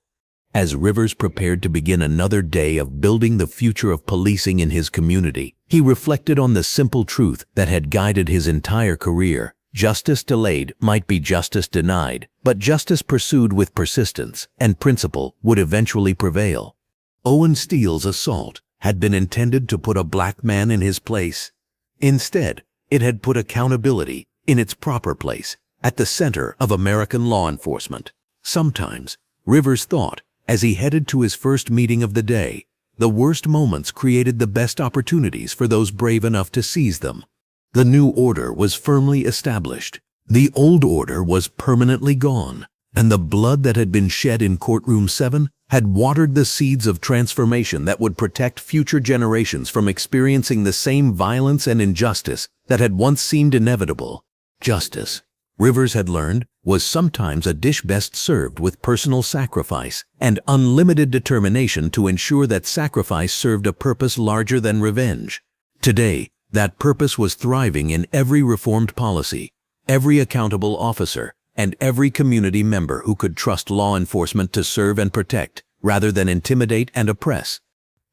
As Rivers prepared to begin another day of building the future of policing in his community, he reflected on the simple truth that had guided his entire career. Justice delayed might be justice denied, but justice pursued with persistence and principle would eventually prevail. Owen Steele's assault had been intended to put a black man in his place. Instead, it had put accountability in its proper place, at the center of American law enforcement. Sometimes, Rivers thought, as he headed to his first meeting of the day, the worst moments created the best opportunities for those brave enough to seize them. The new order was firmly established. The old order was permanently gone, and the blood that had been shed in Courtroom 7 had watered the seeds of transformation that would protect future generations from experiencing the same violence and injustice that had once seemed inevitable. Justice, Rivers had learned, was sometimes a dish best served with personal sacrifice and unlimited determination to ensure that sacrifice served a purpose larger than revenge. Today, that purpose was thriving in every reformed policy, every accountable officer, and every community member who could trust law enforcement to serve and protect, rather than intimidate and oppress.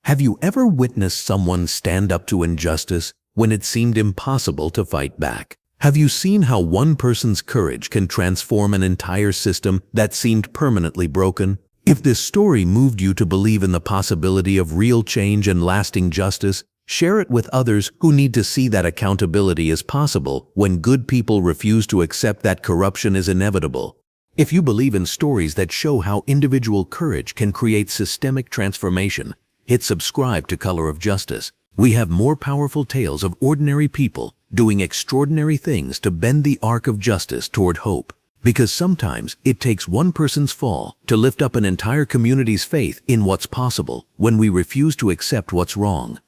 Have you ever witnessed someone stand up to injustice when it seemed impossible to fight back? Have you seen how one person's courage can transform an entire system that seemed permanently broken? If this story moved you to believe in the possibility of real change and lasting justice, share it with others who need to see that accountability is possible when good people refuse to accept that corruption is inevitable. If you believe in stories that show how individual courage can create systemic transformation, hit subscribe to Color of Justice. We have more powerful tales of ordinary people doing extraordinary things to bend the arc of justice toward hope. Because sometimes it takes one person's fall to lift up an entire community's faith in what's possible when we refuse to accept what's wrong.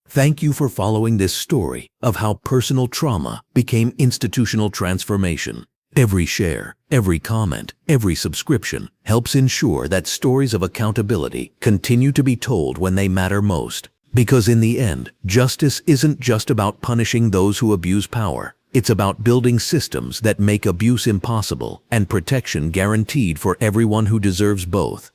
Thank you for following this story of how personal trauma became institutional transformation. Every share, every comment, every subscription helps ensure that stories of accountability continue to be told when they matter most. Because in the end, justice isn't just about punishing those who abuse power. It's about building systems that make abuse impossible and protection guaranteed for everyone who deserves both.